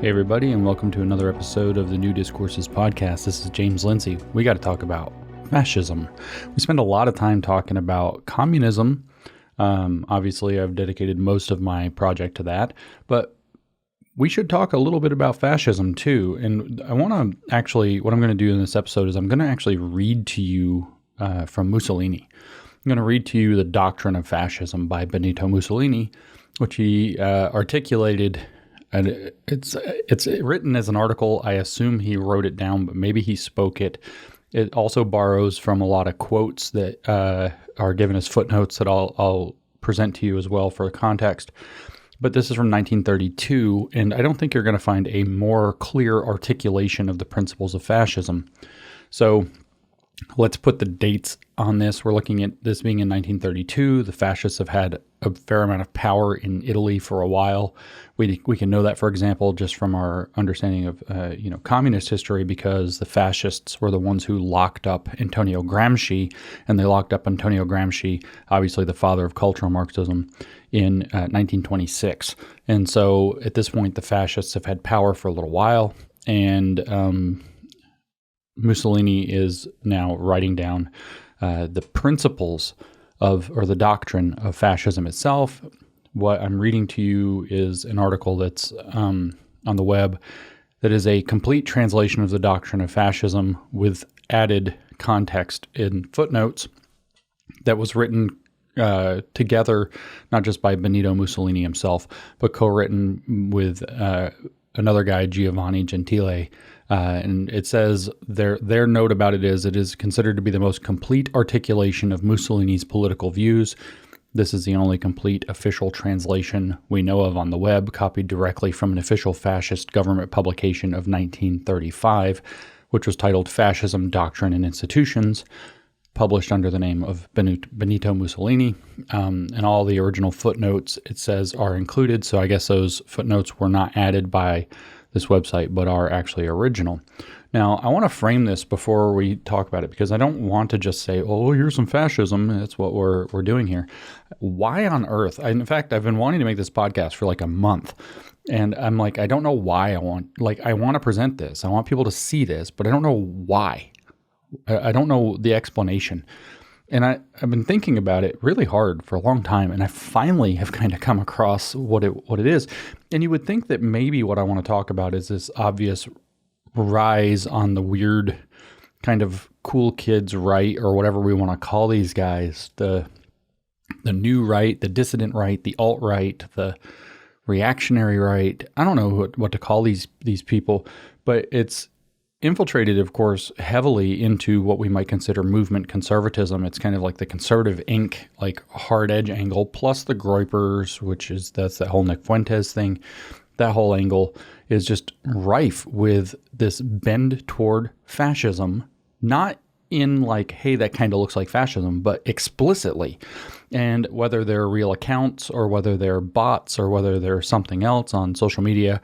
Hey everybody, and welcome to another episode of the New Discourses podcast. This is James Lindsay. We got to talk about fascism. We spend a lot of time talking about communism. Obviously, I've dedicated most of my project to that, but we should talk a little bit about fascism too. And I want to actually, what I'm going to do in this episode is I'm going to actually read to you from Mussolini. I'm going to read to you The Doctrine of Fascism by Benito Mussolini, which he articulated. And it's written as an article. I assume he wrote it down, but maybe he spoke it. It also borrows from a lot of quotes that are given as footnotes that I'll present to you as well for context. But this is from 1932, and I don't think you're going to find a more clear articulation of the principles of fascism. So let's put the dates on this. We're looking at this being in 1932. The fascists have had a fair amount of power in Italy for a while. We can know that, for example, just from our understanding of communist history, because the fascists were the ones who locked up Antonio Gramsci, and they locked up Antonio Gramsci, obviously the father of cultural Marxism, in 1926. And so at this point, the fascists have had power for a little while, and Mussolini is now writing down the principles or the doctrine of fascism itself. What I'm reading to you is an article that's on the web that is a complete translation of the doctrine of fascism with added context in footnotes that was written together, not just by Benito Mussolini himself, but co-written with another guy, Giovanni Gentile. And it says their note about it is considered to be the most complete articulation of Mussolini's political views. This is the only complete official translation we know of on the web, copied directly from an official fascist government publication of 1935, which was titled Fascism, Doctrine, and Institutions, published under the name of Benito Mussolini. And all the original footnotes, it says, are included. So I guess those footnotes were not added by this website, but are actually original. Now, I want to frame this before we talk about it, because I don't want to just say, oh, here's some fascism. That's what we're doing here. Why on earth? In fact, I've been wanting to make this podcast for like a month. And I'm like, I don't know why I want to present this. I want people to see this, but I don't know why. I don't know the explanation. And I've been thinking about it really hard for a long time, and I finally have kind of come across what it is. And you would think that maybe what I want to talk about is this obvious rise on the weird kind of cool kids right, or whatever we want to call these guys, the new right, the dissident right, the alt-right, the reactionary right. I don't know what to call these people, but it's infiltrated, of course, heavily into what we might consider movement conservatism. It's kind of like the conservative ink, like hard edge angle, plus the Groypers, that's that whole Nick Fuentes thing. That whole angle is just rife with this bend toward fascism, not in like, hey, that kind of looks like fascism, but explicitly. And whether they're real accounts or whether they're bots or whether they're something else on social media,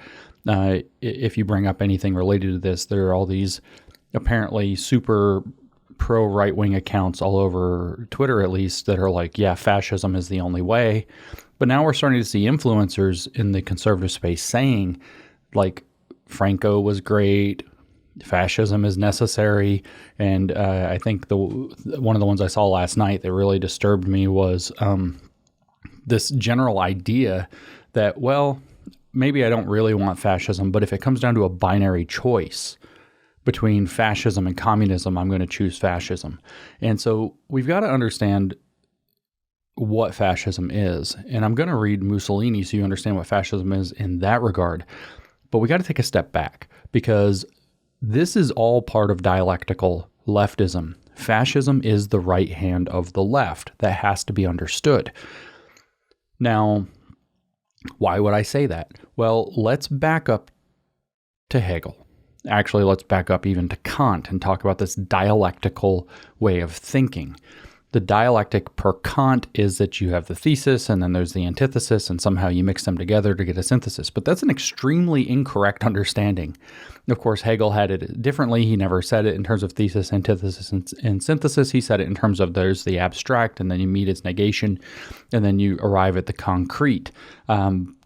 if you bring up anything related to this, there are all these apparently super pro right-wing accounts all over Twitter, at least, that are like, yeah, fascism is the only way. But now we're starting to see influencers in the conservative space saying, like, Franco was great, fascism is necessary. And I think one of the ones I saw last night that really disturbed me was this general idea that, well, maybe I don't really want fascism, but if it comes down to a binary choice between fascism and communism, I'm going to choose fascism. And so we've got to understand what fascism is. And I'm going to read Mussolini so you understand what fascism is in that regard. But we got to take a step back, because this is all part of dialectical leftism. Fascism is the right hand of the left. That has to be understood. Now, why would I say that? Well, let's back up to Hegel. Actually, let's back up even to Kant and talk about this dialectical way of thinking. The dialectic per Kant is that you have the thesis and then there's the antithesis, and somehow you mix them together to get a synthesis. But that's an extremely incorrect understanding. Of course, Hegel had it differently. He never said it in terms of thesis, antithesis, and synthesis. He said it in terms of there's the abstract, and then you meet its negation, and then you arrive at the concrete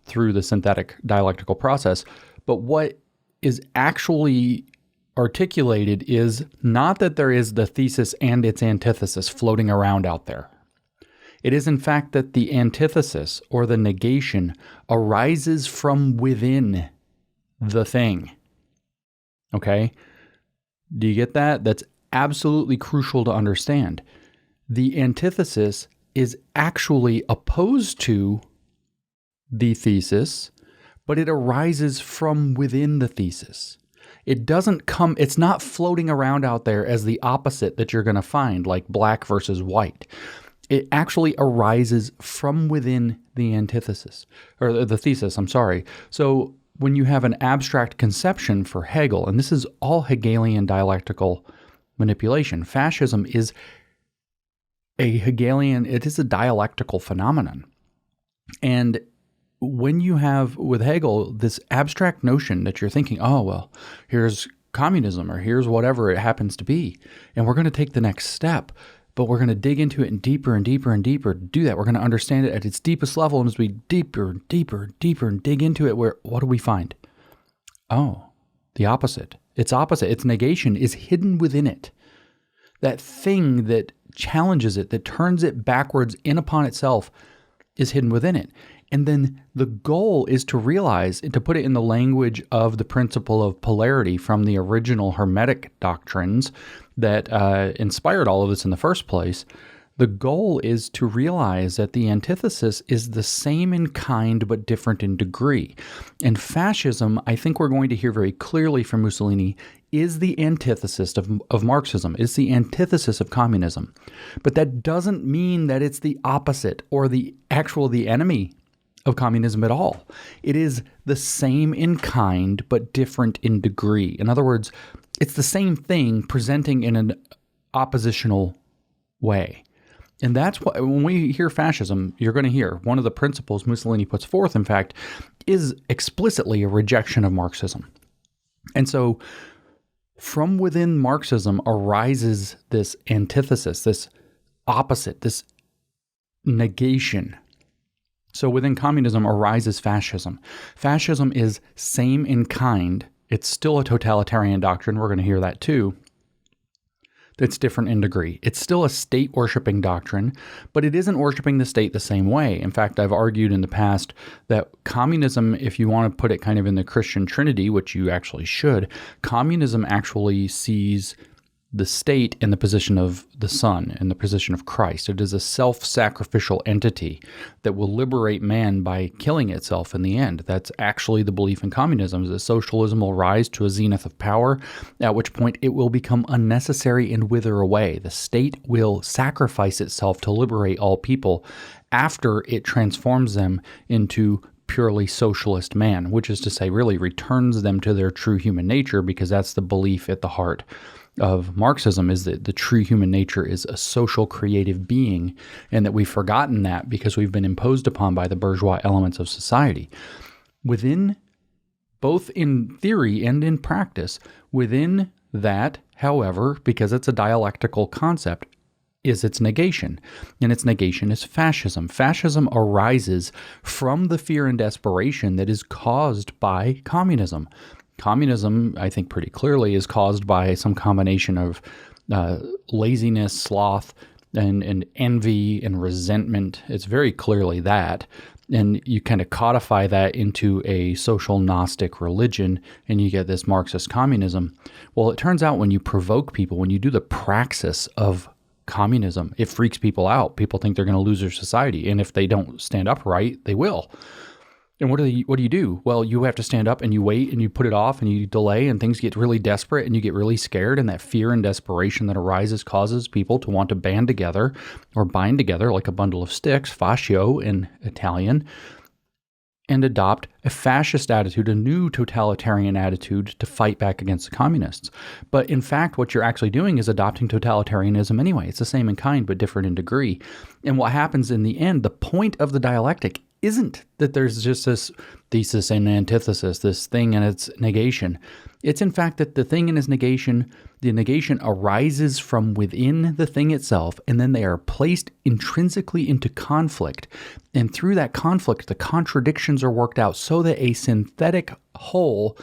through the synthetic dialectical process. But what is actually articulated is not that there is the thesis and its antithesis floating around out there. It is in fact that the antithesis or the negation arises from within the thing. Okay? Do you get that? That's absolutely crucial to understand. The antithesis is actually opposed to the thesis, but it arises from within the thesis. It doesn't come, it's not floating around out there as the opposite that you're going to find, like black versus white. It actually arises from within the antithesis, or the thesis, I'm sorry. So when you have an abstract conception for Hegel, and this is all Hegelian dialectical manipulation, fascism is a Hegelian, it is a dialectical phenomenon. And when you have with Hegel this abstract notion that you're thinking, oh, well, here's communism or here's whatever it happens to be, and we're going to take the next step, but we're going to dig into it and deeper and deeper and deeper to do that. We're going to understand it at its deepest level, and as we deeper and deeper and deeper and dig into it, what do we find? Oh, the opposite. Its opposite, its negation is hidden within it. That thing that challenges it, that turns it backwards in upon itself, is hidden within it. And then the goal is to realize, and to put it in the language of the principle of polarity from the original Hermetic doctrines that inspired all of this in the first place, the goal is to realize that the antithesis is the same in kind but different in degree. And fascism, I think we're going to hear very clearly from Mussolini, is the antithesis of Marxism, is the antithesis of communism. But that doesn't mean that it's the opposite or the enemy of communism at all. It is the same in kind, but different in degree. In other words, it's the same thing presenting in an oppositional way. And that's what, when we hear fascism, you're going to hear one of the principles Mussolini puts forth, in fact, is explicitly a rejection of Marxism. And so from within Marxism arises this antithesis, this opposite, this negation. So within communism arises fascism. Fascism is same in kind. It's still a totalitarian doctrine. We're going to hear that too. It's different in degree. It's still a state-worshiping doctrine, but it isn't worshiping the state the same way. In fact, I've argued in the past that communism, if you want to put it kind of in the Christian Trinity, which you actually should, communism actually sees the state in the position of the Son, in the position of Christ. It is a self-sacrificial entity that will liberate man by killing itself in the end. That's actually the belief in communism, is that socialism will rise to a zenith of power, at which point it will become unnecessary and wither away. The state will sacrifice itself to liberate all people after it transforms them into purely socialist man, which is to say really returns them to their true human nature, because that's the belief at the heart of Marxism, is that the true human nature is a social creative being, and that we've forgotten that because we've been imposed upon by the bourgeois elements of society. Within, both in theory and in practice, within that, however, because it's a dialectical concept, is its negation, and its negation is fascism. Fascism arises from the fear and desperation that is caused by communism. Communism, I think pretty clearly, is caused by some combination of laziness, sloth, and envy and resentment. It's very clearly that. And you kind of codify that into a social Gnostic religion, and you get this Marxist communism. Well, it turns out when you provoke people, when you do the praxis of communism, it freaks people out. People think they're going to lose their society, and if they don't stand up right, they will. And what do you do? Well, you have to stand up and you wait and you put it off and you delay, and things get really desperate and you get really scared, and that fear and desperation that arises causes people to want to band together or bind together like a bundle of sticks, fascio in Italian, and adopt a fascist attitude, a new totalitarian attitude to fight back against the communists. But in fact, what you're actually doing is adopting totalitarianism anyway. It's the same in kind, but different in degree. And what happens in the end, the point of the dialectic isn't that there's just this thesis and antithesis, this thing and its negation. It's in fact that the thing and its negation, the negation arises from within the thing itself, and then they are placed intrinsically into conflict. And through that conflict, the contradictions are worked out so that a synthetic whole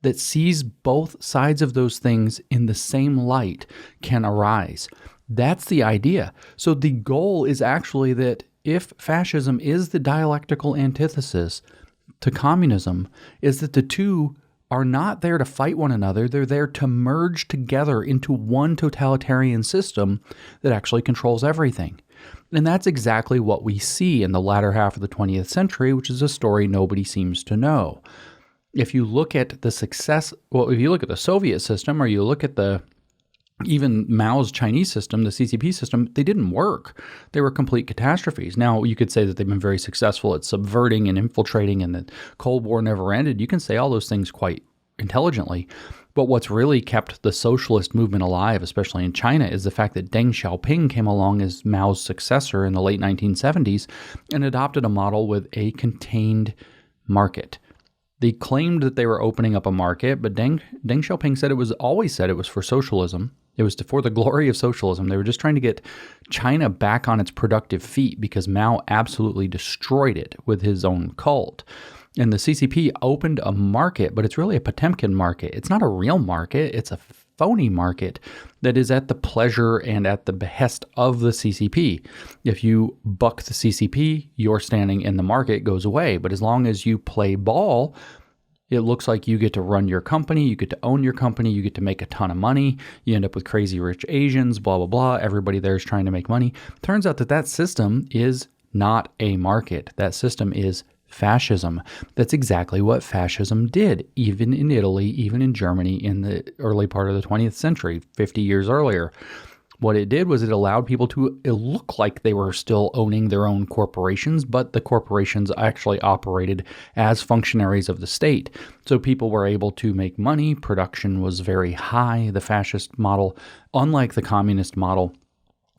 that sees both sides of those things in the same light can arise. That's the idea. So the goal is actually that if fascism is the dialectical antithesis to communism, is that the two are not there to fight one another. They're there to merge together into one totalitarian system that actually controls everything. And that's exactly what we see in the latter half of the 20th century, which is a story nobody seems to know. If you look at the success, well, if you look at the Soviet system, or you look at even Mao's Chinese system, the CCP system, they didn't work. They were complete catastrophes. Now, you could say that they've been very successful at subverting and infiltrating, and the Cold War never ended. You can say all those things quite intelligently. But what's really kept the socialist movement alive, especially in China, is the fact that Deng Xiaoping came along as Mao's successor in the late 1970s and adopted a model with a contained market. They claimed that they were opening up a market, but Deng Xiaoping always said it was for socialism. It was for the glory of socialism. They were just trying to get China back on its productive feet because Mao absolutely destroyed it with his own cult. And the CCP opened a market, but it's really a Potemkin market. It's not a real market. It's a phony market that is at the pleasure and at the behest of the CCP. If you buck the CCP, your standing in the market goes away. But as long as you play ball, it looks like you get to run your company, you get to own your company, you get to make a ton of money, you end up with crazy rich Asians, blah, blah, blah. Everybody there is trying to make money. Turns out that system is not a market. That system is fascism. That's exactly what fascism did, even in Italy, even in Germany in the early part of the 20th century, 50 years earlier. What it did was it allowed people to look like they were still owning their own corporations, but the corporations actually operated as functionaries of the state. So people were able to make money. Production was very high. The fascist model, unlike the communist model,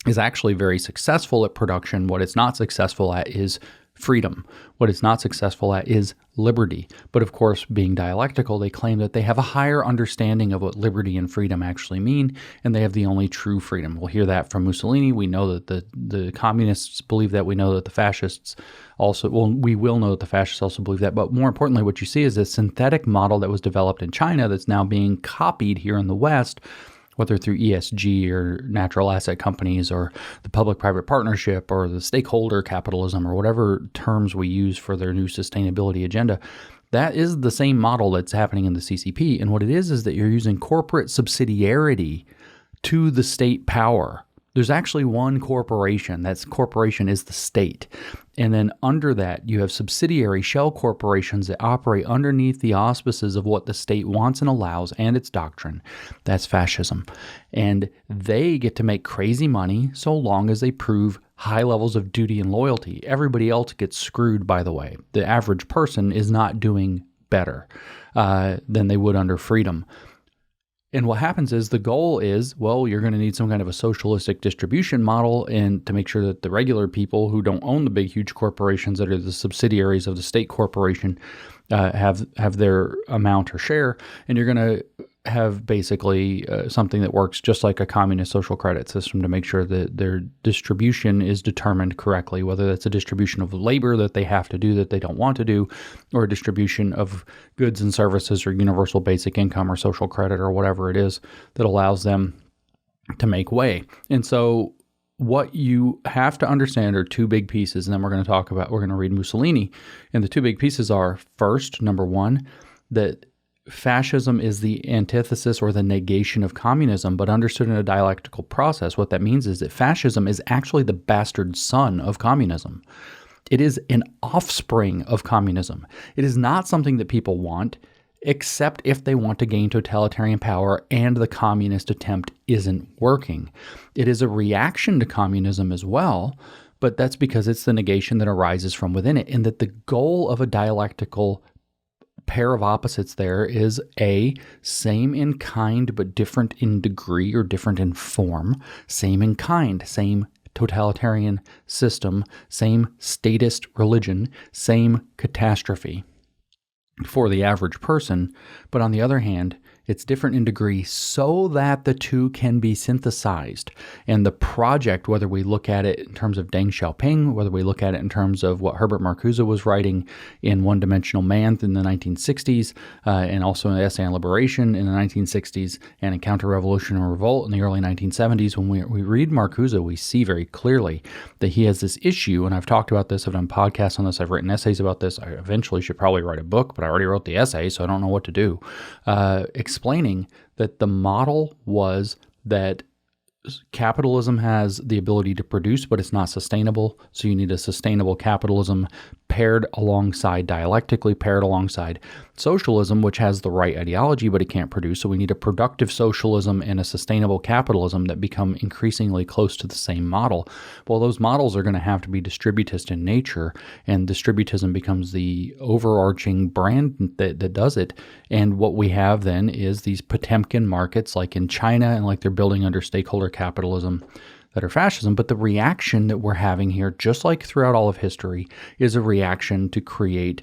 is actually very successful at production. What it's not successful at is freedom. What it's not successful at is liberty. But of course, being dialectical, they claim that they have a higher understanding of what liberty and freedom actually mean, and they have the only true freedom. We'll hear that from Mussolini. We know that the communists believe that. We know that the fascists also, well, we will know that the fascists also believe that. But more importantly, what you see is this synthetic model that was developed in China that's now being copied here in the West, whether through ESG or natural asset companies or the public-private partnership or the stakeholder capitalism or whatever terms we use for their new sustainability agenda. That is the same model that's happening in the CCP. And what it is that you're using corporate subsidiarity to the state power. There's actually one corporation. That corporation is the state. And then under that, you have subsidiary shell corporations that operate underneath the auspices of what the state wants and allows and its doctrine. That's fascism. And they get to make crazy money so long as they prove high levels of duty and loyalty. Everybody else gets screwed, by the way. The average person is not doing better than they would under freedom. And what happens is the goal is, well, you're going to need some kind of a socialistic distribution model and to make sure that the regular people who don't own the big, huge corporations that are the subsidiaries of the state corporation have their amount or share. And you're going to have basically something that works just like a communist social credit system to make sure that their distribution is determined correctly, whether that's a distribution of labor that they have to do that they don't want to do, or a distribution of goods and services or universal basic income or social credit or whatever it is that allows them to make way. And so what you have to understand are two big pieces, and then we're going to read Mussolini. And the two big pieces are, first, number one, that fascism is the antithesis or the negation of communism, but understood in a dialectical process. What that means is that fascism is actually the bastard son of communism. It is an offspring of communism. It is not something that people want, except if they want to gain totalitarian power and the communist attempt isn't working. It is a reaction to communism as well, but that's because it's the negation that arises from within it, and that the goal of a dialectical pair of opposites there is A, same in kind but different in degree or different in form, same in kind, same totalitarian system, same statist religion, same catastrophe for the average person. But on the other hand, it's different in degree so that the two can be synthesized. And the project, whether we look at it in terms of Deng Xiaoping, whether we look at it in terms of what Herbert Marcuse was writing in One Dimensional Man in the 1960s, and also in the Essay on Liberation in the 1960s, and in Counter-Revolution and Revolt in the early 1970s, when we read Marcuse, we see very clearly that he has this issue, and I've talked about this, I've done podcasts on this, I've written essays about this, I eventually should probably write a book, but I already wrote the essay, so I don't know what to do. Explaining that the model was that capitalism has the ability to produce, but it's not sustainable. So you need a sustainable capitalism paired alongside, dialectically paired alongside socialism, which has the right ideology, but it can't produce. So we need a productive socialism and a sustainable capitalism that become increasingly close to the same model. Well, those models are going to have to be distributist in nature, and distributism becomes the overarching brand that does it. And what we have then is these Potemkin markets like in China and like they're building under stakeholder capitalism that are fascism. But the reaction that we're having here, just like throughout all of history, is a reaction to create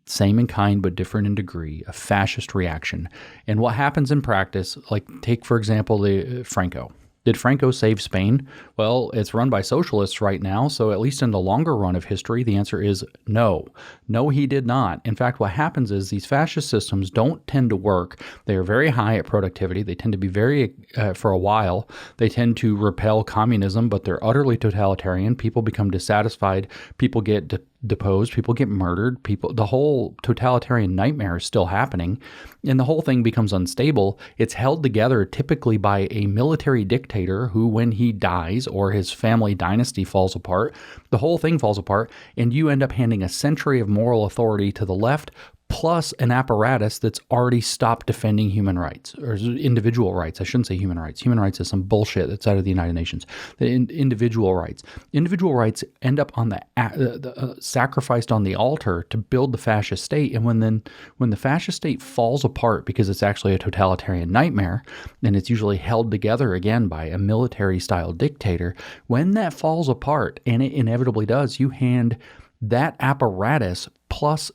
same in kind but different in degree, a fascist reaction. And what happens in practice, like take for example the Franco. Did Franco save Spain? Well, it's run by socialists right now, so at least in the longer run of history, the answer is no. No, he did not. In fact, what happens is these fascist systems don't tend to work. They are very high at productivity. They tend to be very, for a while, they tend to repel communism, but they're utterly totalitarian. People become dissatisfied. People get deposed, people get murdered, the whole totalitarian nightmare is still happening, and the whole thing becomes unstable. It's held together typically by a military dictator who, when he dies or his family dynasty falls apart, the whole thing falls apart, and you end up handing a century of moral authority to the left, plus an apparatus that's already stopped defending human rights, or individual rights. I shouldn't say human rights. Human rights is some bullshit that's out of the United Nations. The individual rights. Individual rights end up on the sacrificed on the altar to build the fascist state. And when the fascist state falls apart because it's actually a totalitarian nightmare, and it's usually held together again by a military-style dictator, when that falls apart, and it inevitably does, you hand that apparatus plus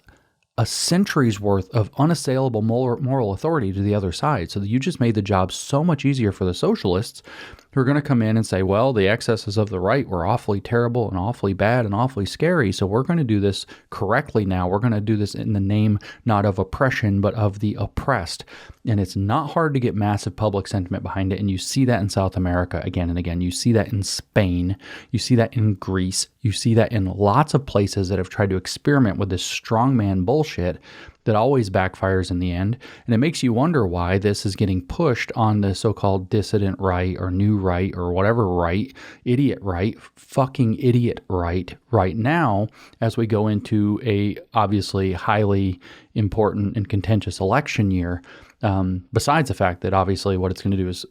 a century's worth of unassailable moral authority to the other side. So that you just made the job so much easier for the socialists who are going to come in and say, well, the excesses of the right were awfully terrible and awfully bad and awfully scary, so we're going to do this correctly now. We're going to do this in the name not of oppression, but of the oppressed. And it's not hard to get massive public sentiment behind it, and you see that in South America again and again. You see that in Spain. You see that in Greece. You see that in lots of places that have tried to experiment with this strongman bullshit that always backfires in the end. And it makes you wonder why this is getting pushed on the so-called dissident right or new right or whatever right, idiot right, fucking idiot right now as we go into a obviously highly important and contentious election year. Besides the fact that obviously what it's going to do is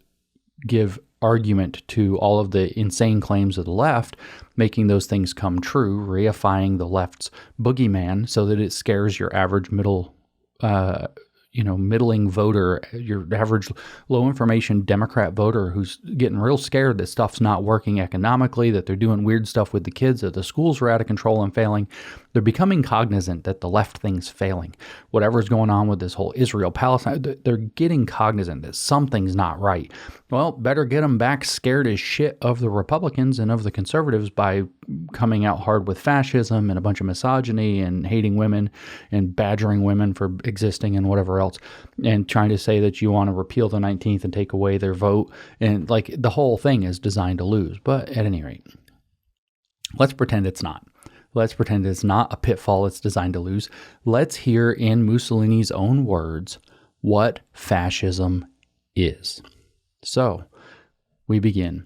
give argument to all of the insane claims of the left, making those things come true, reifying the left's boogeyman so that it scares your average middling voter, your average low-information Democrat voter who's getting real scared that stuff's not working economically, that they're doing weird stuff with the kids, that the schools are out of control and failing. They're becoming cognizant that the left thing's failing. Whatever's going on with this whole Israel-Palestine, they're getting cognizant that something's not right. Well, better get them back scared as shit of the Republicans and of the conservatives by coming out hard with fascism and a bunch of misogyny and hating women and badgering women for existing and whatever else, and trying to say that you want to repeal the 19th and take away their vote. And like the whole thing is designed to lose. But at any rate, let's pretend it's not. Let's pretend it's not a pitfall it's designed to lose. Let's hear in Mussolini's own words what fascism is. So we begin.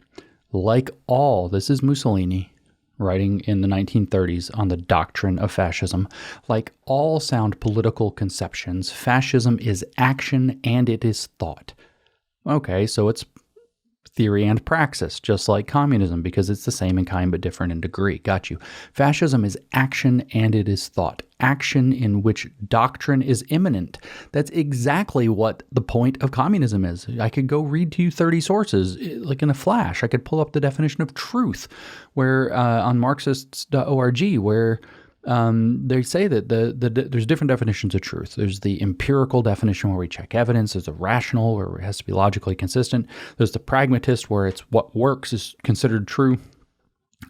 This is Mussolini writing in the 1930s on the doctrine of fascism. Like all sound political conceptions, fascism is action and it is thought. Okay, so it's theory and praxis, just like communism, because it's the same in kind but different in degree. Got you. Fascism is action and it is thought. action in which doctrine is imminent. That's exactly what the point of communism is. I could go read to you 30 sources, like in a flash. I could pull up the definition of truth where on Marxists.org, where they say that there's different definitions of truth. There's the empirical definition where we check evidence. There's a rational where it has to be logically consistent. There's the pragmatist where it's what works is considered true.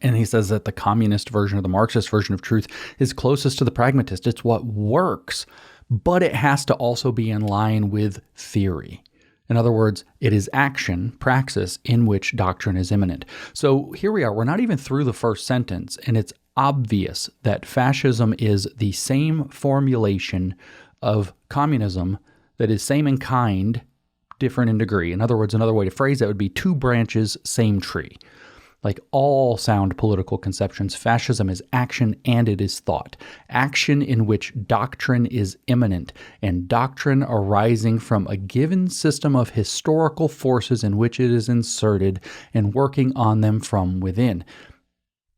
And he says that the communist version or the Marxist version of truth is closest to the pragmatist. It's what works, but it has to also be in line with theory. In other words, it is action, praxis, in which doctrine is imminent. So here we are. We're not even through the first sentence, and it's obvious that fascism is the same formulation of communism that is same in kind, different in degree. In other words, another way to phrase that would be two branches, same tree. Like all sound political conceptions, fascism is action and it is thought. Action in which doctrine is imminent, and doctrine arising from a given system of historical forces in which it is inserted and working on them from within.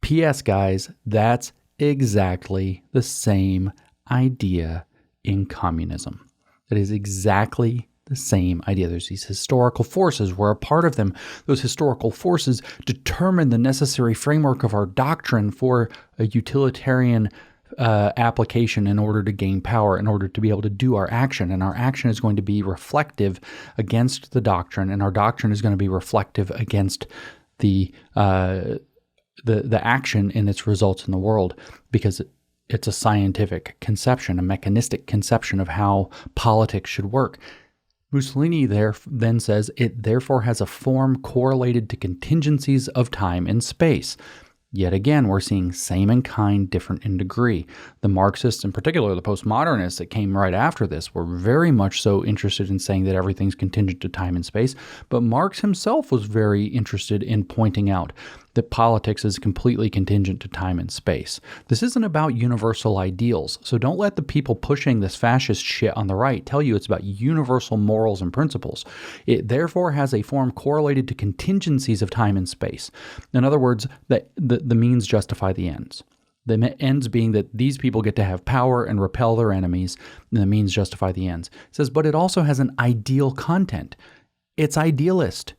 P.S. guys, that's exactly the same idea in communism. That is exactly the same idea. There's these historical forces. We're a part of them. Those historical forces determine the necessary framework of our doctrine for a utilitarian application in order to gain power, in order to be able to do our action. And our action is going to be reflective against the doctrine, and our doctrine is going to be reflective against the action and its results in the world, because it's a scientific conception, a mechanistic conception of how politics should work. Mussolini then says it therefore has a form correlated to contingencies of time and space. Yet again, we're seeing same in kind, different in degree. The Marxists, in particular the postmodernists that came right after this, were very much so interested in saying that everything's contingent to time and space. But Marx himself was very interested in pointing out that politics is completely contingent to time and space. This isn't about universal ideals, so don't let the people pushing this fascist shit on the right tell you it's about universal morals and principles. It therefore has a form correlated to contingencies of time and space. In other words, that the means justify the ends. The ends being that these people get to have power and repel their enemies, and the means justify the ends. It says, but it also has an ideal content. It's idealist,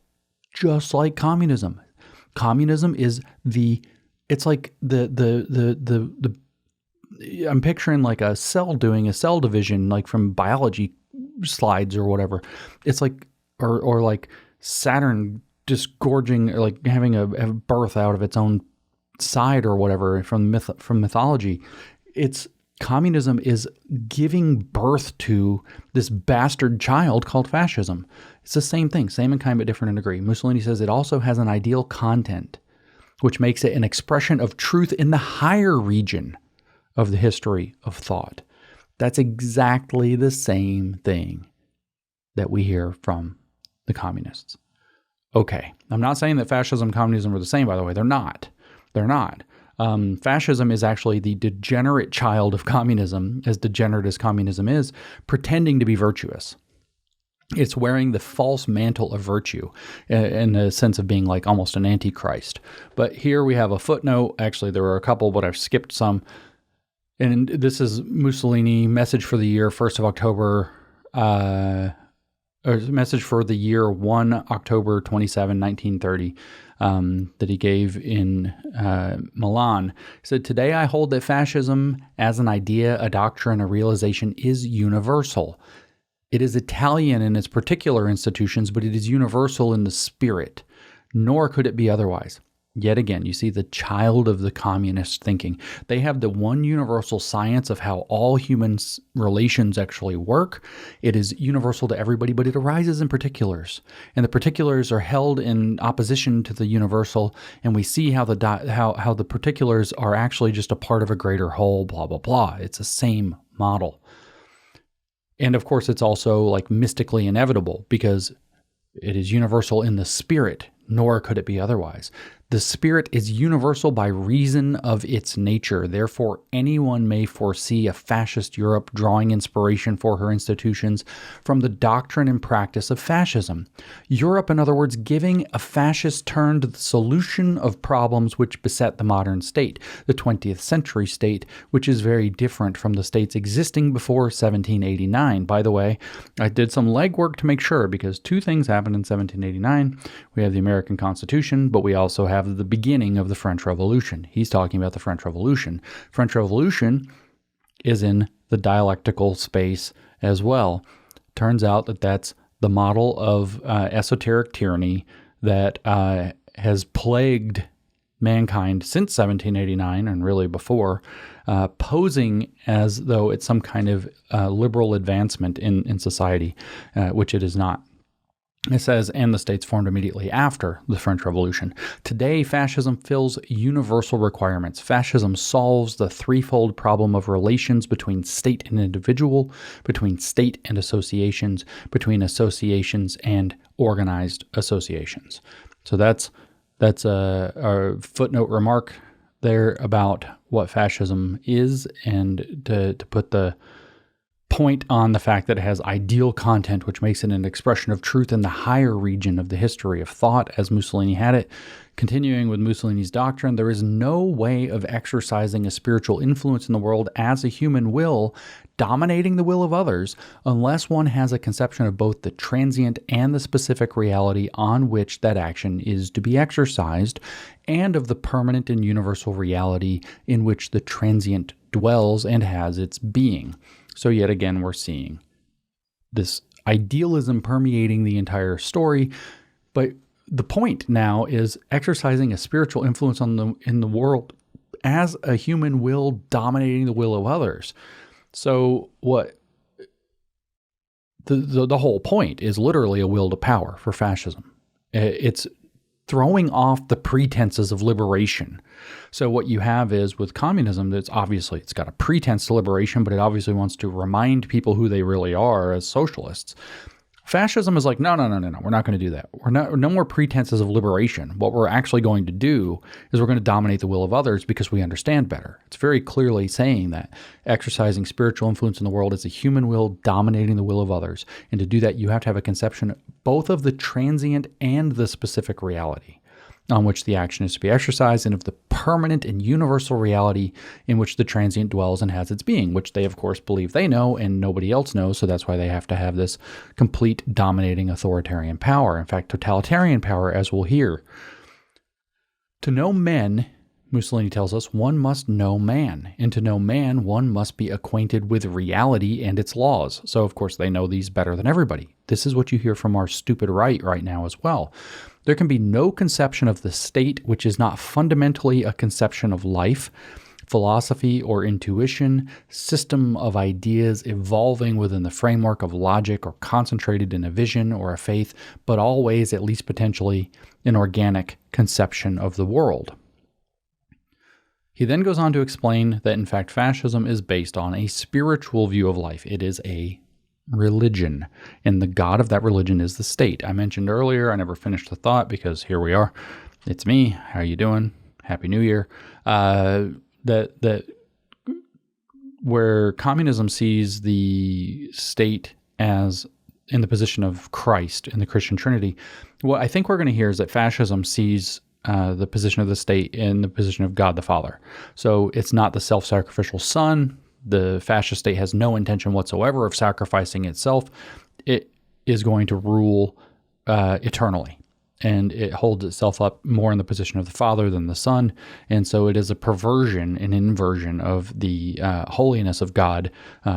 just like communism. Communism is it's like I'm picturing like a cell doing a cell division, like from biology slides or whatever. It's like, or like Saturn disgorging, or like having a birth out of its own side or whatever from mythology. Communism is giving birth to this bastard child called fascism. It's the same thing, same in kind but different in degree. Mussolini says it also has an ideal content, which makes it an expression of truth in the higher region of the history of thought. That's exactly the same thing that we hear from the communists. Okay, I'm not saying that fascism and communism are the same, by the way. They're not. They're not. Fascism is actually the degenerate child of communism, as degenerate as communism is, pretending to be virtuous. It's wearing the false mantle of virtue in the sense of being like almost an antichrist. But here we have a footnote. Actually, there were a couple, but I've skipped some. And this is Mussolini, message for the year, 1st of October, or message for the year 1 October 27, 1930. That he gave in Milan. He said, "Today I hold that fascism as an idea, a doctrine, a realization is universal. It is Italian in its particular institutions, but it is universal in the spirit, nor could it be otherwise." Yet again, you see the child of the communist thinking. They have the one universal science of how all human relations actually work. It is universal to everybody, but it arises in particulars. And the particulars are held in opposition to the universal, and we see how the particulars are actually just a part of a greater whole, blah, blah, blah. It's the same model. And of course, it's also like mystically inevitable because it is universal in the spirit, nor could it be otherwise. The spirit is universal by reason of its nature. Therefore, anyone may foresee a fascist Europe drawing inspiration for her institutions from the doctrine and practice of fascism. Europe, in other words, giving a fascist turn to the solution of problems which beset the modern state, the 20th century state, which is very different from the states existing before 1789. By the way, I did some legwork to make sure, because two things happened in 1789. We have the American Constitution, but we also have the beginning of the French Revolution. He's talking about the French Revolution. French Revolution is in the dialectical space as well. Turns out that that's the model of esoteric tyranny that has plagued mankind since 1789 and really before, posing as though it's some kind of liberal advancement in society, which it is not. It says, and the states formed immediately after the French Revolution. Today, fascism fills universal requirements. Fascism solves the threefold problem of relations between state and individual, between state and associations, between associations and organized associations. So that's a footnote remark there about what fascism is, and to put the point on the fact that it has ideal content, which makes it an expression of truth in the higher region of the history of thought, as Mussolini had it. Continuing with Mussolini's doctrine, there is no way of exercising a spiritual influence in the world as a human will, dominating the will of others, unless one has a conception of both the transient and the specific reality on which that action is to be exercised, and of the permanent and universal reality in which the transient dwells and has its being. So yet again, we're seeing this idealism permeating the entire story. But the point now is exercising a spiritual influence in the world as a human will, dominating the will of others. So what the whole point is literally a will to power for fascism. It's throwing off the pretenses of liberation. So what you have is with communism, it's got a pretense to liberation, but it obviously wants to remind people who they really are as socialists. Fascism is like, no, we're not going to do that. No more pretenses of liberation. What we're actually going to do is we're going to dominate the will of others because we understand better. It's very clearly saying that exercising spiritual influence in the world is a human will dominating the will of others. And to do that, you have to have a conception both of the transient and the specific reality on which the action is to be exercised, and of the permanent and universal reality in which the transient dwells and has its being, which they, of course, believe they know and nobody else knows, so that's why they have to have this complete dominating authoritarian power. In fact, totalitarian power, as we'll hear. To know men, Mussolini tells us, one must know man, and to know man, one must be acquainted with reality and its laws. So, of course, they know these better than everybody. This is what you hear from our stupid right now as well. There can be no conception of the state which is not fundamentally a conception of life, philosophy or intuition, system of ideas evolving within the framework of logic or concentrated in a vision or a faith, but always, at least potentially, an organic conception of the world. He then goes on to explain that, in fact, fascism is based on a spiritual view of life. It is a religion, and the god of that religion is the state. I mentioned earlier, I never finished the thought because here we are. It's me. How you doing? Happy New Year. That where communism sees the state as in the position of Christ in the Christian Trinity, what I think we're going to hear is that fascism sees the position of the state in the position of God the Father. So it's not the self-sacrificial Son. The fascist state has no intention whatsoever of sacrificing itself. It is going to rule eternally, and it holds itself up more in the position of the Father than the Son, and so it is a perversion, an inversion of the holiness of God,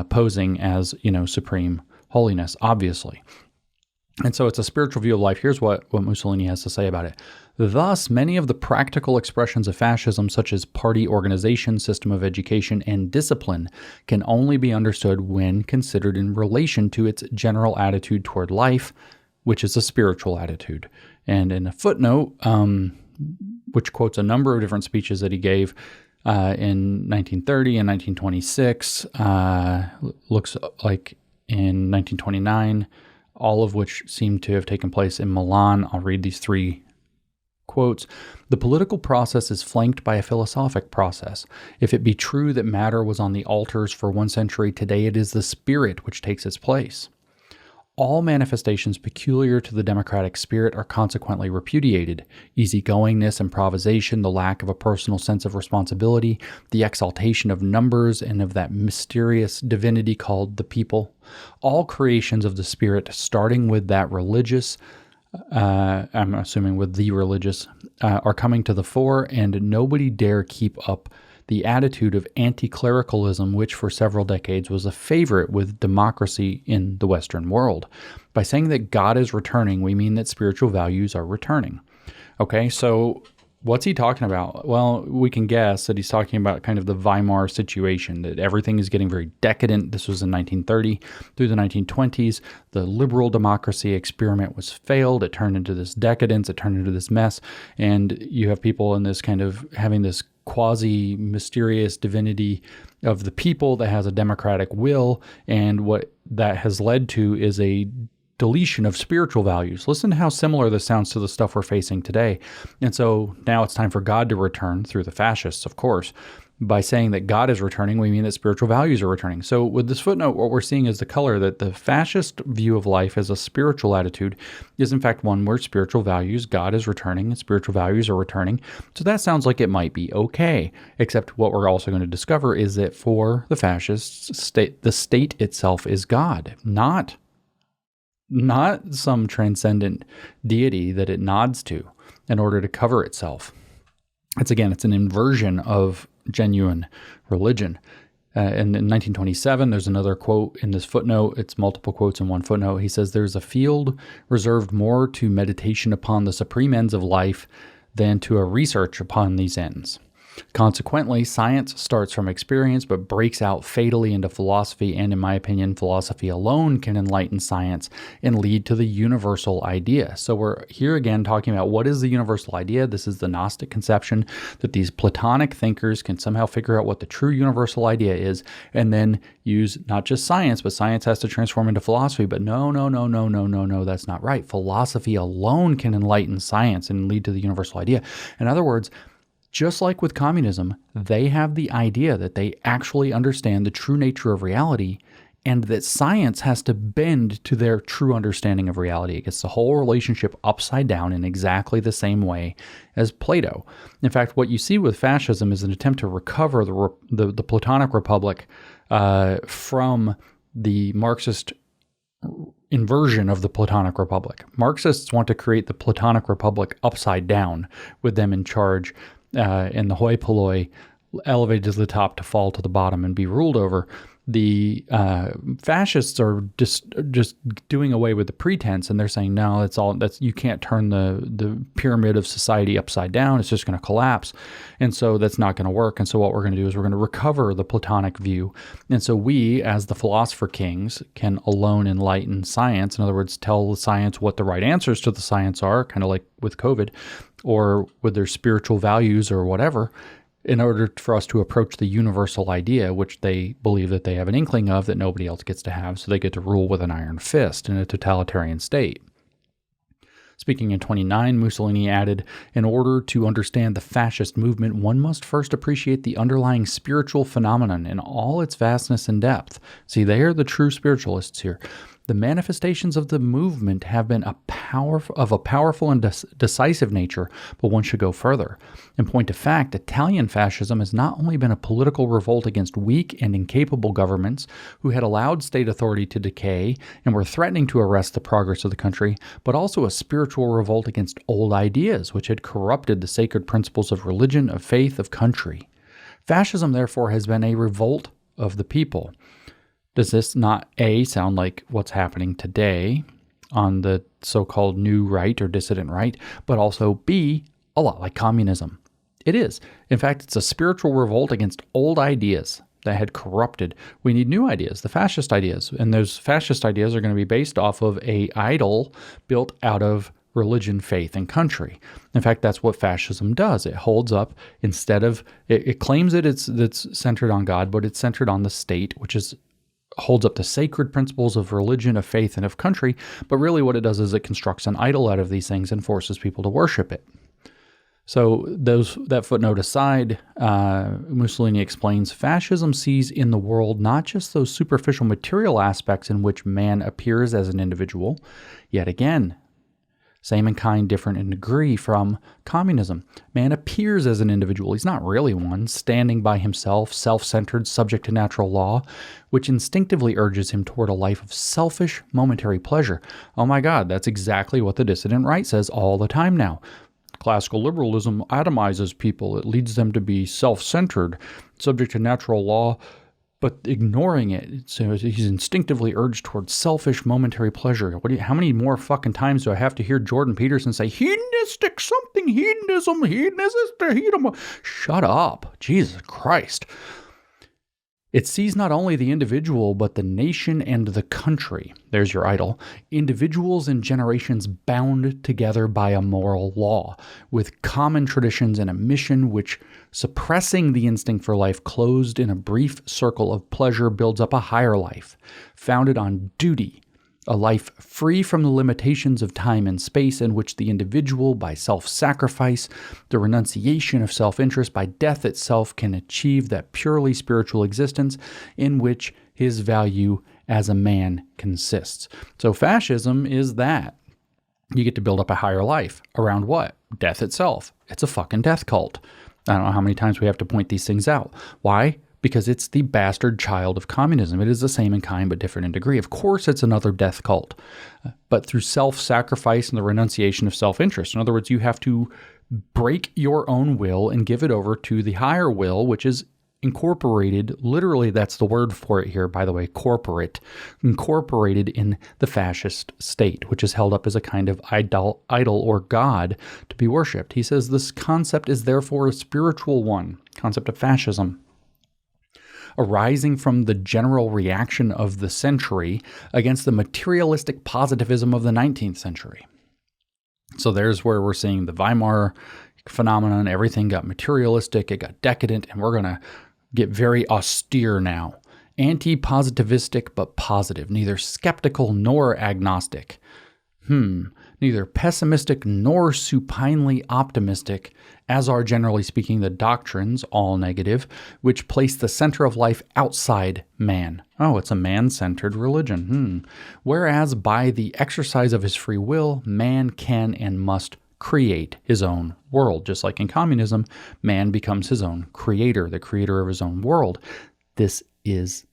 posing as, supreme holiness, obviously. And so it's a spiritual view of life. Here's what Mussolini has to say about it. Thus, many of the practical expressions of fascism, such as party organization, system of education, and discipline, can only be understood when considered in relation to its general attitude toward life, which is a spiritual attitude. And in a footnote, which quotes a number of different speeches that he gave in 1930 and 1926, looks like in 1929, all of which seem to have taken place in Milan. I'll read these three quotes, "The political process is flanked by a philosophic process. If it be true that matter was on the altars for 1 century, today it is the spirit which takes its place. All manifestations peculiar to the democratic spirit are consequently repudiated. Easygoingness, improvisation, the lack of a personal sense of responsibility, the exaltation of numbers and of that mysterious divinity called the people, all creations of the spirit, starting with that religious, I'm assuming with the religious, are coming to the fore, and nobody dare keep up the attitude of anti-clericalism, which for several decades was a favorite with democracy in the Western world. By saying that God is returning, we mean that spiritual values are returning." Okay, so what's he talking about? Well, we can guess that he's talking about kind of the Weimar situation, that everything is getting very decadent. This was in 1930 through the 1920s. The liberal democracy experiment was failed. It turned into this decadence. It turned into this mess. And you have people in this kind of having this quasi-mysterious divinity of the people that has a democratic will. And what that has led to is a deletion of spiritual values. Listen to how similar this sounds to the stuff we're facing today. And so now it's time for God to return through the fascists, of course. By saying that God is returning, we mean that spiritual values are returning. So with this footnote, what we're seeing is the color that the fascist view of life as a spiritual attitude is in fact one where spiritual values, God is returning and spiritual values are returning. So that sounds like it might be okay. Except what we're also going to discover is that for the fascists, the state itself is God, not some transcendent deity that it nods to in order to cover itself. It's an inversion of genuine religion. And in 1927, there's another quote in this footnote. It's multiple quotes in one footnote. He says, "There's a field reserved more to meditation upon the supreme ends of life than to a research upon these ends. Consequently, science starts from experience but breaks out fatally into philosophy, and in my opinion, philosophy alone can enlighten science and lead to the universal idea." So we're here again talking about what is the universal idea. This is the Gnostic conception that these Platonic thinkers can somehow figure out what the true universal idea is and then use not just science, but science has to transform into philosophy. But no, that's not right. Philosophy alone can enlighten science and lead to the universal idea. In other words, just like with communism, they have the idea that they actually understand the true nature of reality and that science has to bend to their true understanding of reality. It gets the whole relationship upside down in exactly the same way as Plato. In fact, what you see with fascism is an attempt to recover the Platonic Republic from the Marxist inversion of the Platonic Republic. Marxists want to create the Platonic Republic upside down with them in charge and the hoi polloi elevated to the top to fall to the bottom and be ruled over. The fascists are just doing away with the pretense, and they're saying, no, you can't turn the pyramid of society upside down. It's just going to collapse. And so that's not going to work. And so what we're going to do is we're going to recover the Platonic view. And so we, as the philosopher kings, can alone enlighten science. In other words, tell the science what the right answers to the science are, kind of like with COVID, or with their spiritual values or whatever, in order for us to approach the universal idea, which they believe that they have an inkling of that nobody else gets to have, so they get to rule with an iron fist in a totalitarian state. Speaking in 29, Mussolini added, "In order to understand the fascist movement, one must first appreciate the underlying spiritual phenomenon in all its vastness and depth." See, they are the true spiritualists here. "The manifestations of the movement have been of a powerful and decisive nature, but one should go further. In point of fact, Italian fascism has not only been a political revolt against weak and incapable governments who had allowed state authority to decay and were threatening to arrest the progress of the country, but also a spiritual revolt against old ideas which had corrupted the sacred principles of religion, of faith, of country. Fascism, therefore, has been a revolt of the people." Does this not A, sound like what's happening today on the so-called new right or dissident right, but also B, a lot like communism? It is. In fact, it's a spiritual revolt against old ideas that had corrupted. We need new ideas, the fascist ideas, and those fascist ideas are going to be based off of an idol built out of religion, faith, and country. In fact, that's what fascism does. It holds up, instead of, it claims that it's centered on God, but it's centered on the state, which holds up the sacred principles of religion, of faith, and of country, but really what it does is it constructs an idol out of these things and forces people to worship it. So that footnote aside, Mussolini explains, fascism sees in the world not just those superficial material aspects in which man appears as an individual, yet again, same in kind, different in degree from communism. Man appears as an individual. He's not really one, standing by himself, self-centered, subject to natural law, which instinctively urges him toward a life of selfish, momentary pleasure. Oh my God, that's exactly what the dissident right says all the time now. Classical liberalism atomizes people. It leads them to be self-centered, subject to natural law, but ignoring it. So he's instinctively urged towards selfish, momentary pleasure. How many more fucking times do I have to hear Jordan Peterson say, hedonistic something, hedonism, hedonism? Shut up. Jesus Christ. It sees not only the individual, but the nation and the country. There's your idol. Individuals and generations bound together by a moral law, with common traditions and a mission which, suppressing the instinct for life closed in a brief circle of pleasure, builds up a higher life, founded on duty, a life free from the limitations of time and space, in which the individual, by self-sacrifice, the renunciation of self-interest, by death itself, can achieve that purely spiritual existence in which his value as a man consists. So fascism is that. You get to build up a higher life. Around what? Death itself. It's a fucking death cult. I don't know how many times we have to point these things out. Why? Because it's the bastard child of communism. It is the same in kind, but different in degree. Of course, it's another death cult, but through self-sacrifice and the renunciation of self-interest. In other words, you have to break your own will and give it over to the higher will, which is incorporated, literally that's the word for it here, by the way, corporate, incorporated in the fascist state, which is held up as a kind of idol or god to be worshipped. He says this concept is therefore a spiritual one, concept of fascism, arising from the general reaction of the century against the materialistic positivism of the 19th century. So there's where we're seeing the Weimar phenomenon. Everything got materialistic, it got decadent, and we're going to get very austere now. Anti-positivistic, but positive, neither skeptical nor agnostic. Neither pessimistic nor supinely optimistic, as are generally speaking the doctrines, all negative, which place the center of life outside man. Oh, it's a man-centered religion. Whereas by the exercise of his free will, man can and must create his own world. Just like in communism, man becomes his own creator, the creator of his own world. This is,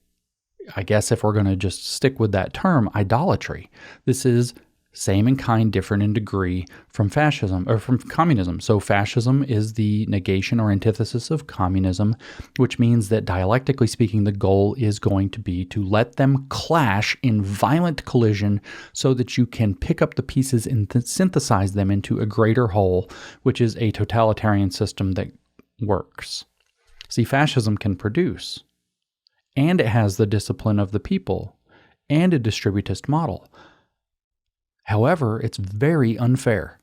I guess if we're going to just stick with that term, idolatry. This is same in kind, different in degree from fascism or from communism. So fascism is the negation or antithesis of communism, which means that dialectically speaking, the goal is going to be to let them clash in violent collision so that you can pick up the pieces and synthesize them into a greater whole, which is a totalitarian system that works. See, fascism can produce, and it has the discipline of the people and a distributist model. However, it's very unfair.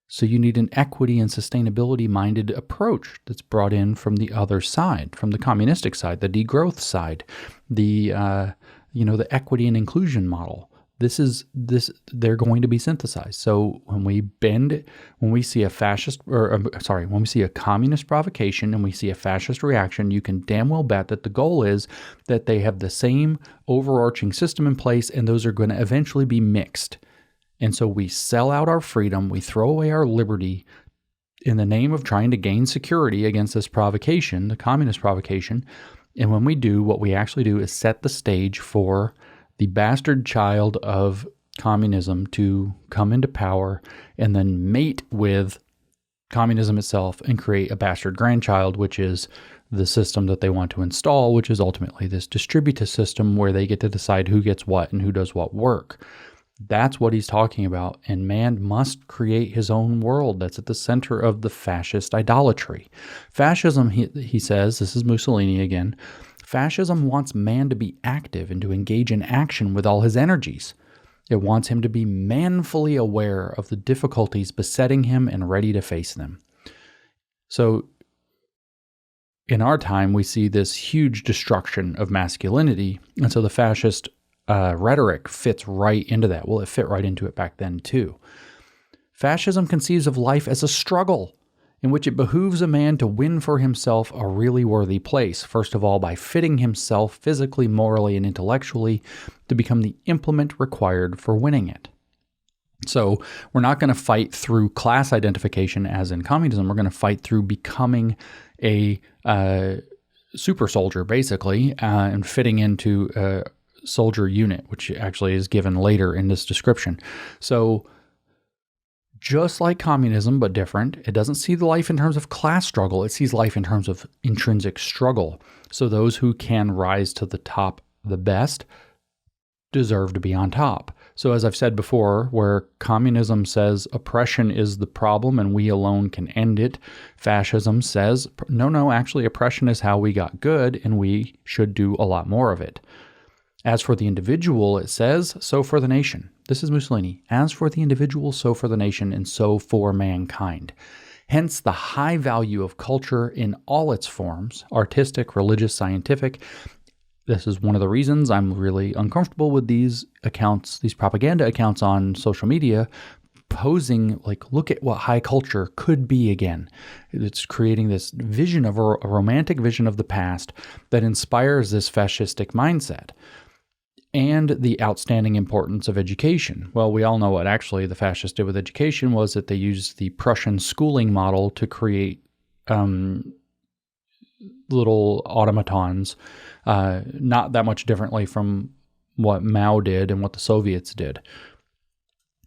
So you need an equity and sustainability-minded approach that's brought in from the other side, from the communistic side, the degrowth side, the equity and inclusion model. They're going to be synthesized. So when we see a communist provocation and we see a fascist reaction, you can damn well bet that the goal is that they have the same overarching system in place, and those are going to eventually be mixed. And so we sell out our freedom, we throw away our liberty in the name of trying to gain security against this provocation, the communist provocation. And when we do, what we actually do is set the stage for the bastard child of communism to come into power and then mate with communism itself and create a bastard grandchild, which is the system that they want to install, which is ultimately this distributist system where they get to decide who gets what and who does what work. That's what he's talking about, and man must create his own world. That's at the center of the fascist idolatry. Fascism, he says, this is Mussolini again, fascism wants man to be active and to engage in action with all his energies. It wants him to be manfully aware of the difficulties besetting him and ready to face them. So in our time, we see this huge destruction of masculinity, and so the fascist rhetoric fits right into that. Well, it fit right into it back then too. Fascism conceives of life as a struggle in which it behooves a man to win for himself a really worthy place, first of all by fitting himself physically, morally, and intellectually to become the implement required for winning it. So we're not going to fight through class identification as in communism. We're going to fight through becoming a super soldier, basically, and fitting into a soldier unit, which actually is given later in this description. So just like communism, but different, it doesn't see the life in terms of class struggle. It sees life in terms of intrinsic struggle. So those who can rise to the top the best deserve to be on top. So as I've said before, where communism says oppression is the problem and we alone can end it, fascism says, no, actually oppression is how we got good and we should do a lot more of it. As for the individual, it says, so for the nation. This is Mussolini. As for the individual, so for the nation, and so for mankind. Hence the high value of culture in all its forms, artistic, religious, scientific. This is one of the reasons I'm really uncomfortable with these accounts, these propaganda accounts on social media, posing like, look at what high culture could be again. It's creating this vision of a romantic vision of the past that inspires this fascistic mindset. And the outstanding importance of education. Well, we all know what actually the fascists did with education was that they used the Prussian schooling model to create little automatons, not that much differently from what Mao did and what the Soviets did.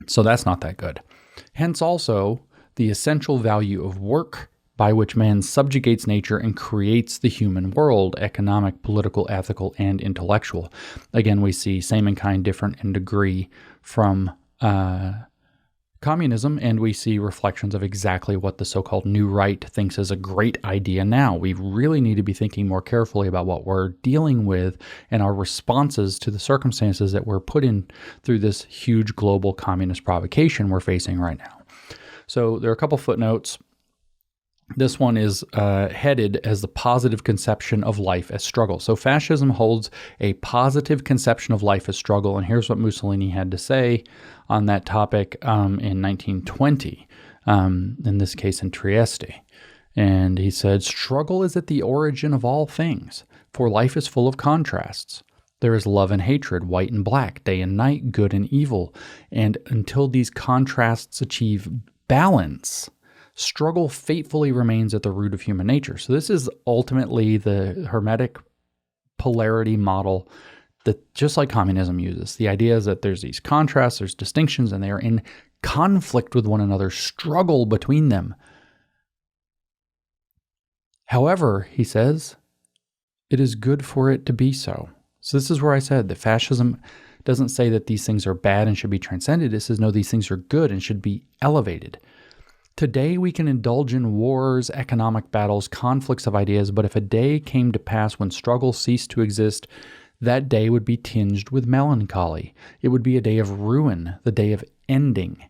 So that's not that good. Hence also the essential value of work, by which man subjugates nature and creates the human world, economic, political, ethical, and intellectual. Again, we see same in kind, different in degree from communism, and we see reflections of exactly what the so-called New Right thinks is a great idea now. We really need to be thinking more carefully about what we're dealing with and our responses to the circumstances that we're put in through this huge global communist provocation we're facing right now. So there are a couple footnotes. This one is headed as the positive conception of life as struggle. So fascism holds a positive conception of life as struggle, and here's what Mussolini had to say on that topic in 1920, in this case in Trieste. And he said, struggle is at the origin of all things, for life is full of contrasts. There is love and hatred, white and black, day and night, good and evil, and until these contrasts achieve balance, struggle fatefully remains at the root of human nature. So this is ultimately the Hermetic polarity model that just like communism uses. The idea is that there's these contrasts, there's distinctions, and they are in conflict with one another, struggle between them. However, he says, it is good for it to be so. So this is where I said that fascism doesn't say that these things are bad and should be transcended. It says, no, these things are good and should be elevated. Today we can indulge in wars, economic battles, conflicts of ideas, but if a day came to pass when struggle ceased to exist, that day would be tinged with melancholy. It would be a day of ruin, the day of ending,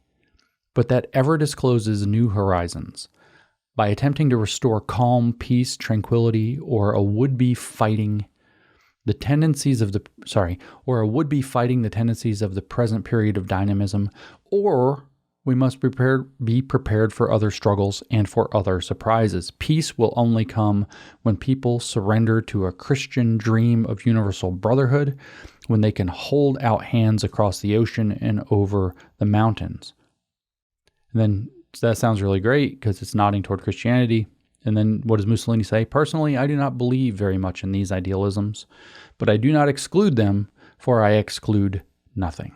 but that ever discloses new horizons. By attempting to restore calm, peace, tranquility, or a would-be fighting the tendencies of the present period of dynamism, or we must be prepared for other struggles and for other surprises. Peace will only come when people surrender to a Christian dream of universal brotherhood, when they can hold out hands across the ocean and over the mountains. And then that sounds really great because it's nodding toward Christianity. And then what does Mussolini say? Personally, I do not believe very much in these idealisms, but I do not exclude them, for I exclude nothing.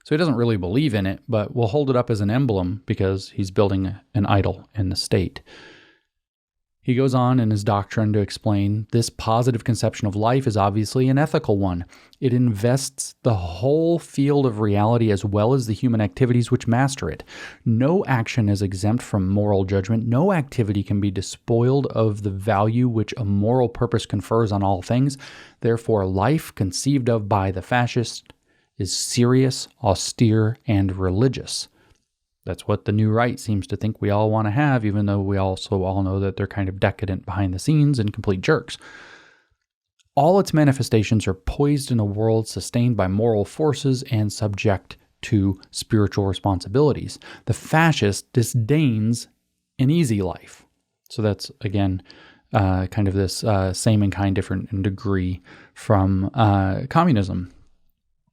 So he doesn't really believe in it, but we'll hold it up as an emblem because he's building an idol in the state. He goes on in his doctrine to explain this positive conception of life is obviously an ethical one. It invests the whole field of reality as well as the human activities which master it. No action is exempt from moral judgment. No activity can be despoiled of the value which a moral purpose confers on all things. Therefore, life conceived of by the fascist is serious, austere, and religious. That's what the New Right seems to think we all want to have, even though we also all know that they're kind of decadent behind the scenes and complete jerks. All its manifestations are poised in a world sustained by moral forces and subject to spiritual responsibilities. The fascist disdains an easy life. So that's, again, kind of this same in kind, different in degree from communism.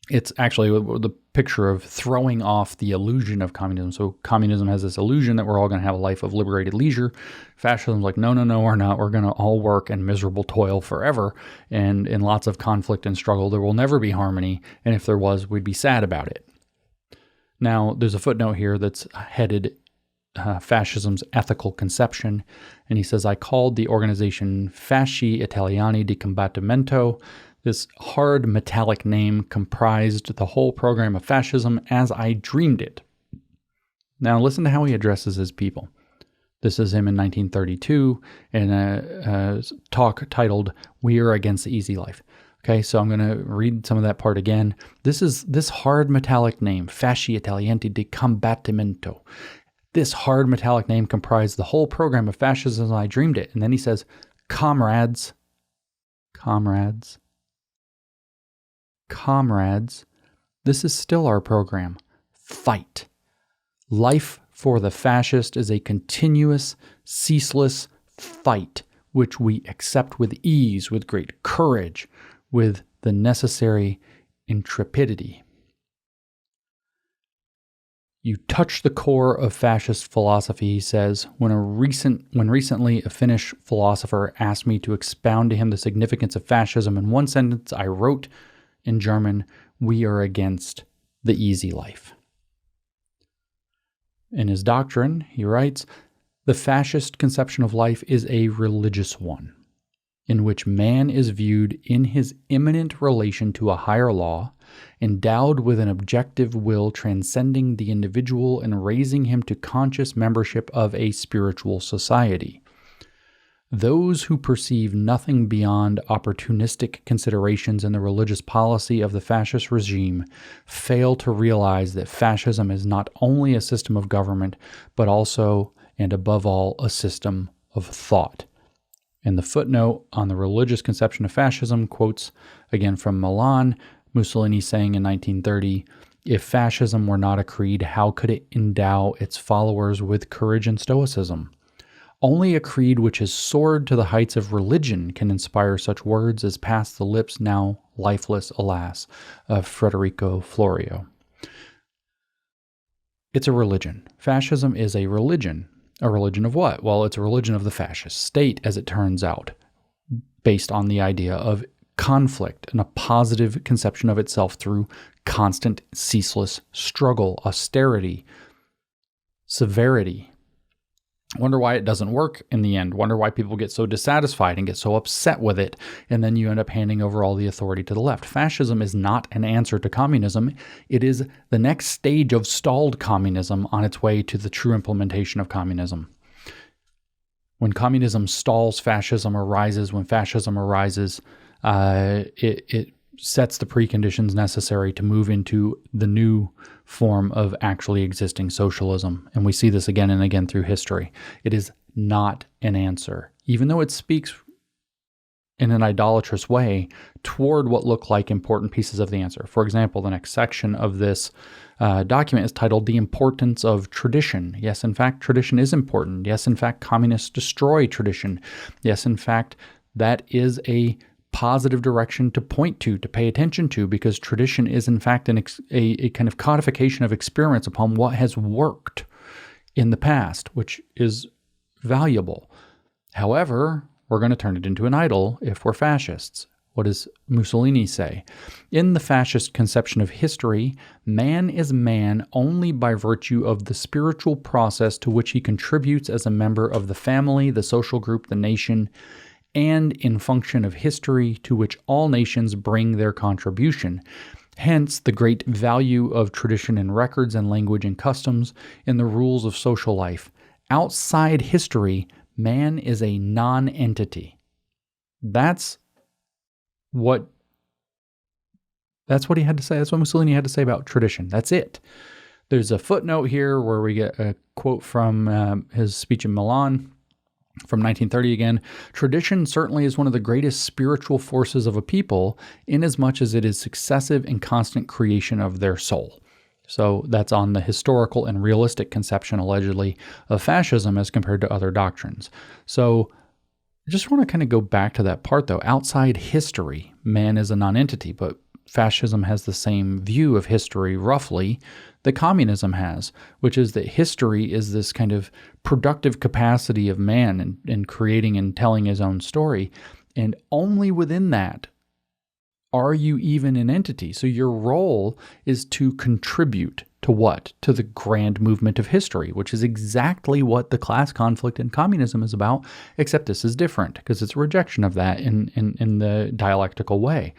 It's actually the picture of throwing off the illusion of communism. So communism has this illusion that we're all going to have a life of liberated leisure. Fascism's like, no, we're not. We're going to all work in miserable toil forever. And in lots of conflict and struggle, there will never be harmony. And if there was, we'd be sad about it. Now, there's a footnote here that's headed Fascism's ethical conception. And he says, I called the organization Fasci Italiani di Combattimento. This hard metallic name comprised the whole program of fascism as I dreamed it. Now listen to how he addresses his people. This is him in 1932 in a talk titled, We Are Against the Easy Life. Okay, so I'm going to read some of that part again. This is this hard metallic name, Fasci Italiani di Combattimento. This hard metallic name comprised the whole program of fascism as I dreamed it. And then he says, comrades, this is still our program. Fight. Life for the fascist is a continuous, ceaseless fight, which we accept with ease, with great courage, with the necessary intrepidity. You touch the core of fascist philosophy, he says, when recently a Finnish philosopher asked me to expound to him the significance of fascism. In one sentence, I wrote in German, we are against the easy life. In his doctrine, he writes, the fascist conception of life is a religious one, in which man is viewed in his immanent relation to a higher law, endowed with an objective will transcending the individual and raising him to conscious membership of a spiritual society. Those who perceive nothing beyond opportunistic considerations in the religious policy of the fascist regime fail to realize that fascism is not only a system of government, but also, and above all, a system of thought. And the footnote on the religious conception of fascism quotes again from Milan, Mussolini saying in 1930, if fascism were not a creed, how could it endow its followers with courage and stoicism? Only a creed which has soared to the heights of religion can inspire such words as pass the lips now lifeless, alas, of Federico Florio. It's a religion. Fascism is a religion. A religion of what? Well, it's a religion of the fascist state, as it turns out, based on the idea of conflict and a positive conception of itself through constant, ceaseless struggle, austerity, severity. Wonder why it doesn't work in the end. Wonder why people get so dissatisfied and get so upset with it, and then you end up handing over all the authority to the left. Fascism is not an answer to communism. It is the next stage of stalled communism on its way to the true implementation of communism. When communism stalls, fascism arises. When fascism arises, it sets the preconditions necessary to move into the new form of actually existing socialism. And we see this again and again through history. It is not an answer, even though it speaks in an idolatrous way toward what look like important pieces of the answer. For example, the next section of this document is titled The Importance of Tradition. Yes, in fact, tradition is important. Yes, in fact, communists destroy tradition. Yes, in fact, that is a positive direction to point to pay attention to, because tradition is in fact a kind of codification of experience upon what has worked in the past, which is valuable. However, we're going to turn it into an idol if we're fascists. What does Mussolini say? In the fascist conception of history, man is man only by virtue of the spiritual process to which he contributes as a member of the family, the social group, the nation, and in function of history to which all nations bring their contribution. Hence, the great value of tradition in records and language and customs in the rules of social life. Outside history, man is a non-entity. That's what he had to say. That's what Mussolini had to say about tradition. That's it. There's a footnote here where we get a quote from his speech in Milan, from 1930 again. Tradition certainly is one of the greatest spiritual forces of a people, inasmuch as it is successive and constant creation of their soul. So that's on the historical and realistic conception, allegedly, of fascism as compared to other doctrines. So I just want to kind of go back to that part, though. Outside history, man is a nonentity, but fascism has the same view of history, roughly, that communism has, which is that history is this kind of productive capacity of man in creating and telling his own story. And only within that are you even an entity. So your role is to contribute to what? To the grand movement of history, which is exactly what the class conflict in communism is about, except this is different because it's a rejection of that in the dialectical way.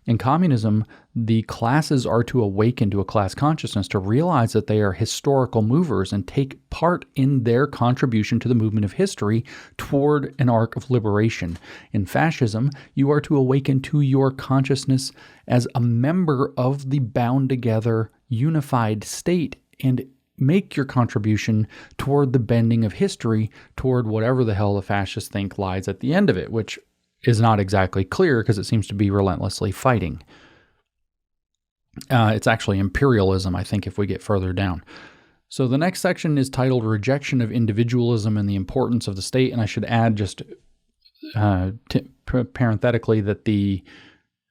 In communism, the classes are to awaken to a class consciousness, to realize that they are historical movers and take part in their contribution to the movement of history toward an arc of liberation. In fascism, you are to awaken to your consciousness as a member of the bound together, unified state and make your contribution toward the bending of history toward whatever the hell the fascists think lies at the end of it, which is not exactly clear because it seems to be relentlessly fighting. It's actually imperialism, I think, if we get further down. So the next section is titled Rejection of Individualism and the Importance of the State. And I should add just parenthetically that the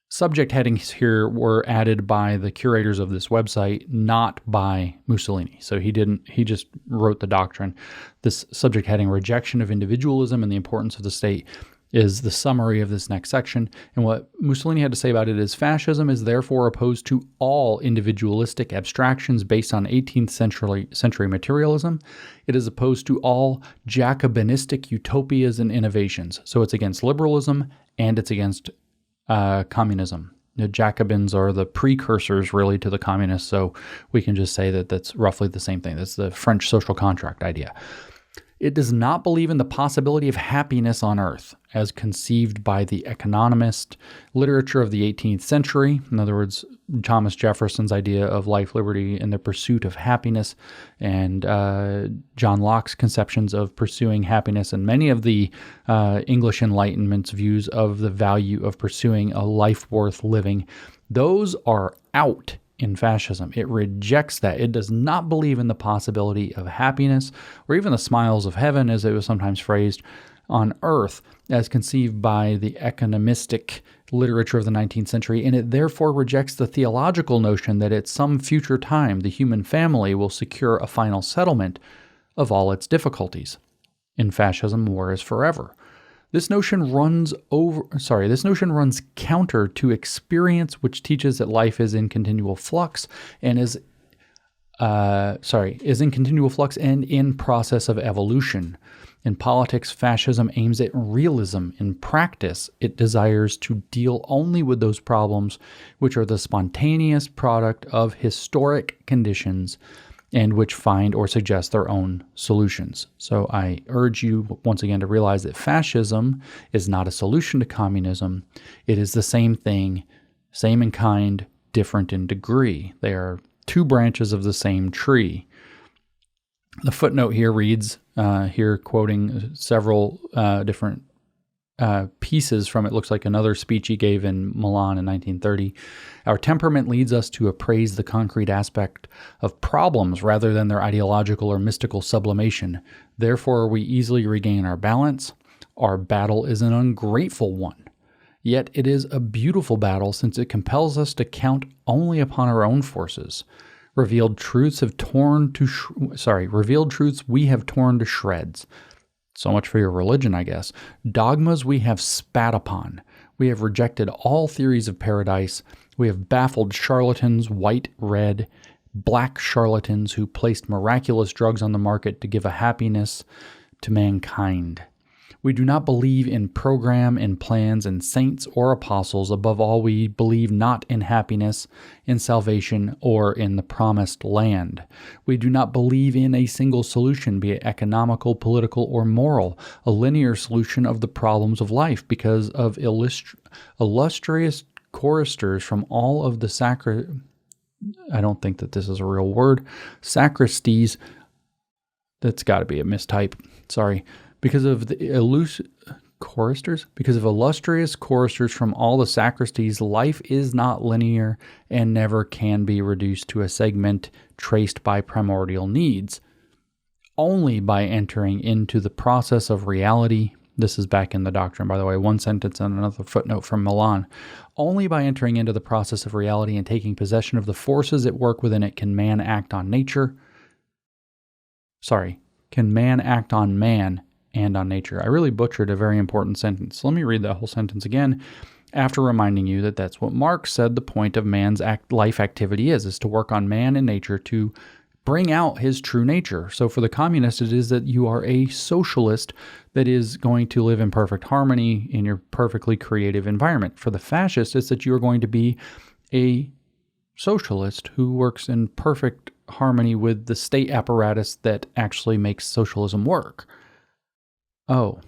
subject headings here were added by the curators of this website, not by Mussolini. So he just wrote the doctrine. This subject heading, Rejection of Individualism and the Importance of the State, is the summary of this next section. And what Mussolini had to say about it is, fascism is therefore opposed to all individualistic abstractions based on 18th century materialism. It is opposed to all Jacobinistic utopias and innovations. So it's against liberalism and it's against communism. The Jacobins are the precursors, really, to the communists, so we can just say that that's roughly the same thing. That's the French social contract idea. It does not believe in the possibility of happiness on earth, as conceived by the economist literature of the 18th century. In other words, Thomas Jefferson's idea of life, liberty, and the pursuit of happiness, and John Locke's conceptions of pursuing happiness, and many of the English Enlightenment's views of the value of pursuing a life worth living. Those are out in fascism. It rejects that. It does not believe in the possibility of happiness or even the smiles of heaven, as it was sometimes phrased, on earth, as conceived by the economistic literature of the 19th century, and it therefore rejects the theological notion that at some future time the human family will secure a final settlement of all its difficulties. In fascism, war is forever. This notion runs counter to experience, which teaches that life is in continual flux and is in continual flux and in process of evolution. In politics, fascism aims at realism. In practice, it desires to deal only with those problems which are the spontaneous product of historic conditions and which find or suggest their own solutions. So I urge you once again to realize that fascism is not a solution to communism. It is the same thing, same in kind, different in degree. They are two branches of the same tree. The footnote here reads, here quoting several different pieces from it, looks like another speech he gave in Milan in 1930. Our temperament leads us to appraise the concrete aspect of problems rather than their ideological or mystical sublimation. Therefore, we easily regain our balance. Our battle is an ungrateful one. Yet it is a beautiful battle since it compels us to count only upon our own forces. Revealed truths we have torn to shreds. So much for your religion, I guess. Dogmas we have spat upon. We have rejected all theories of paradise. We have baffled charlatans, white, red, black charlatans who placed miraculous drugs on the market to give a happiness to mankind. We do not believe in program and plans and saints or apostles. Above all, we believe not in happiness, in salvation, or in the promised land. We do not believe in a single solution, be it economical, political, or moral, a linear solution of the problems of life, because of illustrious choristers from all of the I don't think that this is a real word. Sacristies. That's got to be a mistype. Sorry. Because of the choristers? Because of illustrious choristers from all the sacristies, life is not linear and never can be reduced to a segment traced by primordial needs. Only by entering into the process of reality, this is back in the doctrine, by the way, one sentence and another footnote from Milan. Only by entering into the process of reality and taking possession of the forces at work within it can man act on nature. Can man act on man and on nature. I really butchered a very important sentence. Let me read that whole sentence again after reminding you that that's what Marx said the point of man's life activity is to work on man and nature to bring out his true nature. So for the communist, it is that you are a socialist that is going to live in perfect harmony in your perfectly creative environment. For the fascist, it's that you are going to be a socialist who works in perfect harmony with the state apparatus that actually makes socialism work. Oh.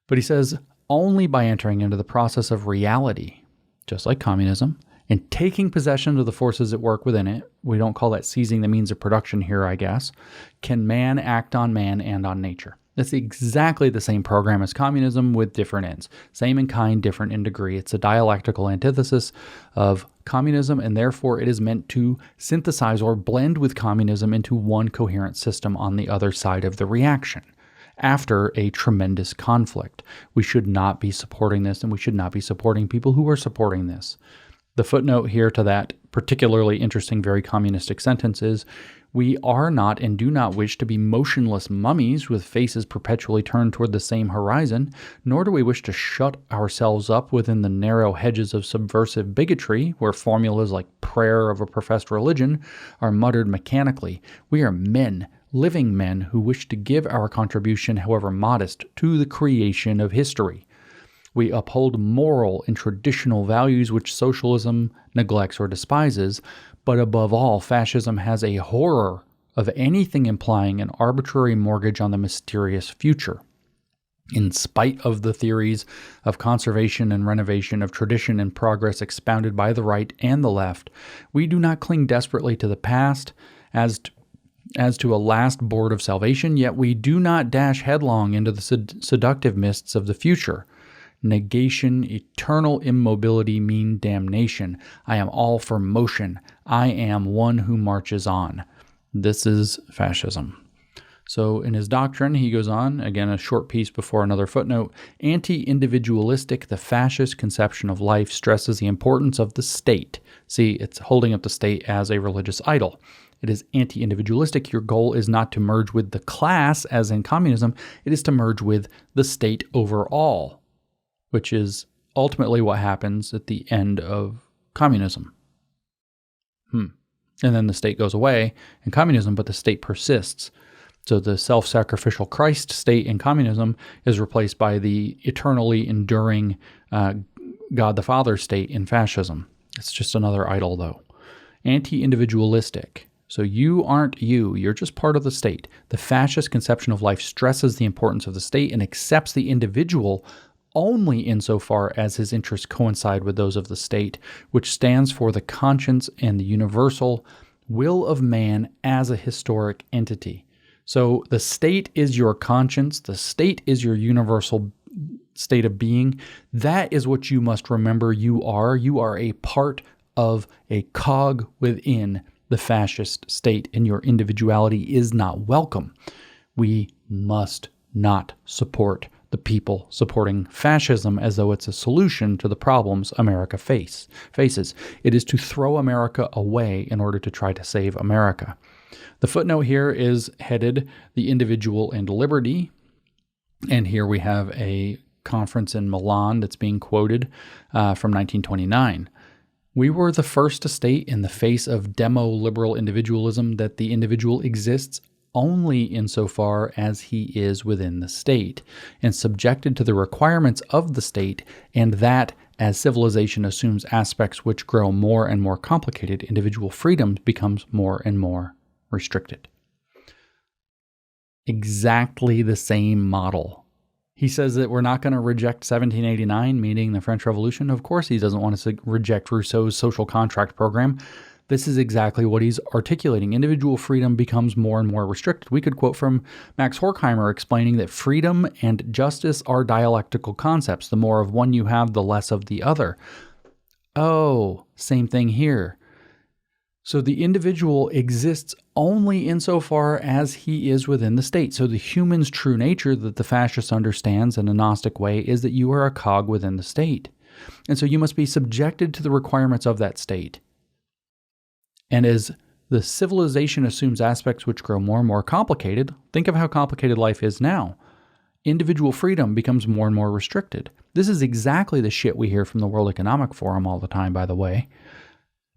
But he says, only by entering into the process of reality, just like communism, and taking possession of the forces at work within it, we don't call that seizing the means of production here, I guess, can man act on man and on nature. That's exactly the same program as communism with different ends. Same in kind, different in degree. It's a dialectical antithesis of communism, and therefore it is meant to synthesize or blend with communism into one coherent system on the other side of the reaction. After a tremendous conflict. We should not be supporting this, and we should not be supporting people who are supporting this. The footnote here to that particularly interesting, very communistic sentence is, we are not and do not wish to be motionless mummies with faces perpetually turned toward the same horizon, nor do we wish to shut ourselves up within the narrow hedges of subversive bigotry, where formulas like prayer of a professed religion are muttered mechanically. We are men, living men who wish to give our contribution, however modest, to the creation of history. We uphold moral and traditional values which socialism neglects or despises, but above all, fascism has a horror of anything implying an arbitrary mortgage on the mysterious future. In spite of the theories of conservation and renovation, of tradition and progress expounded by the right and the left, we do not cling desperately to the past as to a last board of salvation, yet we do not dash headlong into the seductive mists of the future. Negation, eternal immobility mean damnation. I am all for motion. I am one who marches on. This is fascism. So in his doctrine, he goes on, again, a short piece before another footnote, anti-individualistic, the fascist conception of life stresses the importance of the state. See, it's holding up the state as a religious idol. It is anti-individualistic. Your goal is not to merge with the class, as in communism. It is to merge with the state overall, which is ultimately what happens at the end of communism. And then the state goes away in communism, but the state persists. So the self-sacrificial Christ state in communism is replaced by the eternally enduring God the Father state in fascism. It's just another idol, though. Anti-individualistic. So you aren't you. You're just part of the state. The fascist conception of life stresses the importance of the state and accepts the individual only insofar as his interests coincide with those of the state, which stands for the conscience and the universal will of man as a historic entity. So the state is your conscience, the state is your universal state of being. That is what you must remember you are. You are a part of a cog within the fascist state, and your individuality is not welcome. We must not support the people supporting fascism as though it's a solution to the problems America faces. It is to throw America away in order to try to save America. The footnote here is headed The Individual and Liberty, and here we have a conference in Milan that's being quoted from 1929. We were the first to state in the face of demo-liberal individualism that the individual exists only insofar as he is within the state and subjected to the requirements of the state, and that as civilization assumes aspects which grow more and more complicated, individual freedom becomes more and more restricted. Exactly the same model. He says that we're not going to reject 1789, meaning the French Revolution. Of course he doesn't want us to reject Rousseau's social contract program. This is exactly what he's articulating. Individual freedom becomes more and more restricted. We could quote from Max Horkheimer explaining that freedom and justice are dialectical concepts. The more of one you have, the less of the other. Oh, same thing here. So the individual exists only insofar as he is within the state. So the human's true nature that the fascist understands in a Gnostic way is that you are a cog within the state. And so you must be subjected to the requirements of that state. And as the civilization assumes aspects which grow more and more complicated, think of how complicated life is now. Individual freedom becomes more and more restricted. This is exactly the shit we hear from the World Economic Forum all the time, by the way.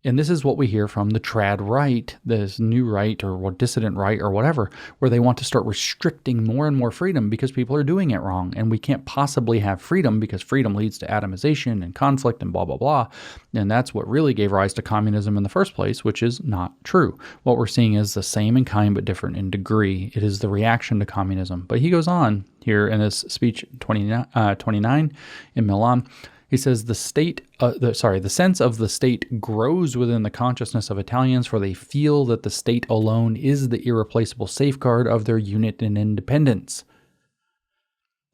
And this is what we hear from the trad right, this new right or dissident right or whatever, where they want to start restricting more and more freedom because people are doing it wrong. And we can't possibly have freedom because freedom leads to atomization and conflict and blah, blah, blah. And that's what really gave rise to communism in the first place, which is not true. What we're seeing is the same in kind but different in degree. It is the reaction to communism. But he goes on here in his speech 29 in Milan. He says the sense of the state grows within the consciousness of Italians, for they feel that the state alone is the irreplaceable safeguard of their unity and independence.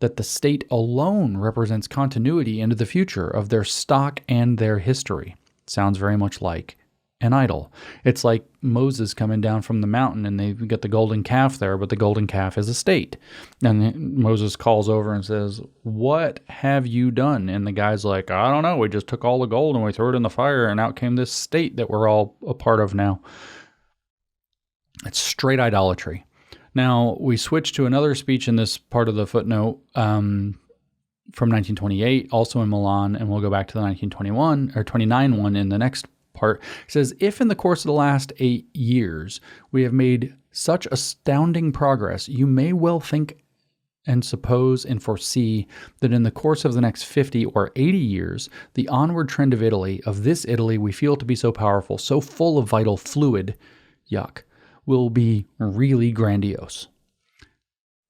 That the state alone represents continuity into the future of their stock and their history. Sounds very much like an idol. It's like Moses coming down from the mountain and they've got the golden calf there, but the golden calf is a state. And Moses calls over and says, "What have you done?" And the guy's like, "I don't know. We just took all the gold and we threw it in the fire and out came this state that we're all a part of now." It's straight idolatry. Now, we switch to another speech in this part of the footnote from 1928, also in Milan, and we'll go back to the 1921 or 29 one in the next part. It says, if in the course of the last 8 years we have made such astounding progress, you may well think and suppose and foresee that in the course of the next 50 or 80 years, the onward trend of Italy, of this Italy we feel to be so powerful, so full of vital fluid, will be really grandiose.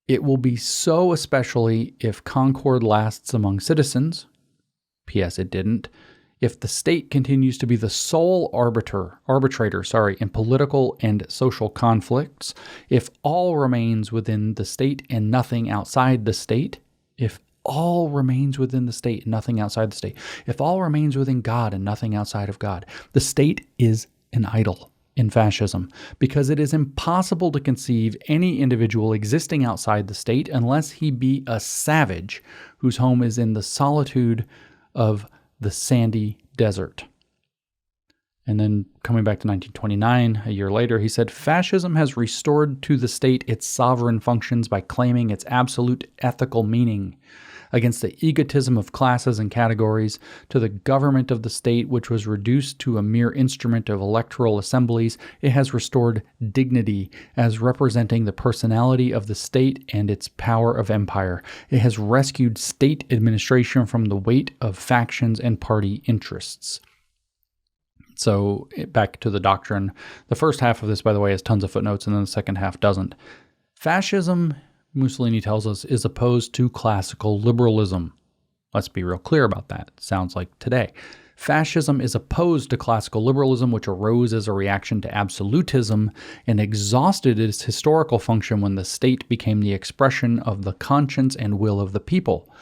It will be so, especially if concord lasts among citizens. P.S. It didn't. If the state continues to be the sole arbitrator in political and social conflicts, if all remains within the state and nothing outside the state, if all remains within the state and nothing outside the state, if all remains within God and nothing outside of God, the state is an idol in fascism, because it is impossible to conceive any individual existing outside the state unless he be a savage whose home is in the solitude of the sandy desert. And then coming back to 1929, a year later, he said, fascism has restored to the state its sovereign functions by claiming its absolute ethical meaning. Against the egotism of classes and categories, to the government of the state, which was reduced to a mere instrument of electoral assemblies, it has restored dignity as representing the personality of the state and its power of empire. It has rescued state administration from the weight of factions and party interests. So back to the doctrine. The first half of this, by the way, has tons of footnotes, and then the second half doesn't. Fascism, Mussolini tells us, is opposed to classical liberalism. Let's be real clear about that. It sounds like today. Fascism is opposed to classical liberalism, which arose as a reaction to absolutism and exhausted its historical function when the state became the expression of the conscience and will of the people.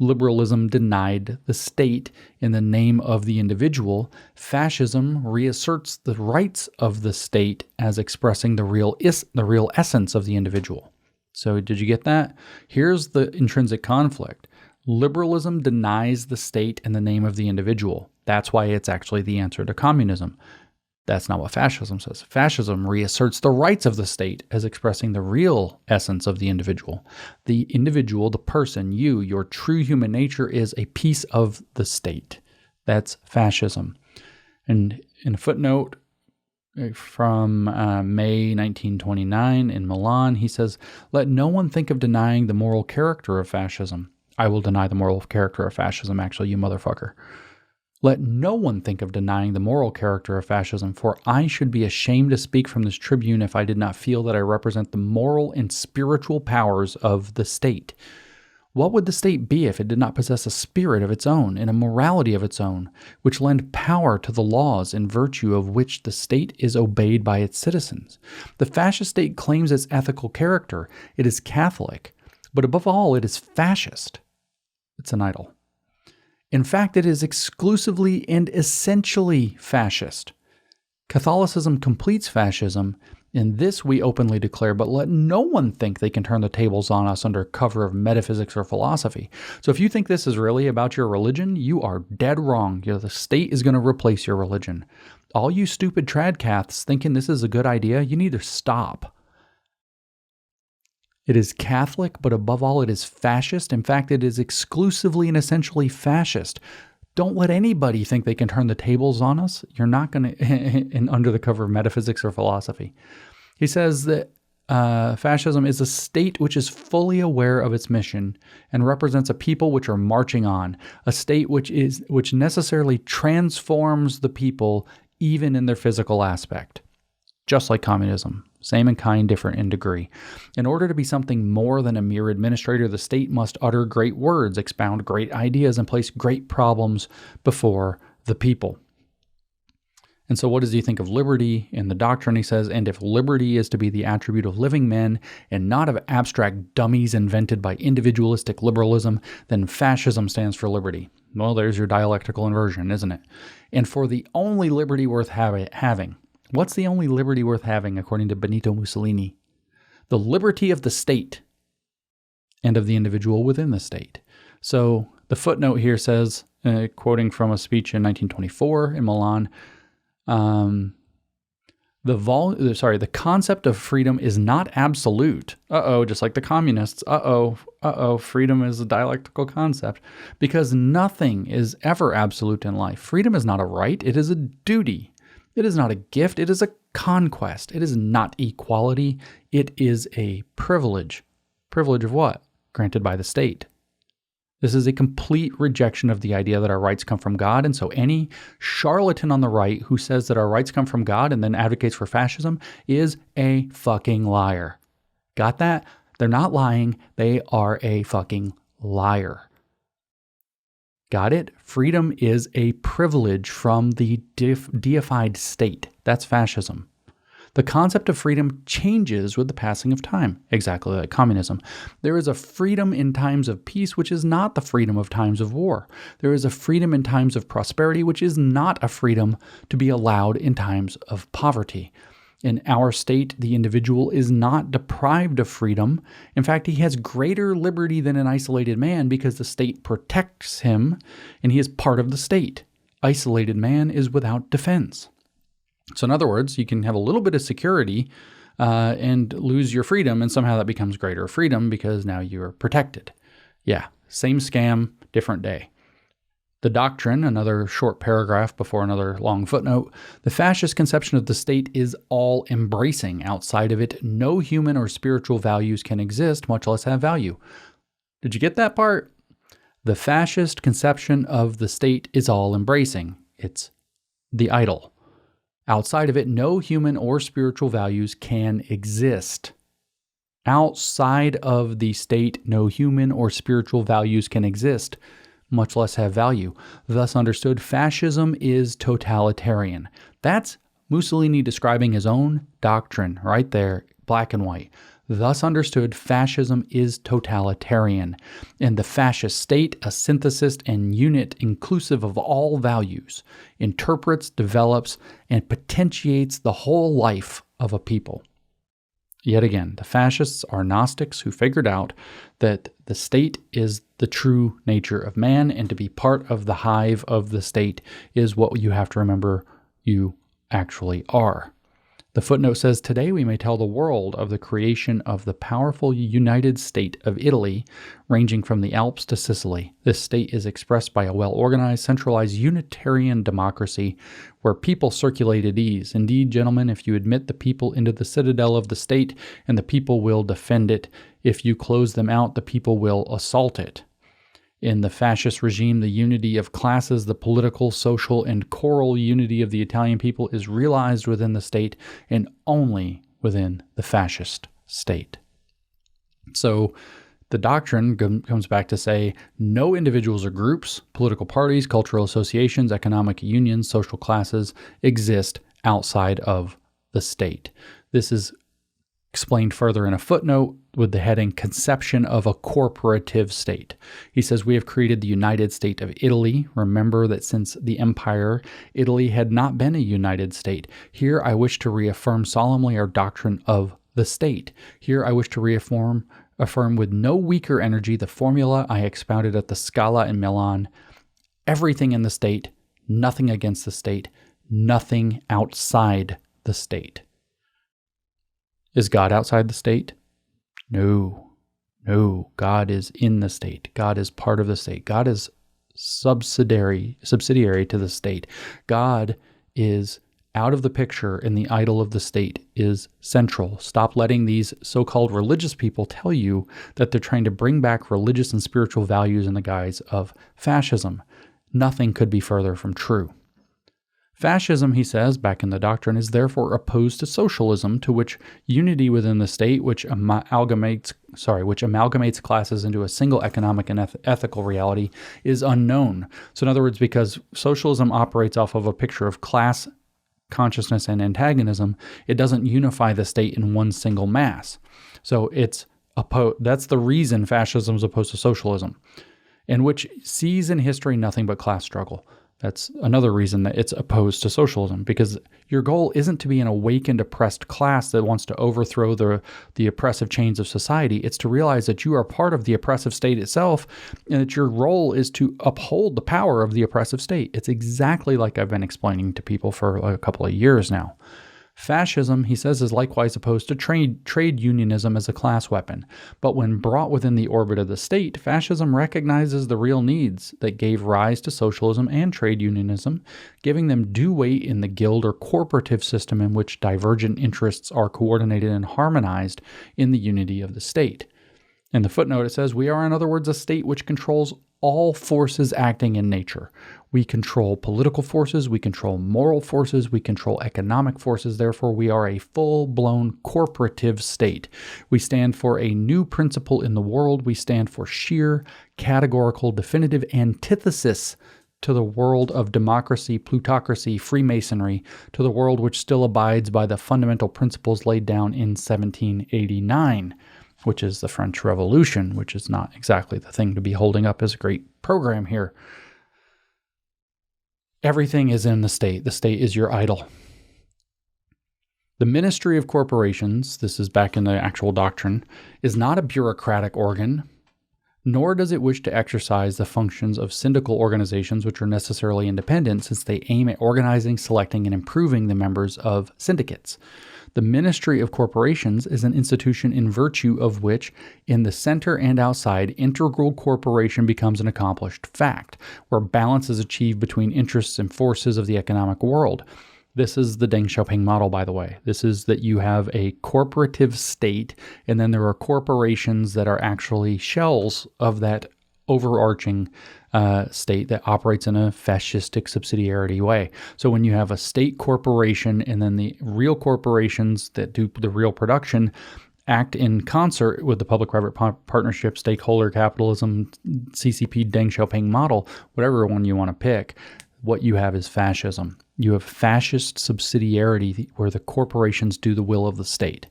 Liberalism denied the state in the name of the individual. Fascism reasserts the rights of the state as expressing the real essence of the individual. So did you get that? Here's the intrinsic conflict. Liberalism denies the state in the name of the individual. That's why it's actually the answer to communism. That's not what fascism says. Fascism reasserts the rights of the state as expressing the real essence of the individual. The individual, the person, you, your true human nature is a piece of the state. That's fascism. And in a footnote from May 1929 in Milan, he says, "Let no one think of denying the moral character of fascism." I will deny the moral character of fascism, actually, you motherfucker. "Let no one think of denying the moral character of fascism, for I should be ashamed to speak from this tribune if I did not feel that I represent the moral and spiritual powers of the state. What would the state be if it did not possess a spirit of its own and a morality of its own, which lend power to the laws in virtue of which the state is obeyed by its citizens? The fascist state claims its ethical character. It is Catholic, but above all, it is fascist. It's an idol. In fact, it is exclusively and essentially fascist. Catholicism completes fascism. In this we openly declare, but let no one think they can turn the tables on us under cover of metaphysics or philosophy. So if you think this is really about your religion, you are dead wrong. The state is going to replace your religion. All you stupid tradcaths thinking this is a good idea, you need to stop. It is Catholic, but above all, it is fascist. In fact, it is exclusively and essentially fascist. Don't let anybody think they can turn the tables on us. You're not going to, under the cover of metaphysics or philosophy. He says that fascism is a state which is fully aware of its mission and represents a people which are marching on, a state which necessarily transforms the people even in their physical aspect. Just like communism, same in kind, different in degree. In order to be something more than a mere administrator, the state must utter great words, expound great ideas, and place great problems before the people. And so what does he think of liberty in the doctrine? He says, and if liberty is to be the attribute of living men and not of abstract dummies invented by individualistic liberalism, then fascism stands for liberty. Well, there's your dialectical inversion, isn't it? And for the only liberty worth having. What's the only liberty worth having, according to Benito Mussolini? The liberty of the state and of the individual within the state. So the footnote here says, quoting from a speech in 1924 in Milan, the concept of freedom is not absolute. Just like the communists. Freedom is a dialectical concept. Because nothing is ever absolute in life. Freedom is not a right, it is a duty. It is not a gift, it is a conquest. It is not equality, it is a privilege. Privilege of what? Granted by the state. This is a complete rejection of the idea that our rights come from God, and so any charlatan on the right who says that our rights come from God and then advocates for fascism is a fucking liar. Got that? They're not lying, they are a fucking liar. Got it? Freedom is a privilege from the deified state. That's fascism. The concept of freedom changes with the passing of time, exactly like communism. There is a freedom in times of peace, which is not the freedom of times of war. There is a freedom in times of prosperity, which is not a freedom to be allowed in times of poverty. In our state, the individual is not deprived of freedom. In fact, he has greater liberty than an isolated man because the state protects him and he is part of the state. Isolated man is without defense. So in other words, you can have a little bit of security and lose your freedom, and somehow that becomes greater freedom because now you're protected. Yeah, same scam, different day. The doctrine, another short paragraph before another long footnote, the fascist conception of the state is all-embracing. Outside of it, no human or spiritual values can exist, much less have value. Did you get that part? The fascist conception of the state is all-embracing. It's the idol. Outside of it, no human or spiritual values can exist. Outside of the state, no human or spiritual values can exist, much less have value. Thus understood, fascism is totalitarian. That's Mussolini describing his own doctrine right there, black and white. Thus understood, fascism is totalitarian, and the fascist state, a synthesis and unit inclusive of all values, interprets, develops, and potentiates the whole life of a people. Yet again, the fascists are Gnostics who figured out that the state is the true nature of man, and to be part of the hive of the state is what you have to remember you actually are. The footnote says, today we may tell the world of the creation of the powerful United State of Italy, ranging from the Alps to Sicily. This state is expressed by a well-organized, centralized Unitarian democracy where people circulate at ease. Indeed, gentlemen, if you admit the people into the citadel of the state, and the people will defend it. If you close them out, the people will assault it. In the fascist regime, the unity of classes, the political, social, and choral unity of the Italian people is realized within the state and only within the fascist state. So The doctrine comes back to say no individuals or groups, political parties, cultural associations, economic unions, social classes exist outside of the state. This is explained further in a footnote with the heading Conception of a Corporative State. He says, we have created the United State of Italy. Remember that since the empire, Italy had not been a united state. Here I wish to reaffirm solemnly our doctrine of the state. Here I wish to affirm with no weaker energy the formula I expounded at the Scala in Milan. Everything in the state, nothing against the state, nothing outside the state. Is God outside the state? No. God is in the state. God is part of the state. God is subsidiary to the state. God is out of the picture, and the idol of the state is central. Stop letting these so-called religious people tell you that they're trying to bring back religious and spiritual values in the guise of fascism. Nothing could be further from true. Fascism, he says, back in the doctrine, is therefore opposed to socialism, to which unity within the state, which amalgamates classes into a single economic and ethical reality, is unknown. So in other words, because socialism operates off of a picture of class consciousness and antagonism, it doesn't unify the state in one single mass. So that's the reason fascism is opposed to socialism, and which sees in history nothing but class struggle. That's another reason that it's opposed to socialism, because your goal isn't to be an awakened, oppressed class that wants to overthrow the oppressive chains of society. It's to realize that you are part of the oppressive state itself, and that your role is to uphold the power of the oppressive state. It's exactly like I've been explaining to people for a couple of years now. Fascism, he says, is likewise opposed to trade unionism as a class weapon. But when brought within the orbit of the state, fascism recognizes the real needs that gave rise to socialism and trade unionism, giving them due weight in the guild or corporative system in which divergent interests are coordinated and harmonized in the unity of the state. In the footnote, it says, we are, in other words, a state which controls all forces acting in nature. We control political forces, we control moral forces, we control economic forces. Therefore, we are a full-blown corporative state. We stand for a new principle in the world. We stand for sheer, categorical, definitive antithesis to the world of democracy, plutocracy, Freemasonry, to the world which still abides by the fundamental principles laid down in 1789. Which is the French Revolution, which is not exactly the thing to be holding up as a great program here. Everything is in the state. The state is your idol. The Ministry of Corporations, this is back in the actual doctrine, is not a bureaucratic organ, nor does it wish to exercise the functions of syndical organizations, which are necessarily independent, since they aim at organizing, selecting, and improving the members of syndicates. The Ministry of Corporations is an institution in virtue of which, in the center and outside, integral corporation becomes an accomplished fact, where balance is achieved between interests and forces of the economic world. This is the Deng Xiaoping model, by the way. This is that you have a corporative state, and then there are corporations that are actually shells of that overarching state that operates in a fascistic subsidiarity way. So when you have a state corporation and then the real corporations that do the real production act in concert with the public-private partnership, stakeholder capitalism, CCP, Deng Xiaoping model, whatever one you want to pick, what you have is fascism. You have fascist subsidiarity where the corporations do the will of the state.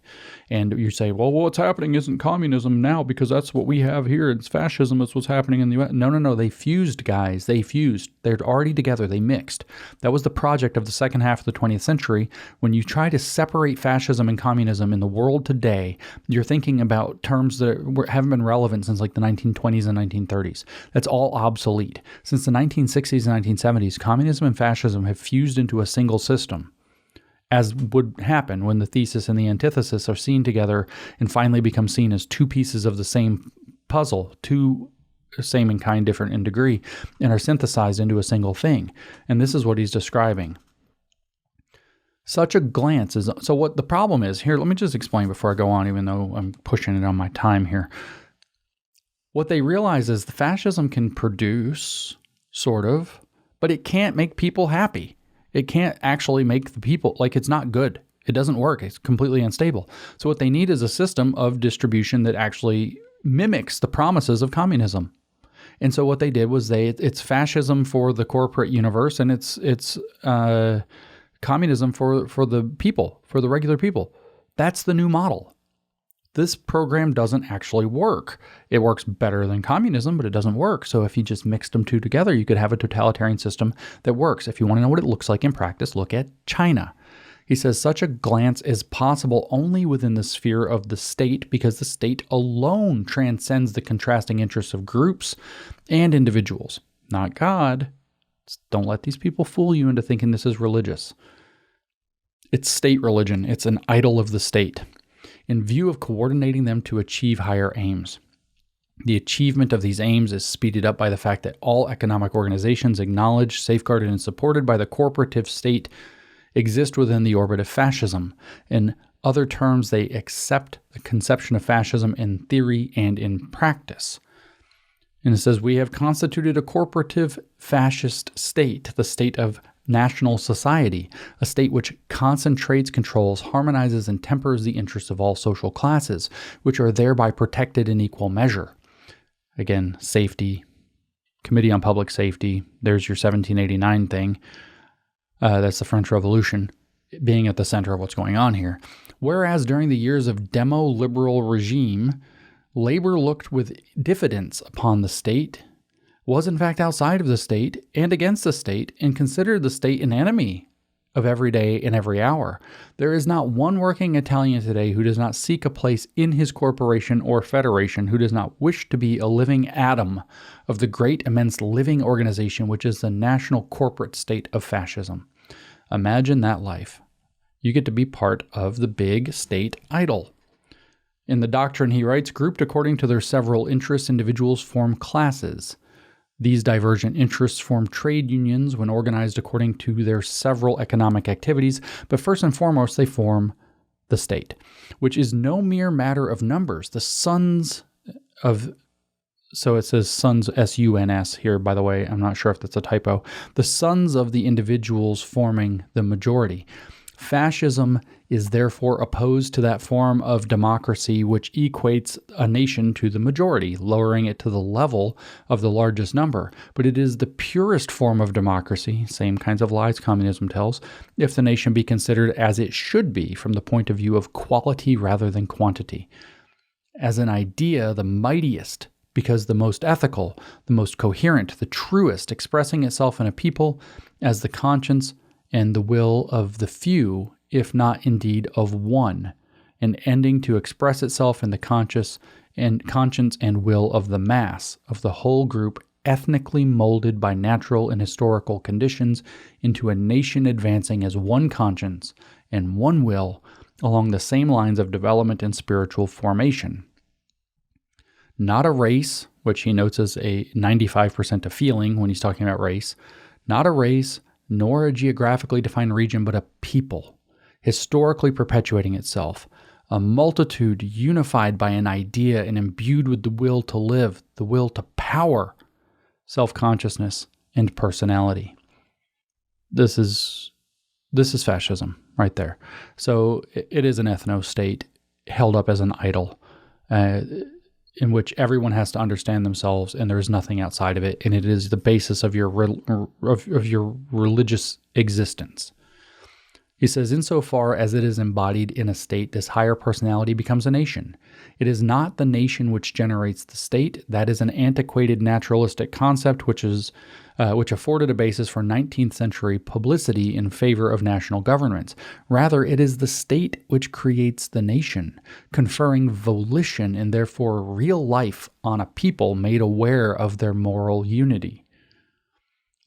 And you say, well, what's happening isn't communism now because that's what we have here. It's fascism. That's what's happening in the U.S. No. They fused, guys. They fused. They're already together. They mixed. That was the project of the second half of the 20th century. When you try to separate fascism and communism in the world today, you're thinking about terms that haven't been relevant since like the 1920s and 1930s. That's all obsolete. Since the 1960s and 1970s, communism and fascism have fused into a single system, as would happen when the thesis and the antithesis are seen together and finally become seen as two pieces of the same puzzle, two same in kind, different in degree, and are synthesized into a single thing. And this is what he's describing. Such a glance is, so what the problem is here, let me just explain before I go on, even though I'm pushing it on my time here. What they realize is the fascism can produce, sort of, but it can't make people happy. It can't actually make the people, like it's not good. It doesn't work. It's completely unstable. So what they need is a system of distribution that actually mimics the promises of communism. And so what they did was it's fascism for the corporate universe, and it's communism for the people, for the regular people. That's the new model. This program doesn't actually work. It works better than communism, but it doesn't work. So if you just mixed them two together, you could have a totalitarian system that works. If you want to know what it looks like in practice, look at China. He says such a glance is possible only within the sphere of the state, because the state alone transcends the contrasting interests of groups and individuals, not God. Don't let these people fool you into thinking this is religious. It's state religion. It's an idol of the state, in view of coordinating them to achieve higher aims. The achievement of these aims is speeded up by the fact that all economic organizations acknowledged, safeguarded, and supported by the corporative state exist within the orbit of fascism. In other terms, they accept the conception of fascism in theory and in practice. And it says, we have constituted a corporative fascist state, the state of national society, a state which concentrates, controls, harmonizes, and tempers the interests of all social classes, which are thereby protected in equal measure. Again, safety, Committee on Public Safety, there's your 1789 thing. That's the French Revolution being at the center of what's going on here. Whereas during the years of demo-liberal regime, labor looked with diffidence upon the state, was in fact outside of the state and against the state, and considered the state an enemy of every day and every hour. There is not one working Italian today who does not seek a place in his corporation or federation, who does not wish to be a living atom of the great, immense living organization which is the national corporate state of fascism. Imagine that life. You get to be part of the big state idol. In the doctrine, he writes, grouped according to their several interests, individuals form classes. These divergent interests form trade unions when organized according to their several economic activities, but first and foremost, they form the state, which is no mere matter of numbers. The sons of, so it says sons, S-U-N-S here, by the way. I'm not sure if that's a typo. The sons of the individuals forming the majority. Fascism is therefore opposed to that form of democracy which equates a nation to the majority, lowering it to the level of the largest number. But it is the purest form of democracy, same kinds of lies communism tells, if the nation be considered as it should be from the point of view of quality rather than quantity. As an idea, the mightiest, because the most ethical, the most coherent, the truest, expressing itself in a people as the conscience and the will of the few, if not indeed of one, and ending to express itself in the conscience and will of the mass, of the whole group, ethnically molded by natural and historical conditions into a nation advancing as one conscience and one will along the same lines of development and spiritual formation. Not a race, which he notes as a 95% of feeling when he's talking about race, not a race, nor a geographically defined region, but a people, historically perpetuating itself, a multitude unified by an idea and imbued with the will to live, the will to power, self-consciousness, and personality. This is fascism right there. So it is an ethno-state held up as an idol, in which everyone has to understand themselves, and there is nothing outside of it, and it is the basis of your religious existence. He says, insofar as it is embodied in a state, this higher personality becomes a nation. It is not the nation which generates the state. That is an antiquated naturalistic concept which afforded a basis for 19th century publicity in favor of national governments. Rather, it is the state which creates the nation, conferring volition and therefore real life on a people made aware of their moral unity.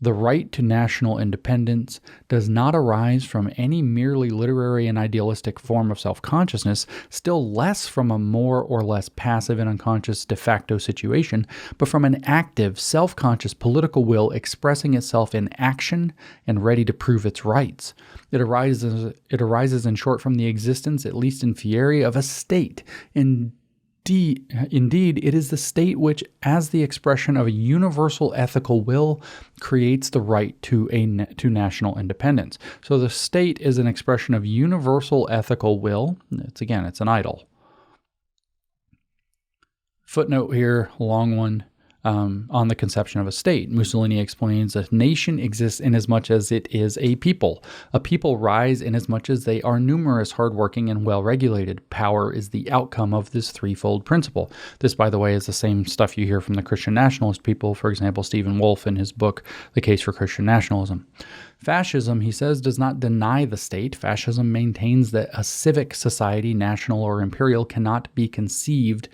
The right to national independence does not arise from any merely literary and idealistic form of self-consciousness, still less from a more or less passive and unconscious de facto situation, but from an active, self-conscious political will expressing itself in action and ready to prove its rights. It arises in short from the existence, at least in theory, of a state. Indeed, it is the state which, as the expression of a universal ethical will, creates the right to national independence. So the state is an expression of universal ethical will. It's an idol. footnote here, a long one, on the conception of a state. Mussolini explains a nation exists inasmuch as it is a people. A people rise inasmuch as they are numerous, hardworking, and well-regulated. Power is the outcome of this threefold principle. This, by the way, is the same stuff you hear from the Christian nationalist people, for example, Stephen Wolfe in his book, The Case for Christian Nationalism. Fascism, he says, does not deny the state. Fascism maintains that a civic society, national or imperial, cannot be conceived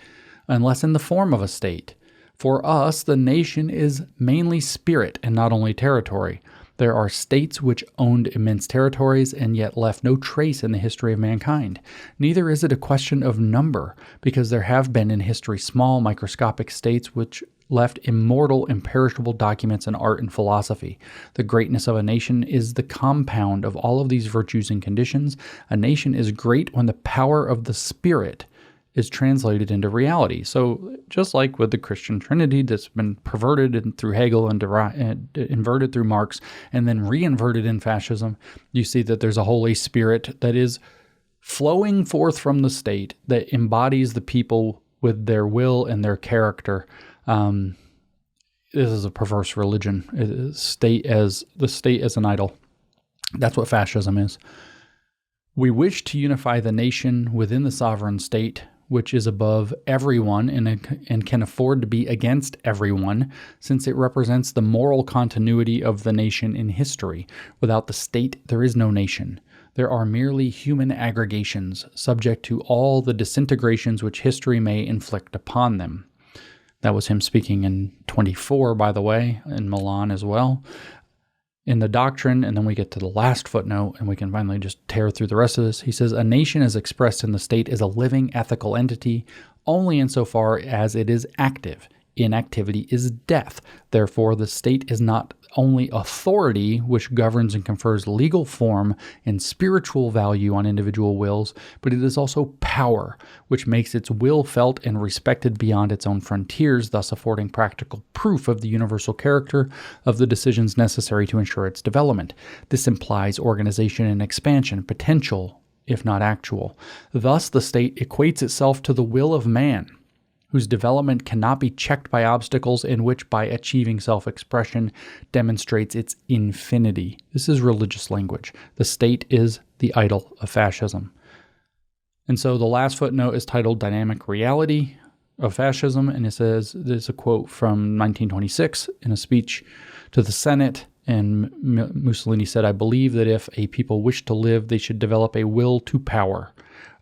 unless in the form of a state. For us, the nation is mainly spirit and not only territory. There are states which owned immense territories and yet left no trace in the history of mankind. Neither is it a question of number, because there have been in history small, microscopic states which left immortal, imperishable documents in art and philosophy. The greatness of a nation is the compound of all of these virtues and conditions. A nation is great when the power of the spirit is translated into reality. So just like with the Christian Trinity that's been perverted through Hegel and inverted through Marx and then reinverted in fascism, you see that there's a Holy Spirit that is flowing forth from the state that embodies the people with their will and their character. This is a perverse religion. The state as an idol. That's what fascism is. We wish to unify the nation within the sovereign state, which is above everyone and can afford to be against everyone, since it represents the moral continuity of the nation in history. Without the state, there is no nation. There are merely human aggregations, subject to all the disintegrations which history may inflict upon them. That was him speaking in 24, by the way, in Milan as well. In the doctrine, and then we get to the last footnote, and we can finally just tear through the rest of this. He says, a nation is expressed in the state as a living ethical entity only insofar as it is active. Inactivity is death. Therefore, the state is not only authority, which governs and confers legal form and spiritual value on individual wills, but it is also power, which makes its will felt and respected beyond its own frontiers, thus affording practical proof of the universal character of the decisions necessary to ensure its development. This implies organization and expansion, potential, if not actual. Thus, the state equates itself to the will of man, whose development cannot be checked by obstacles, and which, by achieving self-expression, demonstrates its infinity. This is religious language. The state is the idol of fascism. And so the last footnote is titled Dynamic Reality of Fascism, and it says, there's a quote from 1926 in a speech to the Senate, and Mussolini said, I believe that if a people wish to live, they should develop a will to power.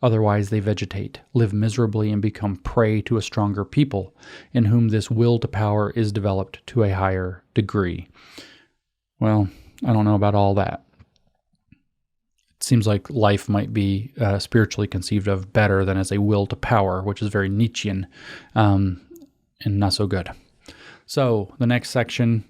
Otherwise, they vegetate, live miserably, and become prey to a stronger people, in whom this will to power is developed to a higher degree. Well, I don't know about all that. It seems like life might be spiritually conceived of better than as a will to power, which is very Nietzschean and not so good. So the next section,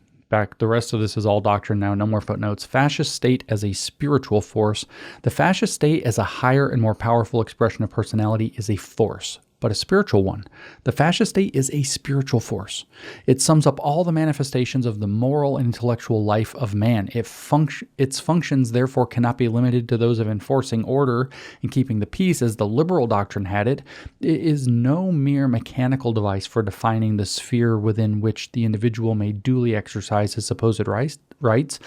the rest of this is all doctrine now, no more footnotes. Fascist state as a spiritual force. The fascist state as a higher and more powerful expression of personality is a force, but a spiritual one. The fascist state is a spiritual force. It sums up all the manifestations of the moral and intellectual life of man. Its functions, therefore, cannot be limited to those of enforcing order and keeping the peace, as the liberal doctrine had it. It is no mere mechanical device for defining the sphere within which the individual may duly exercise his supposed rights.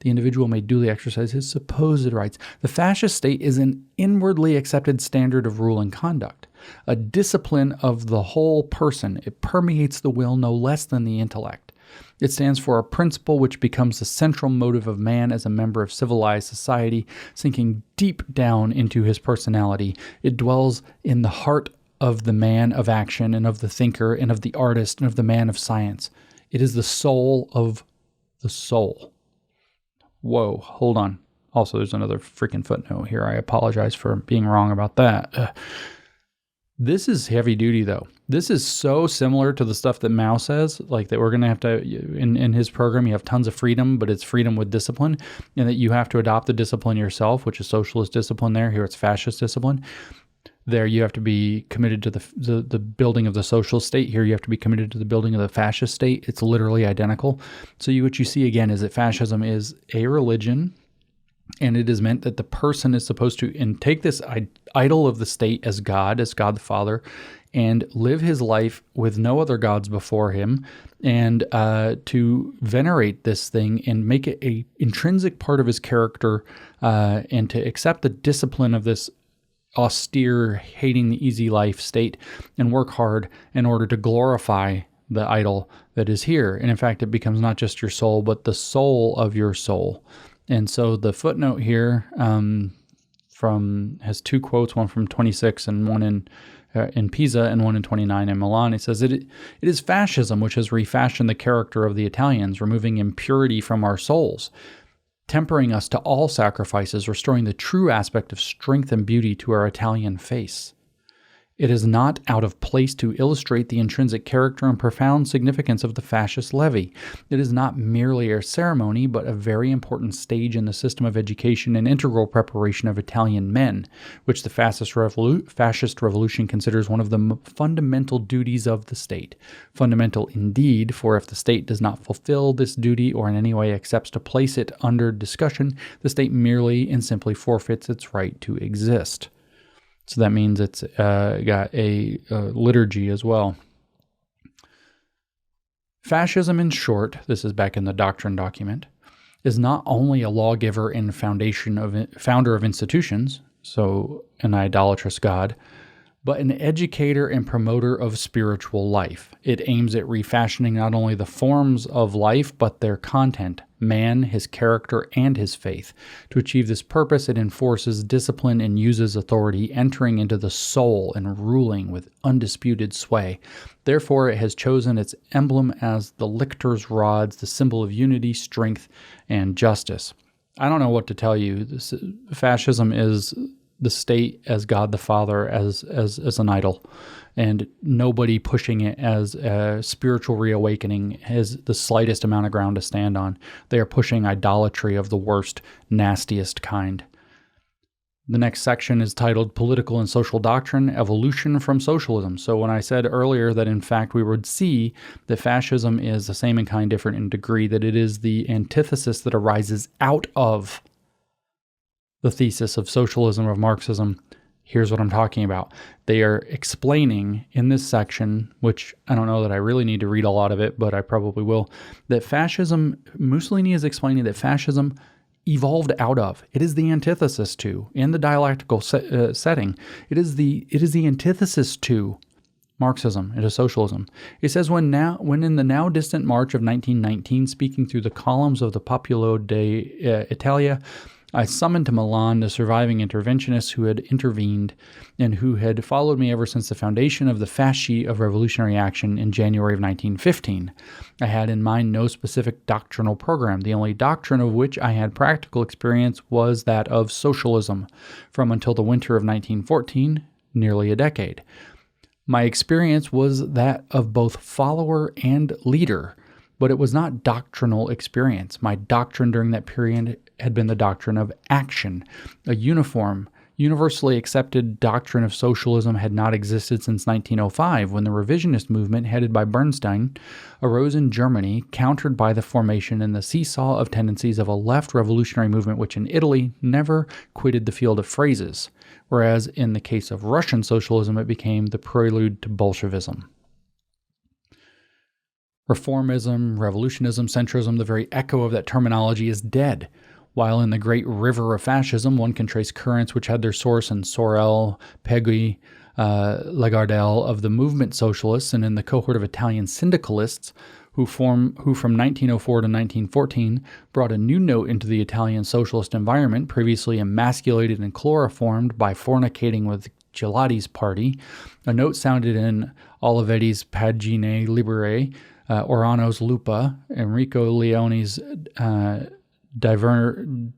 The individual may duly exercise his supposed rights. The fascist state is an inwardly accepted standard of rule and conduct, a discipline of the whole person. It permeates the will no less than the intellect. It stands for a principle which becomes the central motive of man as a member of civilized society, sinking deep down into his personality. It dwells in the heart of the man of action and of the thinker and of the artist and of the man of science. It is the soul of the soul. Whoa, hold on. Also, there's another freaking footnote here. I apologize for being wrong about that. This is heavy duty, though. This is so similar to the stuff that Mao says, like that we're going to have to, in his program, you have tons of freedom, but it's freedom with discipline, and that you have to adopt the discipline yourself, which is socialist discipline there. Here it's fascist discipline. There you have to be committed to the building of the social state. Here you have to be committed to the building of the fascist state. It's literally identical. So what you see again is that fascism is a religion And it is meant that the person is supposed to take this idol of the state as God the Father, and live his life with no other gods before him, and to venerate this thing and make it a intrinsic part of his character, and to accept the discipline of this austere, hating the easy life state, and work hard in order to glorify the idol that is here. And in fact, it becomes not just your soul, but the soul of your soul. And so the footnote here has two quotes, one from 26 and one in Pisa and one in 29 in Milan. It says, it is fascism which has refashioned the character of the Italians, removing impurity from our souls, tempering us to all sacrifices, restoring the true aspect of strength and beauty to our Italian face. It is not out of place to illustrate the intrinsic character and profound significance of the fascist levy. It is not merely a ceremony, but a very important stage in the system of education and integral preparation of Italian men, which the fascist revolution considers one of the fundamental duties of the state. Fundamental indeed, for if the state does not fulfill this duty or in any way accepts to place it under discussion, the state merely and simply forfeits its right to exist. So that means it's got a liturgy as well. Fascism, in short, this is back in the doctrine document, is not only a lawgiver and founder of institutions, so an idolatrous God, but an educator and promoter of spiritual life. It aims at refashioning not only the forms of life, but their content, man, his character, and his faith. To achieve this purpose, it enforces discipline and uses authority, entering into the soul and ruling with undisputed sway. Therefore, it has chosen its emblem as the lictor's rods, the symbol of unity, strength, and justice. I don't know what to tell you. Fascism is the state as God the Father, as an idol, and nobody pushing it as a spiritual reawakening has the slightest amount of ground to stand on. They are pushing idolatry of the worst, nastiest kind. The next section is titled Political and Social Doctrine, Evolution from Socialism. So when I said earlier that in fact we would see that fascism is the same in kind, different in degree, that it is the antithesis that arises out of the thesis of socialism, of Marxism, here's what I'm talking about. They are explaining in this section, which I don't know that I really need to read a lot of it, but I probably will, that fascism, Mussolini is explaining that fascism evolved out of. It is the antithesis to, in the dialectical setting, it is the antithesis to Marxism, it is socialism. It says, when in the now distant March of 1919, speaking through the columns of the Popolo d'Italia, I summoned to Milan the surviving interventionists who had intervened and who had followed me ever since the foundation of the Fasci of Revolutionary Action in January of 1915. I had in mind no specific doctrinal program. The only doctrine of which I had practical experience was that of socialism, from until the winter of 1914, nearly a decade. My experience was that of both follower and leader, but it was not doctrinal experience. My doctrine during that period had been the doctrine of action. A universally accepted doctrine of socialism had not existed since 1905, when the revisionist movement, headed by Bernstein, arose in Germany, countered by the formation and the seesaw of tendencies of a left revolutionary movement which in Italy never quitted the field of phrases, whereas in the case of Russian socialism it became the prelude to Bolshevism. Reformism, revolutionism, centrism, the very echo of that terminology is dead. While in the great river of fascism, one can trace currents which had their source in Sorel, Pegui, Lagardelle of the movement socialists, and in the cohort of Italian syndicalists who from 1904 to 1914 brought a new note into the Italian socialist environment, previously emasculated and chloroformed by fornicating with Gelati's party. A note sounded in Olivetti's Pagine Libere, Orano's Lupa, Enrico Leone's Devenir's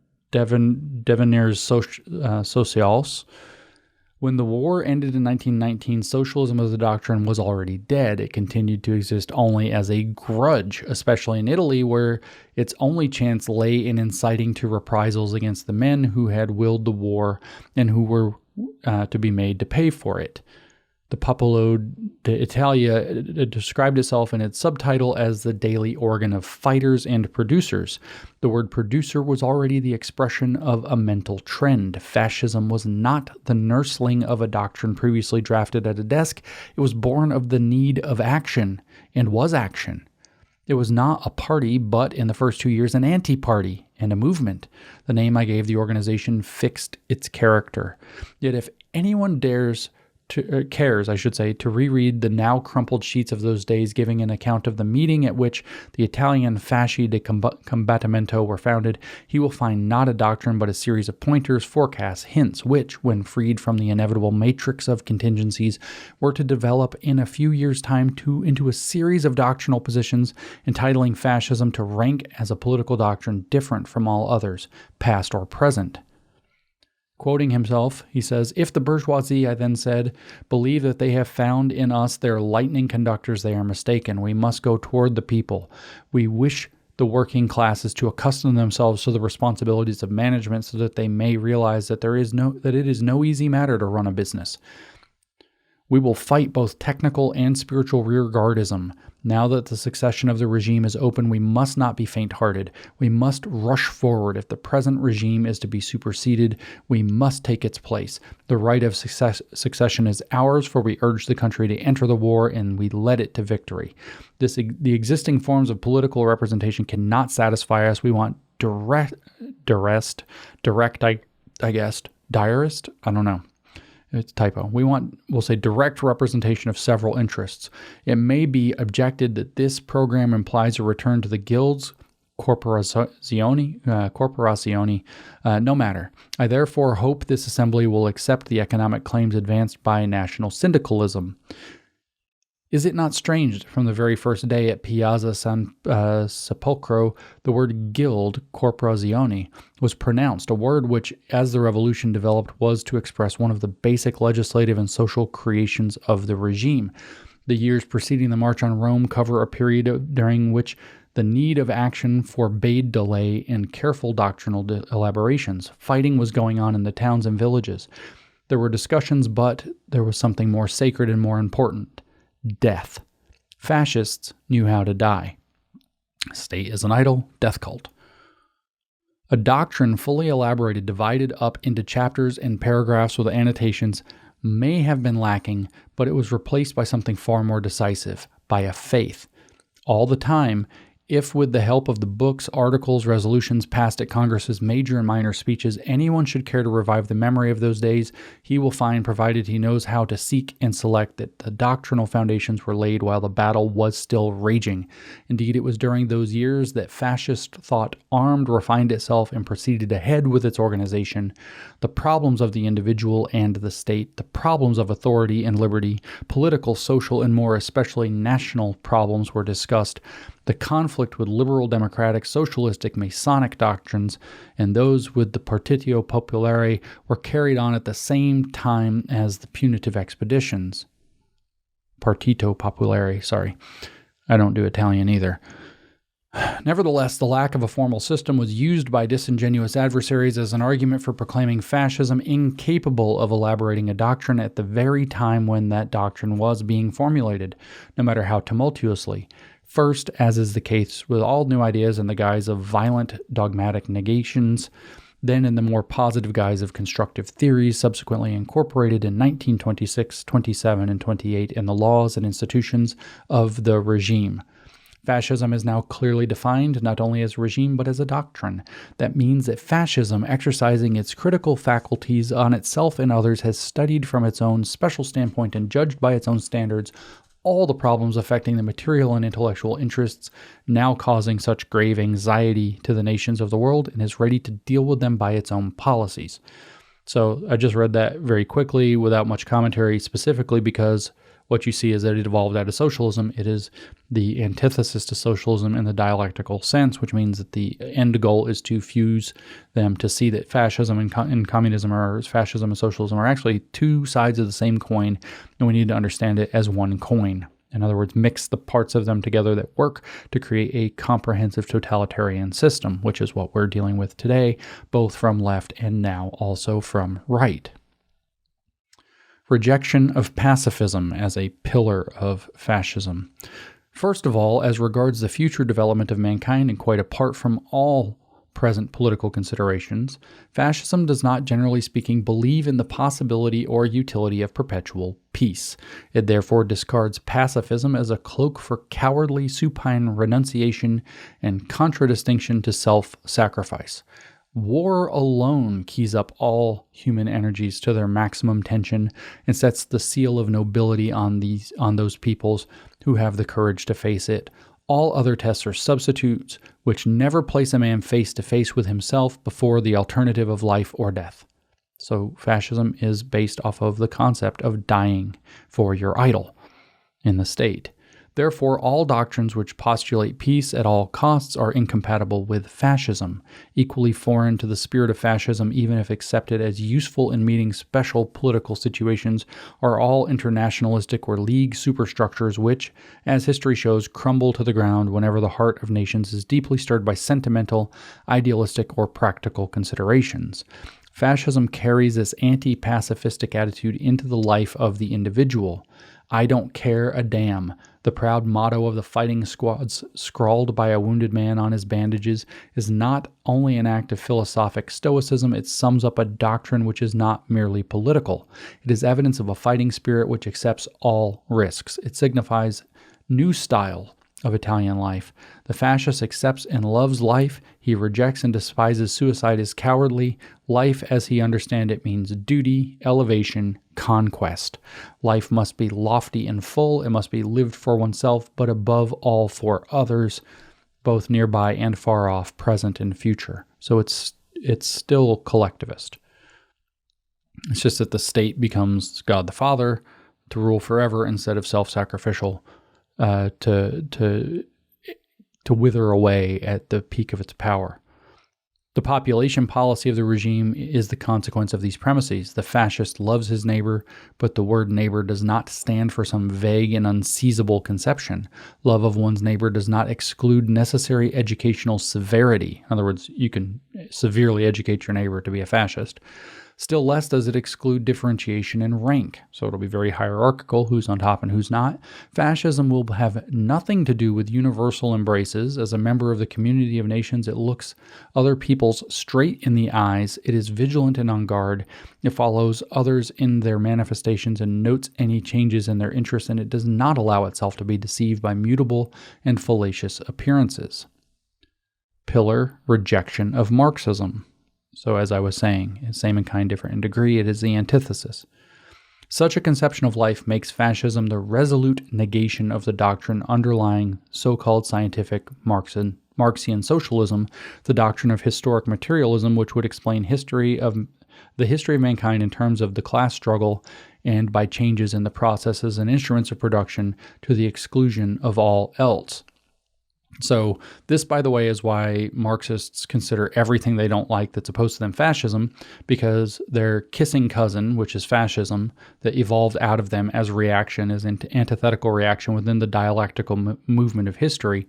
Socials. When the war ended in 1919, socialism as a doctrine was already dead. It continued to exist only as a grudge, especially in Italy, where its only chance lay in inciting to reprisals against the men who had willed the war and who were to be made to pay for it. The Popolo d'Italia described itself in its subtitle as the daily organ of fighters and producers. The word producer was already the expression of a mental trend. Fascism was not the nursling of a doctrine previously drafted at a desk. It was born of the need of action, and was action. It was not a party, but in the first 2 years, an anti-party and a movement. The name I gave the organization fixed its character. Yet if anyone cares, to reread the now crumpled sheets of those days giving an account of the meeting at which the Italian Fasci di Combattimento were founded, he will find not a doctrine but a series of pointers, forecasts, hints, which, when freed from the inevitable matrix of contingencies, were to develop in a few years' time into a series of doctrinal positions, entitling fascism to rank as a political doctrine different from all others, past or present. Quoting himself, he says, "If the bourgeoisie," I then said, "believe that they have found in us their lightning conductors, they are mistaken. We must go toward the people. We wish the working classes to accustom themselves to the responsibilities of management so that they may realize that it is no easy matter to run a business. We will fight both technical and spiritual rearguardism. Now that the succession of the regime is open, we must not be faint-hearted. We must rush forward. If the present regime is to be superseded, we must take its place. The right of succession is ours, for we urge the country to enter the war, and we led it to victory. The existing forms of political representation cannot satisfy us. We want diarist? I don't know. It's a typo. We'll say direct representation of several interests. It may be objected that this program implies a return to the guilds, corporazioni. No matter. I therefore hope this assembly will accept the economic claims advanced by national syndicalism. Is it not strange that from the very first day at Piazza San Sepolcro, the word guild, corporazione, was pronounced, a word which, as the revolution developed, was to express one of the basic legislative and social creations of the regime. The years preceding the March on Rome cover a period during which the need of action forbade delay and careful doctrinal elaborations. Fighting was going on in the towns and villages. There were discussions, but there was something more sacred and more important. Death. Fascists knew how to die. State is an idol, death cult. A doctrine fully elaborated, divided up into chapters and paragraphs with annotations, may have been lacking, but it was replaced by something far more decisive, by a faith. All the time, if with the help of the books, articles, resolutions passed at Congress's major and minor speeches, anyone should care to revive the memory of those days, he will find, provided he knows how to seek and select, that the doctrinal foundations were laid while the battle was still raging. Indeed, it was during those years that fascist thought armed, refined itself, and proceeded ahead with its organization. The problems of the individual and the state, the problems of authority and liberty, political, social, and more especially national problems were discussed. The conflict with liberal, democratic, socialistic, Masonic doctrines and those with the Partito Popolare were carried on at the same time as the punitive expeditions. Partito Popolare, sorry. I don't do Italian either. Nevertheless, the lack of a formal system was used by disingenuous adversaries as an argument for proclaiming fascism incapable of elaborating a doctrine at the very time when that doctrine was being formulated, no matter how tumultuously. First, as is the case with all new ideas, in the guise of violent dogmatic negations, then in the more positive guise of constructive theories, subsequently incorporated in 1926, 27, and 28 in the laws and institutions of the regime. Fascism is now clearly defined not only as a regime but as a doctrine. That means that fascism, exercising its critical faculties on itself and others, has studied from its own special standpoint and judged by its own standards all the problems affecting the material and intellectual interests now causing such grave anxiety to the nations of the world, and is ready to deal with them by its own policies. So I just read that very quickly without much commentary, specifically because what you see is that it evolved out of socialism. It is the antithesis to socialism in the dialectical sense, which means that the end goal is to fuse them, to see that fascism and communism, or fascism and socialism, are actually two sides of the same coin, and we need to understand it as one coin. In other words, mix the parts of them together that work to create a comprehensive totalitarian system, which is what we're dealing with today, both from left and now also from right. Rejection of pacifism as a pillar of fascism. First of all, as regards the future development of mankind and quite apart from all present political considerations, fascism does not, generally speaking, believe in the possibility or utility of perpetual peace. It therefore discards pacifism as a cloak for cowardly supine renunciation and contradistinction to self-sacrifice. War alone keys up all human energies to their maximum tension and sets the seal of nobility on those peoples who have the courage to face it. All other tests are substitutes which never place a man face to face with himself before the alternative of life or death. So fascism is based off of the concept of dying for your idol in the state. Therefore, all doctrines which postulate peace at all costs are incompatible with fascism. Equally foreign to the spirit of fascism, even if accepted as useful in meeting special political situations, are all internationalistic or league superstructures which, as history shows, crumble to the ground whenever the heart of nations is deeply stirred by sentimental, idealistic, or practical considerations. Fascism carries this anti-pacifistic attitude into the life of the individual. I don't care a damn. The proud motto of the fighting squads, scrawled by a wounded man on his bandages, is not only an act of philosophic stoicism, it sums up a doctrine which is not merely political. It is evidence of a fighting spirit which accepts all risks. It signifies new style of Italian life. The fascist accepts and loves life. He rejects and despises suicide as cowardly. Life, as he understands it, means duty, elevation, conquest. Life must be lofty and full. It must be lived for oneself, but above all for others, both nearby and far off, present and future. So it's still collectivist. It's just that the state becomes God the Father to rule forever instead of self-sacrificial to wither away at the peak of its power. The population policy of the regime is the consequence of these premises. The fascist loves his neighbor, but the word neighbor does not stand for some vague and unseizable conception. Love of one's neighbor does not exclude necessary educational severity. In other words, you can severely educate your neighbor to be a fascist. Still less does it exclude differentiation in rank, so it'll be very hierarchical, who's on top and who's not. Fascism will have nothing to do with universal embraces. As a member of the community of nations, it looks other peoples straight in the eyes. It is vigilant and on guard. It follows others in their manifestations and notes any changes in their interests, and it does not allow itself to be deceived by mutable and fallacious appearances. Pillar rejection of Marxism. So as I was saying, same in kind, different in degree, it is the antithesis. Such a conception of life makes fascism the resolute negation of the doctrine underlying so-called scientific Marxian socialism, the doctrine of historic materialism, which would explain the history of mankind in terms of the class struggle and by changes in the processes and instruments of production to the exclusion of all else. So this, by the way, is why Marxists consider everything they don't like that's opposed to them fascism, because their kissing cousin, which is fascism, that evolved out of them as reaction, as antithetical reaction within the dialectical movement of history,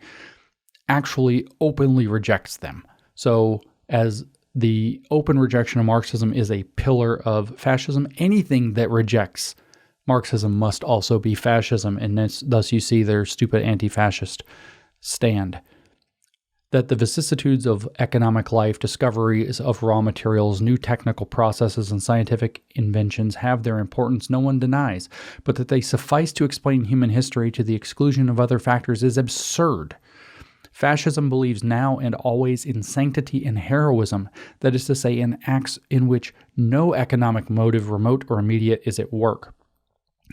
actually openly rejects them. So as the open rejection of Marxism is a pillar of fascism, anything that rejects Marxism must also be fascism, and thus you see their stupid anti-fascist stand. That the vicissitudes of economic life, discoveries of raw materials, new technical processes, and scientific inventions have their importance no one denies, but that they suffice to explain human history to the exclusion of other factors is absurd. Fascism believes now and always in sanctity and heroism, that is to say, in acts in which no economic motive, remote or immediate, is at work.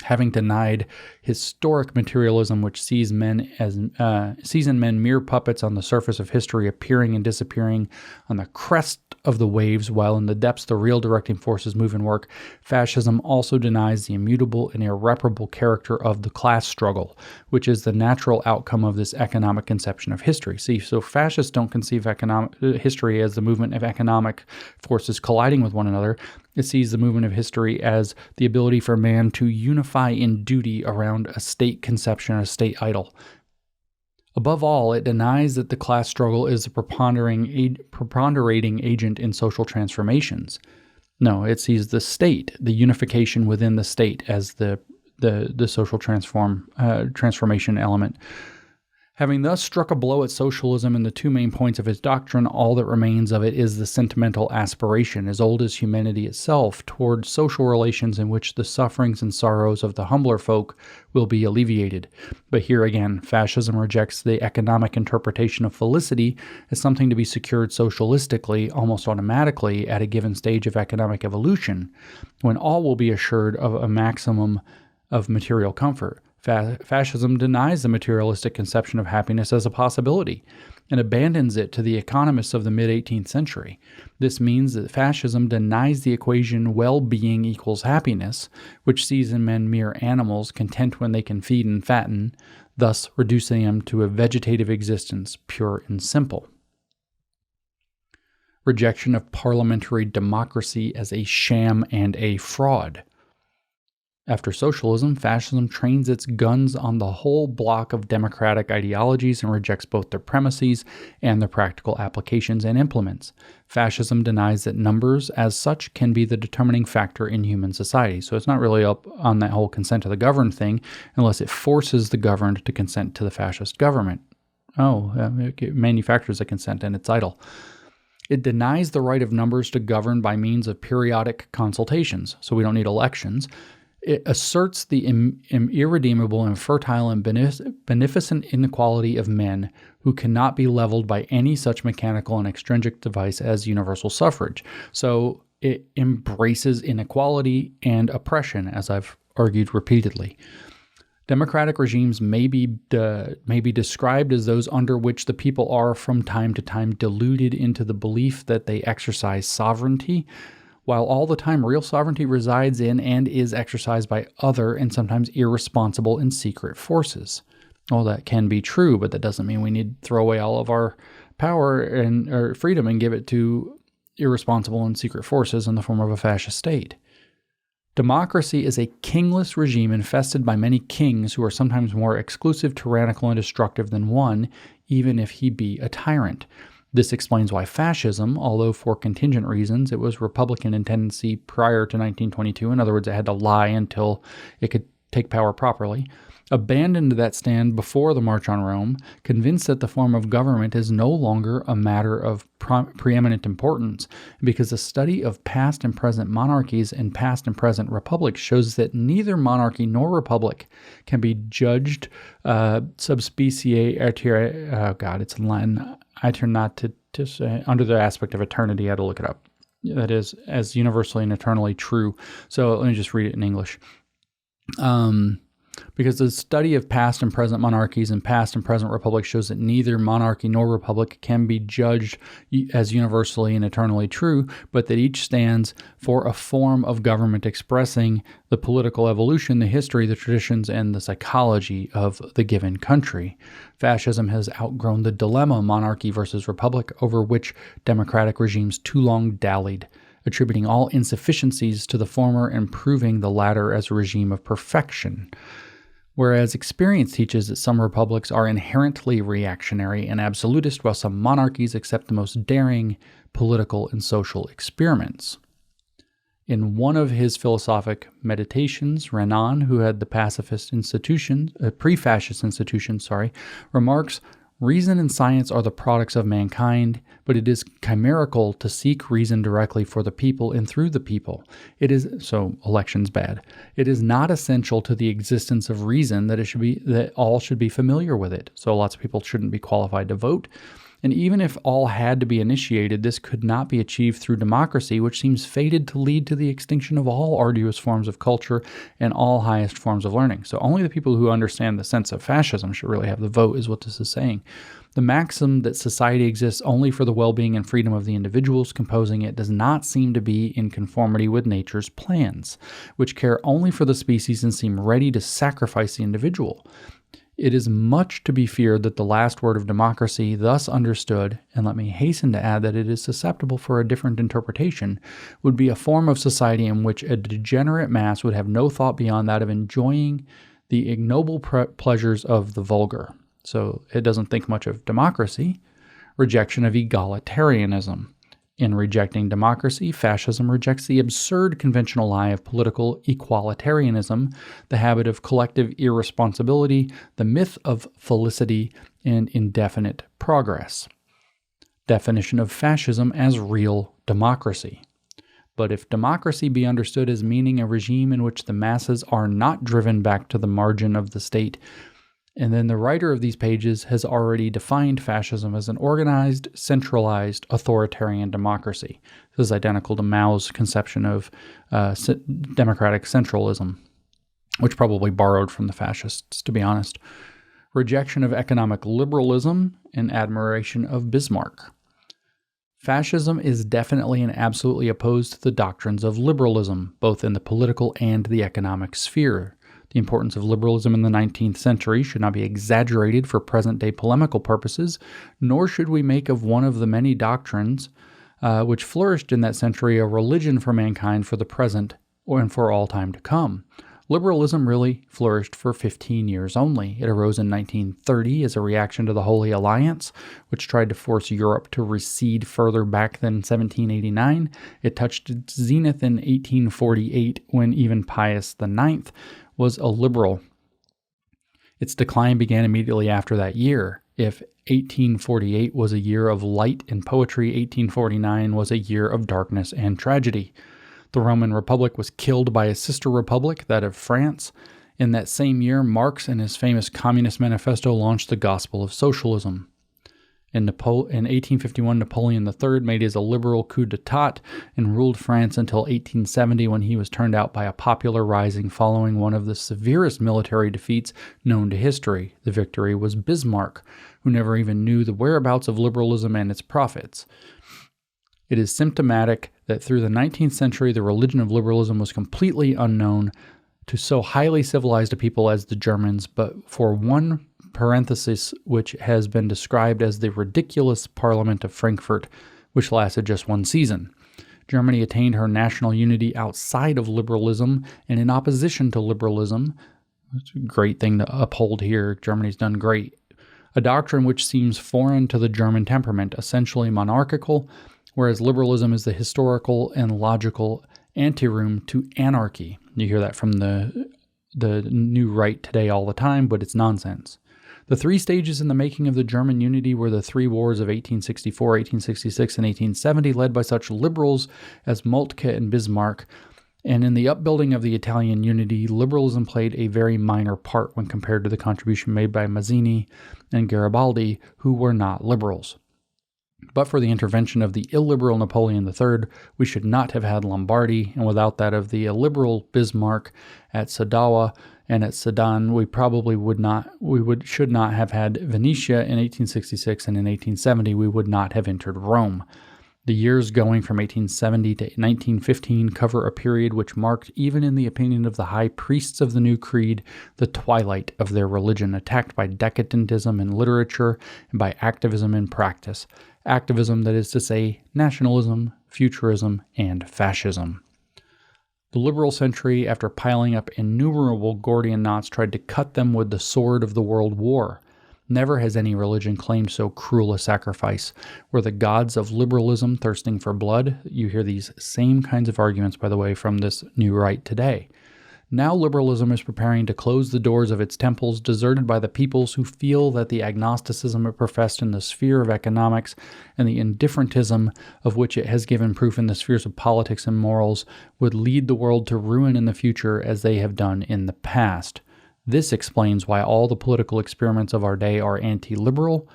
Having denied historic materialism, which sees in men mere puppets on the surface of history, appearing and disappearing on the crest of the waves, while in the depths the real directing forces move and work, fascism also denies the immutable and irreparable character of the class struggle, which is the natural outcome of this economic conception of history. See, so fascists don't conceive history as the movement of economic forces colliding with one another. It sees the movement of history as the ability for man to unify in duty around a state conception, a state idol. Above all, it denies that the class struggle is a preponderating agent in social transformations. No, it sees the state, the unification within the state as the social transformation element. Having thus struck a blow at socialism and the two main points of its doctrine, all that remains of it is the sentimental aspiration, as old as humanity itself, toward social relations in which the sufferings and sorrows of the humbler folk will be alleviated. But here again, fascism rejects the economic interpretation of felicity as something to be secured socialistically, almost automatically, at a given stage of economic evolution, when all will be assured of a maximum of material comfort. Fascism denies the materialistic conception of happiness as a possibility and abandons it to the economists of the mid-18th century. This means that fascism denies the equation well-being equals happiness, which sees in men mere animals content when they can feed and fatten, thus reducing them to a vegetative existence, pure and simple. Rejection of parliamentary democracy as a sham and a fraud. After socialism, fascism trains its guns on the whole block of democratic ideologies and rejects both their premises and their practical applications and implements. Fascism denies that numbers, as such, can be the determining factor in human society. So it's not really up on that whole consent to the governed thing unless it forces the governed to consent to the fascist government. It manufactures a consent and it's idle. It denies the right of numbers to govern by means of periodic consultations, so we don't need elections. It asserts the irredeemable and fertile and beneficent inequality of men who cannot be leveled by any such mechanical and extrinsic device as universal suffrage. So it embraces inequality and oppression, as I've argued repeatedly. Democratic regimes may be described as those under which the people are from time to time deluded into the belief that they exercise sovereignty, while all the time real sovereignty resides in and is exercised by other and sometimes irresponsible and secret forces. Well, that can be true, but that doesn't mean we need to throw away all of our power or freedom and give it to irresponsible and secret forces in the form of a fascist state. Democracy is a kingless regime infested by many kings who are sometimes more exclusive, tyrannical, and destructive than one, even if he be a tyrant. This explains why fascism, although for contingent reasons, it was Republican in tendency prior to 1922, in other words, it had to lie until it could take power properly, abandoned that stand before the March on Rome, convinced that the form of government is no longer a matter of preeminent importance, because the study of past and present monarchies and past and present republics shows that neither monarchy nor republic can be judged sub specie it's in Latin, aeternatus, under the aspect of eternity. I had to look it up. That is, as universally and eternally true. So let me just read it in English. Because the study of past and present monarchies and past and present republics shows that neither monarchy nor republic can be judged as universally and eternally true, but that each stands for a form of government expressing the political evolution, the history, the traditions, and the psychology of the given country. Fascism has outgrown the dilemma monarchy versus republic, over which democratic regimes too long dallied, attributing all insufficiencies to the former and proving the latter as a regime of perfection. Whereas experience teaches that some republics are inherently reactionary and absolutist, while some monarchies accept the most daring political and social experiments. In one of his philosophic meditations, Renan, who had the pre-fascist institution, remarks, "Reason and science are the products of mankind, but it is chimerical to seek reason directly for the people and through the people. So election's bad. It is not essential to the existence of reason that all should be familiar with it. So lots of people shouldn't be qualified to vote. And even if all had to be initiated, this could not be achieved through democracy, which seems fated to lead to the extinction of all arduous forms of culture and all highest forms of learning." So only the people who understand the sense of fascism should really have the vote, is what this is saying. The maxim that society exists only for the well-being and freedom of the individuals composing it does not seem to be in conformity with nature's plans, which care only for the species and seem ready to sacrifice the individual. It is much to be feared that the last word of democracy, thus understood, and let me hasten to add that it is susceptible for a different interpretation, would be a form of society in which a degenerate mass would have no thought beyond that of enjoying the ignoble pleasures of the vulgar. So it doesn't think much of democracy. Rejection of egalitarianism. In rejecting democracy, fascism rejects the absurd conventional lie of political equalitarianism, the habit of collective irresponsibility, the myth of felicity, and indefinite progress. Definition of fascism as real democracy. But if democracy be understood as meaning a regime in which the masses are not driven back to the margin of the state, and then the writer of these pages has already defined fascism as an organized, centralized, authoritarian democracy. This is identical to Mao's conception of democratic centralism, which probably borrowed from the fascists, to be honest. Rejection of economic liberalism and admiration of Bismarck. Fascism is definitely and absolutely opposed to the doctrines of liberalism, both in the political and the economic sphere. The importance of liberalism in the 19th century should not be exaggerated for present-day polemical purposes, nor should we make of one of the many doctrines which flourished in that century a religion for mankind for the present and for all time to come. Liberalism really flourished for 15 years only. It arose in 1930 as a reaction to the Holy Alliance, which tried to force Europe to recede further back than 1789. It touched its zenith in 1848 when even Pius IX was a liberal. Its decline began immediately after that year. If 1848 was a year of light and poetry, 1849 was a year of darkness and tragedy. The Roman Republic was killed by a sister republic, that of France. In that same year, Marx and his famous Communist Manifesto launched the gospel of socialism. In 1851, Napoleon III made his illiberal coup d'etat and ruled France until 1870, when he was turned out by a popular rising following one of the severest military defeats known to history. The victory was Bismarck, who never even knew the whereabouts of liberalism and its profits. It is symptomatic that through the 19th century, the religion of liberalism was completely unknown to so highly civilized a people as the Germans, but for one parenthesis which has been described as the ridiculous Parliament of Frankfurt, which lasted just one season. Germany attained her national unity outside of liberalism and in opposition to liberalism. It's a great thing to uphold here. Germany's done great. A doctrine which seems foreign to the German temperament, essentially monarchical, whereas liberalism is the historical and logical anteroom to anarchy. You hear that from the new right today all the time, but it's nonsense. The three stages in the making of the German unity were the three wars of 1864, 1866, and 1870, led by such liberals as Moltke and Bismarck. And in the upbuilding of the Italian unity, liberalism played a very minor part when compared to the contribution made by Mazzini and Garibaldi, who were not liberals. But for the intervention of the illiberal Napoleon III, we should not have had Lombardy, and without that of the illiberal Bismarck at Sadowa and at Sedan, we probably should not have had Venetia in 1866, and in 1870 we would not have entered Rome. The years going from 1870 to 1915 cover a period which marked, even in the opinion of the high priests of the new creed, the twilight of their religion, attacked by decadentism in literature and by activism in practice. Activism, that is to say, nationalism, futurism, and fascism. The liberal century, after piling up innumerable Gordian knots, tried to cut them with the sword of the World War. Never has any religion claimed so cruel a sacrifice. Were the gods of liberalism thirsting for blood? You hear these same kinds of arguments, by the way, from this new right today. Now liberalism is preparing to close the doors of its temples, deserted by the peoples who feel that the agnosticism it professed in the sphere of economics and the indifferentism of which it has given proof in the spheres of politics and morals would lead the world to ruin in the future as they have done in the past. This explains why all the political experiments of our day are anti-liberal,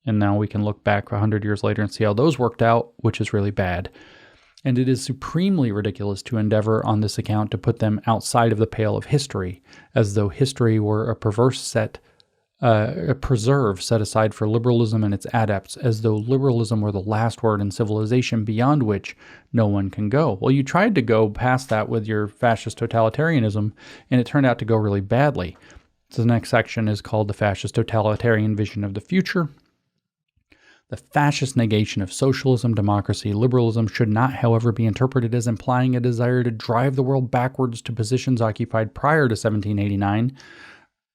and now we can look back 100 years later and see how those worked out, which is really bad. And it is supremely ridiculous to endeavor on this account to put them outside of the pale of history, as though history were a preserve set aside for liberalism and its adepts, as though liberalism were the last word in civilization beyond which no one can go. Well, you tried to go past that with your fascist totalitarianism, and it turned out to go really badly. So the next section is called the Fascist Totalitarian Vision of the Future. The fascist negation of socialism, democracy, liberalism should not, however, be interpreted as implying a desire to drive the world backwards to positions occupied prior to 1789,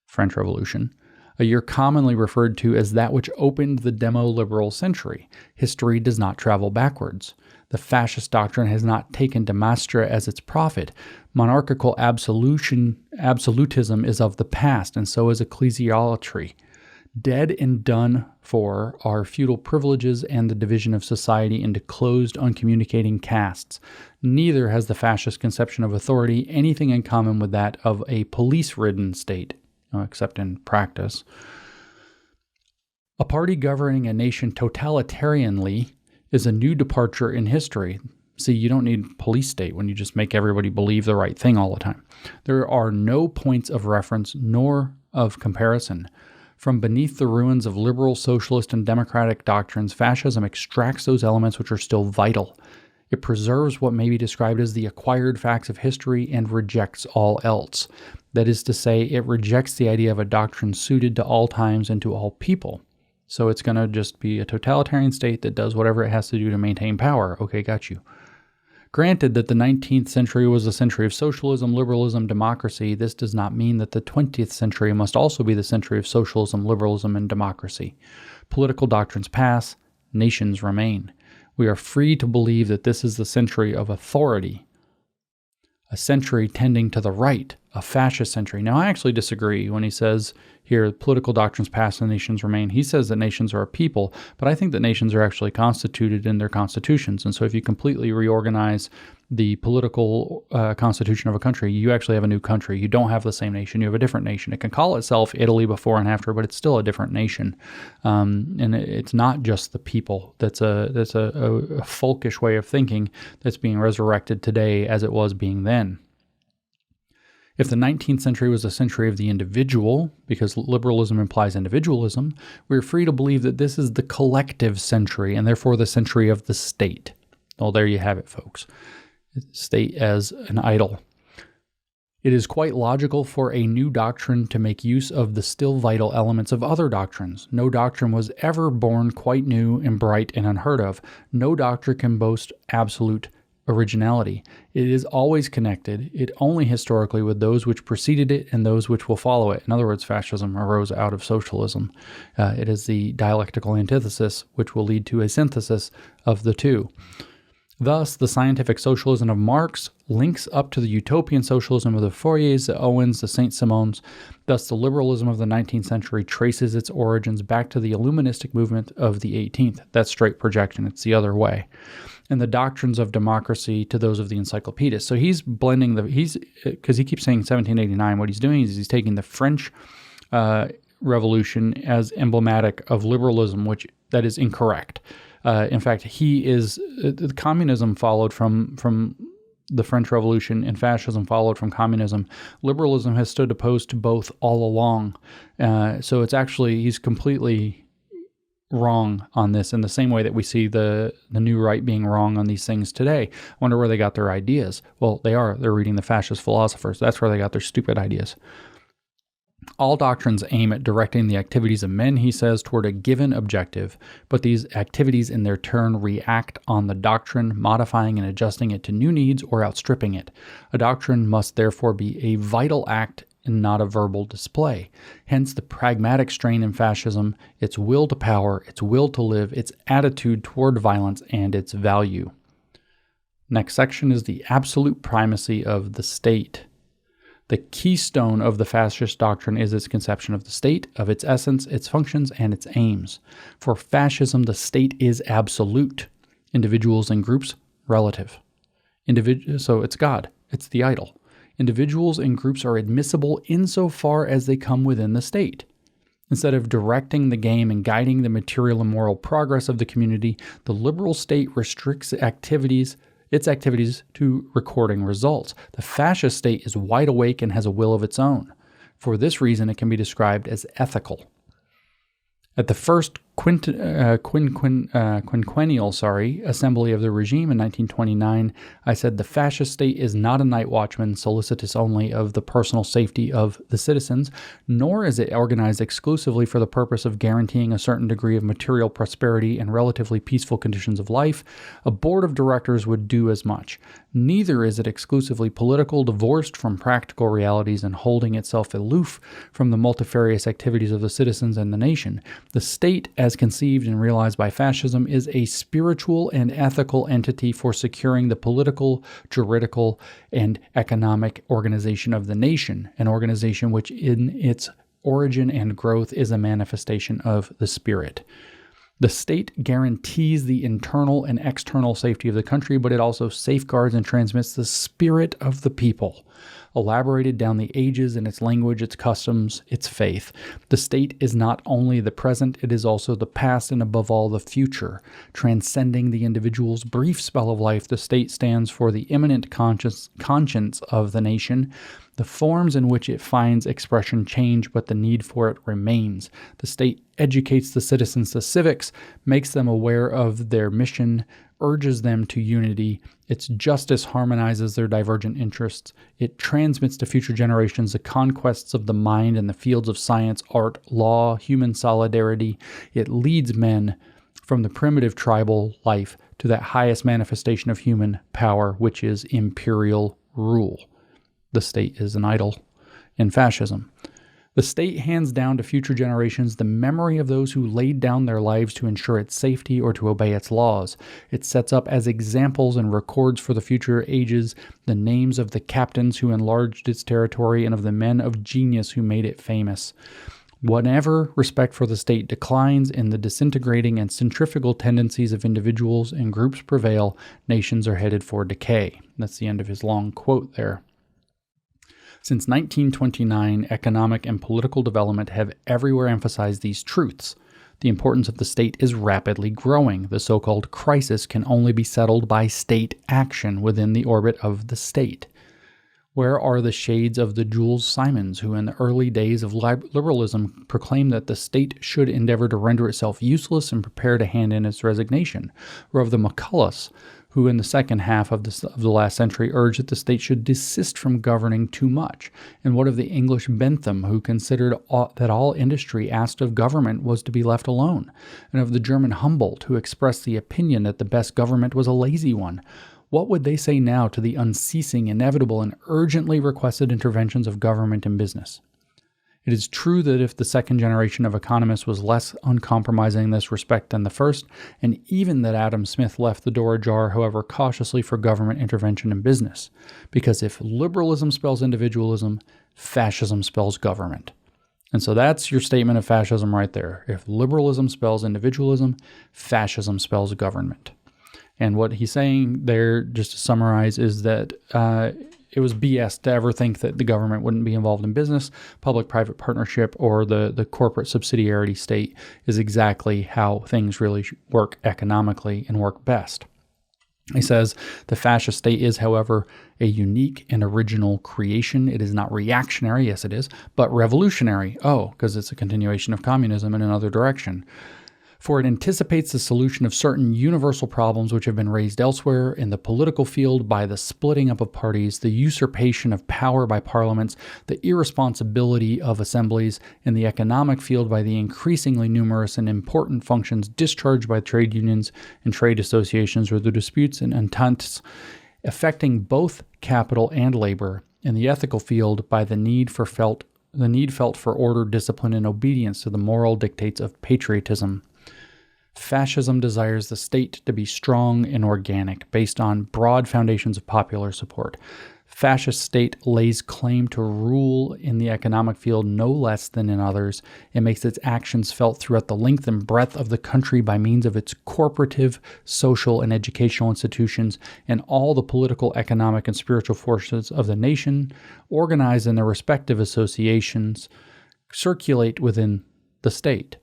French Revolution, a year commonly referred to as that which opened the demo-liberal century. History does not travel backwards. The fascist doctrine has not taken de Maistre as its prophet. Monarchical absolutism is of the past, and so is ecclesiarchy. Dead and done for are feudal privileges and the division of society into closed, uncommunicating castes. Neither has the fascist conception of authority anything in common with that of a police-ridden state, except in practice. A party governing a nation totalitarianly is a new departure in history. See, you don't need police state when you just make everybody believe the right thing all the time. There are no points of reference nor of comparison. From beneath the ruins of liberal, socialist, and democratic doctrines, fascism extracts those elements which are still vital. It preserves what may be described as the acquired facts of history and rejects all else. That is to say, it rejects the idea of a doctrine suited to all times and to all people. So it's going to just be a totalitarian state that does whatever it has to do to maintain power. Okay, got you. Granted that the 19th century was a century of socialism, liberalism, democracy, this does not mean that the 20th century must also be the century of socialism, liberalism, and democracy. Political doctrines pass, nations remain. We are free to believe that this is the century of authority, a century tending to the right, a fascist century. Now, I actually disagree when he says here, political doctrines pass and nations remain. He says that nations are a people, but I think that nations are actually constituted in their constitutions. And so if you completely reorganize the political constitution of a country, you actually have a new country. You don't have the same nation. You have a different nation. It can call itself Italy before and after, but it's still a different nation. And it's not just the people. That's a folkish way of thinking that's being resurrected today as it was being then. If the 19th century was a century of the individual, because liberalism implies individualism, we're free to believe that this is the collective century and therefore the century of the state. Well, there you have it, folks. State as an idol. It is quite logical for a new doctrine to make use of the still vital elements of other doctrines. No doctrine was ever born quite new and bright and unheard of. No doctrine can boast absolute originality. It is always connected, it only historically, with those which preceded it and those which will follow it. In other words, fascism arose out of socialism. It is the dialectical antithesis which will lead to a synthesis of the two. Thus, the scientific socialism of Marx links up to the utopian socialism of the Fouriers, the Owens, the Saint-Simons. Thus, the liberalism of the 19th century traces its origins back to the Illuministic movement of the 18th. That's straight projection. It's the other way. And the doctrines of democracy to those of the encyclopedists. So he's blending because he keeps saying 1789. What he's doing is he's taking the French Revolution as emblematic of liberalism, which that is incorrect. In fact, communism followed from the French Revolution and fascism followed from communism. Liberalism has stood opposed to both all along. So it's actually, he's completely wrong on this in the same way that we see the new right being wrong on these things today. I wonder where they got their ideas. Well, they're reading the fascist philosophers. That's where they got their stupid ideas. All doctrines aim at directing the activities of men, he says, toward a given objective, but these activities in their turn react on the doctrine, modifying and adjusting it to new needs or outstripping it. A doctrine must therefore be a vital act and not a verbal display. Hence the pragmatic strain in fascism, its will to power, its will to live, its attitude toward violence, and its value. Next section is the absolute primacy of the state. The keystone of the fascist doctrine is its conception of the state, of its essence, its functions, and its aims. For fascism, the state is absolute. Individuals and groups, relative. So it's God. It's the idol. Individuals and groups are admissible insofar as they come within the state. Instead of directing the game and guiding the material and moral progress of the community, the liberal state restricts its activities to recording results. The fascist state is wide awake and has a will of its own. For this reason, it can be described as ethical. At the first quinquennial assembly of the regime in 1929, I said the fascist state is not a night watchman solicitous only of the personal safety of the citizens, nor is it organized exclusively for the purpose of guaranteeing a certain degree of material prosperity and relatively peaceful conditions of life. A board of directors would do as much. Neither is it exclusively political, divorced from practical realities and holding itself aloof from the multifarious activities of the citizens and the nation. The state, as conceived and realized by fascism, is a spiritual and ethical entity for securing the political, juridical, and economic organization of the nation, an organization which in its origin and growth is a manifestation of the spirit. The state guarantees the internal and external safety of the country, but it also safeguards and transmits the spirit of the people, elaborated down the ages in its language, its customs, its faith. The state is not only the present, it is also the past and above all the future. Transcending the individual's brief spell of life, the state stands for the immanent conscience of the nation. The forms in which it finds expression change, but the need for it remains. The state educates the citizens to civics, makes them aware of their mission, urges them to unity. Its justice harmonizes their divergent interests. It transmits to future generations the conquests of the mind in the fields of science, art, law, human solidarity. It leads men from the primitive tribal life to that highest manifestation of human power, which is imperial rule. The state is an idol in fascism. The state hands down to future generations the memory of those who laid down their lives to ensure its safety or to obey its laws. It sets up as examples and records for the future ages the names of the captains who enlarged its territory and of the men of genius who made it famous. Whenever respect for the state declines and the disintegrating and centrifugal tendencies of individuals and groups prevail, nations are headed for decay. That's the end of his long quote there. Since 1929, economic and political development have everywhere emphasized these truths. The importance of the state is rapidly growing. The so-called crisis can only be settled by state action within the orbit of the state. Where are the shades of the Jules Simons, who in the early days of liberalism proclaimed that the state should endeavor to render itself useless and prepare to hand in its resignation? Or of the McCulloughs, who in the second half of the last century urged that the state should desist from governing too much? And what of the English Bentham, who considered that all industry asked of government was to be left alone? And of the German Humboldt, who expressed the opinion that the best government was a lazy one? What would they say now to the unceasing, inevitable, and urgently requested interventions of government and business? It is true that if the second generation of economists was less uncompromising in this respect than the first, and even that Adam Smith left the door ajar, however cautiously, for government intervention in business. Because if liberalism spells individualism, fascism spells government. And so that's your statement of fascism right there. If liberalism spells individualism, fascism spells government. And what he's saying there, just to summarize, is that it was BS to ever think that the government wouldn't be involved in business. Public-private partnership or the corporate subsidiarity state is exactly how things really work economically and work best. He says, the fascist state is, however, a unique and original creation. It is not reactionary, yes it is, but revolutionary. Oh, because it's a continuation of communism in another direction. For it anticipates the solution of certain universal problems which have been raised elsewhere in the political field by the splitting up of parties, the usurpation of power by parliaments, the irresponsibility of assemblies, in the economic field by the increasingly numerous and important functions discharged by trade unions and trade associations, or the disputes and ententes affecting both capital and labor, in the ethical field by the need felt for order, discipline, and obedience to the moral dictates of patriotism. Fascism desires the state to be strong and organic, based on broad foundations of popular support. Fascist state lays claim to rule in the economic field no less than in others. It makes its actions felt throughout the length and breadth of the country by means of its corporative, social, and educational institutions, and all the political, economic, and spiritual forces of the nation, organized in their respective associations, circulate within the state.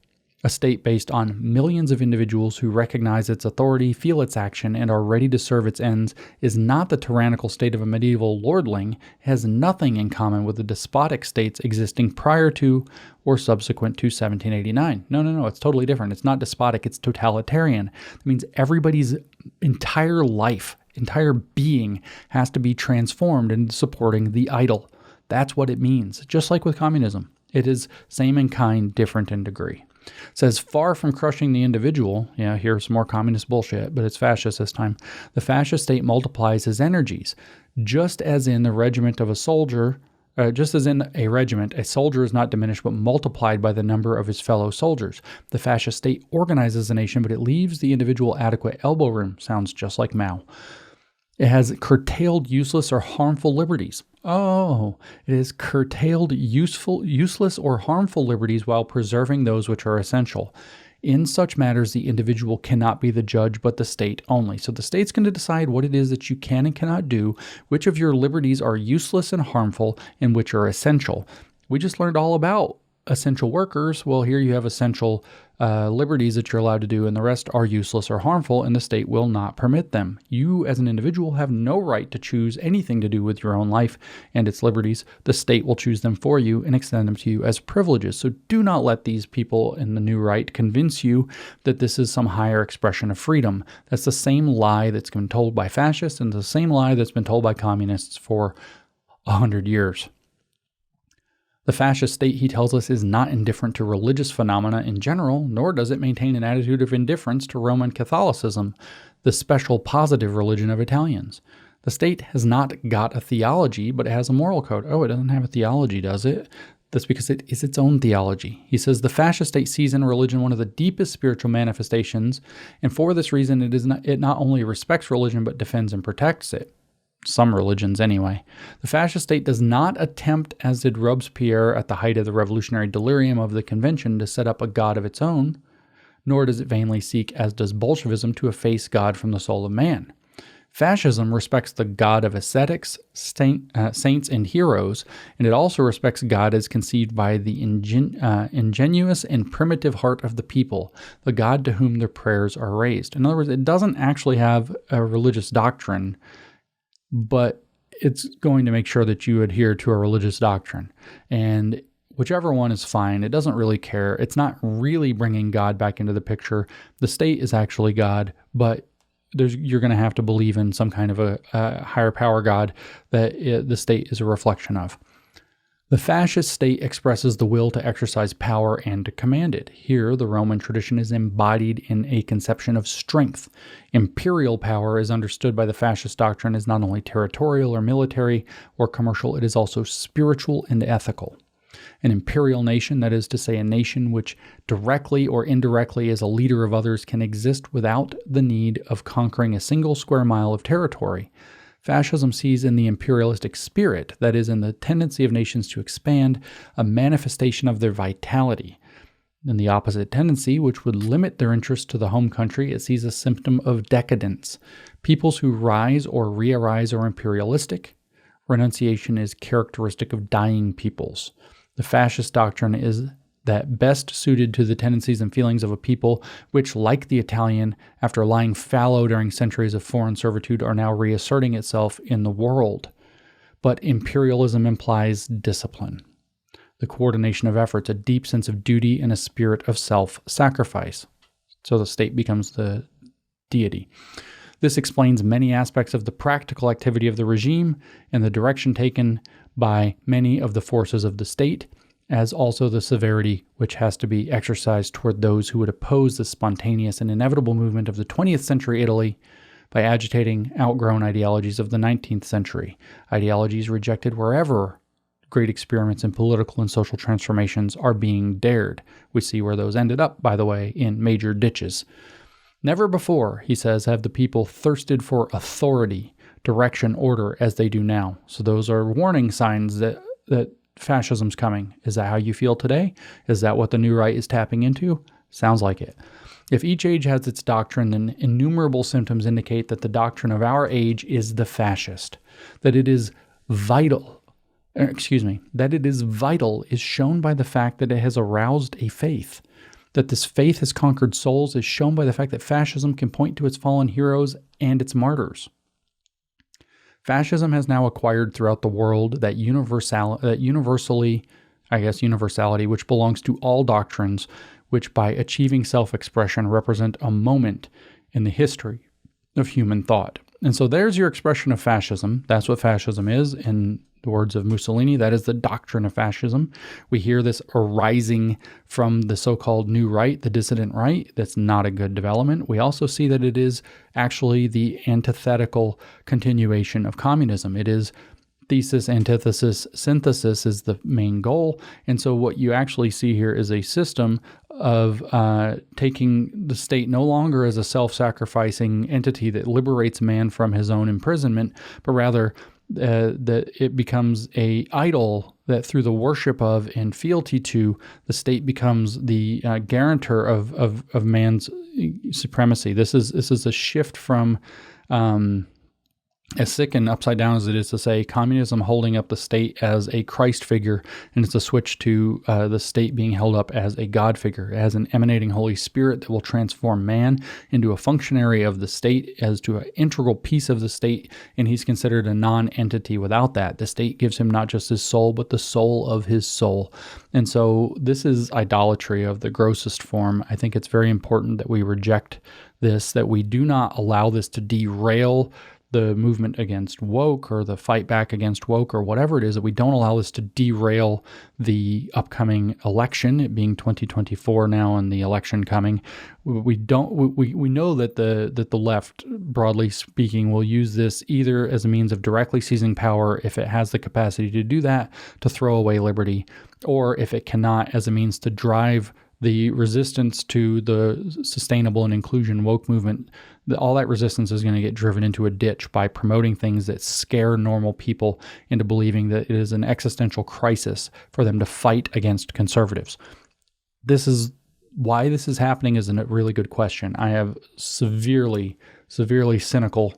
A state based on millions of individuals who recognize its authority, feel its action, and are ready to serve its ends is not the tyrannical state of a medieval lordling. It has nothing in common with the despotic states existing prior to or subsequent to 1789. No, it's totally different. It's not despotic, it's totalitarian. It means everybody's entire life, entire being has to be transformed into supporting the idol. That's what it means, just like with communism. It is same in kind, different in degree. It says, far from crushing the individual, here's some more communist bullshit, but it's fascist this time, the fascist state multiplies his energies. Just as in a regiment, a soldier is not diminished but multiplied by the number of his fellow soldiers. The fascist state organizes a nation, but it leaves the individual adequate elbow room. Sounds just like Mao. It has curtailed useless or harmful liberties. It has curtailed useless or harmful liberties while preserving those which are essential. In such matters, the individual cannot be the judge, but the state only. So the state's going to decide what it is that you can and cannot do, which of your liberties are useless and harmful, and which are essential. We just learned all about essential workers. Well, here you have essential liberties that you're allowed to do, and the rest are useless or harmful, and the state will not permit them. You, as an individual, have no right to choose anything to do with your own life and its liberties. The state will choose them for you and extend them to you as privileges. So do not let these people in the new right convince you that this is some higher expression of freedom. That's the same lie that's been told by fascists and the same lie that's been told by communists for 100 years. The fascist state, he tells us, is not indifferent to religious phenomena in general, nor does it maintain an attitude of indifference to Roman Catholicism, the special positive religion of Italians. The state has not got a theology, but it has a moral code. It doesn't have a theology, does it? That's because it is its own theology. He says the fascist state sees in religion one of the deepest spiritual manifestations, and for this reason it not only respects religion, but defends and protects it. Some religions anyway. The fascist state does not attempt, as did Robespierre at the height of the revolutionary delirium of the convention, to set up a god of its own, nor does it vainly seek, as does Bolshevism, to efface God from the soul of man. Fascism respects the God of ascetics, saints, and heroes, and it also respects God as conceived by the ingenuous and primitive heart of the people, the God to whom their prayers are raised. In other words, it doesn't actually have a religious doctrine, but it's going to make sure that you adhere to a religious doctrine. And whichever one is fine. It doesn't really care. It's not really bringing God back into the picture. The state is actually God, but you're going to have to believe in some kind of a higher power God that the state is a reflection of. The fascist state expresses the will to exercise power and to command it. Here, the Roman tradition is embodied in a conception of strength. Imperial power is understood by the fascist doctrine as not only territorial or military or commercial, it is also spiritual and ethical. An imperial nation, that is to say, a nation which directly or indirectly as a leader of others can exist without the need of conquering a single square mile of territory. Fascism sees in the imperialistic spirit, that is, in the tendency of nations to expand, a manifestation of their vitality. In the opposite tendency, which would limit their interest to the home country, it sees a symptom of decadence. Peoples who rise or re-arise are imperialistic. Renunciation is characteristic of dying peoples. The fascist doctrine is that best suited to the tendencies and feelings of a people which, like the Italian, after lying fallow during centuries of foreign servitude, are now reasserting itself in the world. But imperialism implies discipline, the coordination of efforts, a deep sense of duty, and a spirit of self-sacrifice. So the state becomes the deity. This explains many aspects of the practical activity of the regime and the direction taken by many of the forces of the state, as also the severity which has to be exercised toward those who would oppose the spontaneous and inevitable movement of the 20th century Italy by agitating outgrown ideologies of the 19th century, ideologies rejected wherever great experiments in political and social transformations are being dared. We see where those ended up, by the way, in major ditches. Never before, he says, have the people thirsted for authority, direction, order as they do now. So those are warning signs that fascism's coming. Is that how you feel today? Is that what the new right is tapping into? Sounds like it. If each age has its doctrine, then innumerable symptoms indicate that the doctrine of our age is the fascist. That it is vital is shown by the fact that it has aroused a faith. That this faith has conquered souls is shown by the fact that fascism can point to its fallen heroes and its martyrs. Fascism has now acquired throughout the world that universality, which belongs to all doctrines, which by achieving self-expression represent a moment in the history of human thought. And so there's your expression of fascism. That's what fascism is. In the words of Mussolini, that is the doctrine of fascism. We hear this arising from the so-called new right, the dissident right. That's not a good development. We also see that it is actually the antithetical continuation of communism. It is thesis, antithesis, synthesis is the main goal. And so what you actually see here is a system of taking the state no longer as a self-sacrificing entity that liberates man from his own imprisonment, but rather that it becomes a idol that through the worship of and fealty to, the state becomes the guarantor of man's supremacy. This is a shift from as sick and upside down as it is to say communism holding up the state as a Christ figure, and it's a switch to the state being held up as a God figure, as an emanating Holy Spirit that will transform man into a functionary of the state, as to an integral piece of the state, and he's considered a non-entity without that. The state gives him not just his soul, but the soul of his soul. And so this is idolatry of the grossest form. I think it's very important that we reject this, that we do not allow this to derail the movement against woke or the fight back against woke or whatever it is, that we don't allow this to derail the upcoming election, it being 2024 now and the election coming. We know that the left, broadly speaking, will use this either as a means of directly seizing power, if it has the capacity to do that, to throw away liberty, or if it cannot, as a means to drive the resistance to the sustainable and inclusion woke movement. All that resistance is going to get driven into a ditch by promoting things that scare normal people into believing that it is an existential crisis for them to fight against conservatives. This is why this is happening is a really good question. I have severely cynical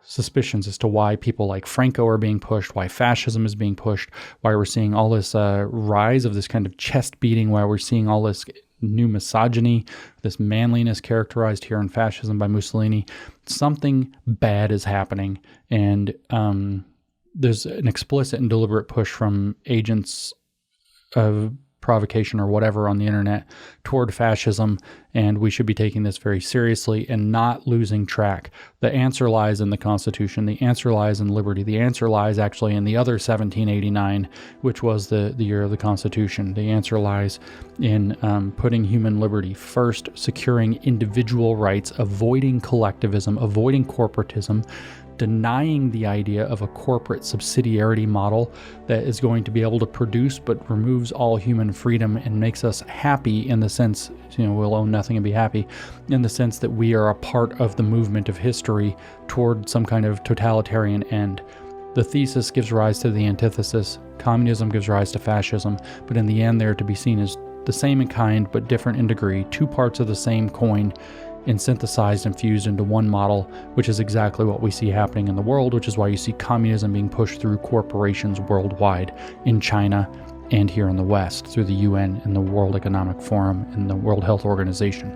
suspicions as to why people like Franco are being pushed, why fascism is being pushed, why we're seeing all this rise of this kind of chest beating, why we're seeing all this new misogyny, this manliness characterized here in fascism by Mussolini. Something bad is happening, and there's an explicit and deliberate push from agents of provocation or whatever on the internet toward fascism, and we should be taking this very seriously and not losing track. The answer lies in the Constitution. The answer lies in liberty. The answer lies actually in the other 1789, which was the year of the Constitution. The answer lies in putting human liberty first, securing individual rights, avoiding collectivism, avoiding corporatism, denying the idea of a corporate subsidiarity model that is going to be able to produce but removes all human freedom and makes us happy in the sense, we'll own nothing and be happy, in the sense that we are a part of the movement of history toward some kind of totalitarian end. The thesis gives rise to the antithesis. Communism gives rise to fascism, but in the end they're to be seen as the same in kind but different in degree, two parts of the same coin, and synthesized and fused into one model, which is exactly what we see happening in the world, which is why you see communism being pushed through corporations worldwide, in China and here in the West, through the UN and the World Economic Forum and the World Health Organization.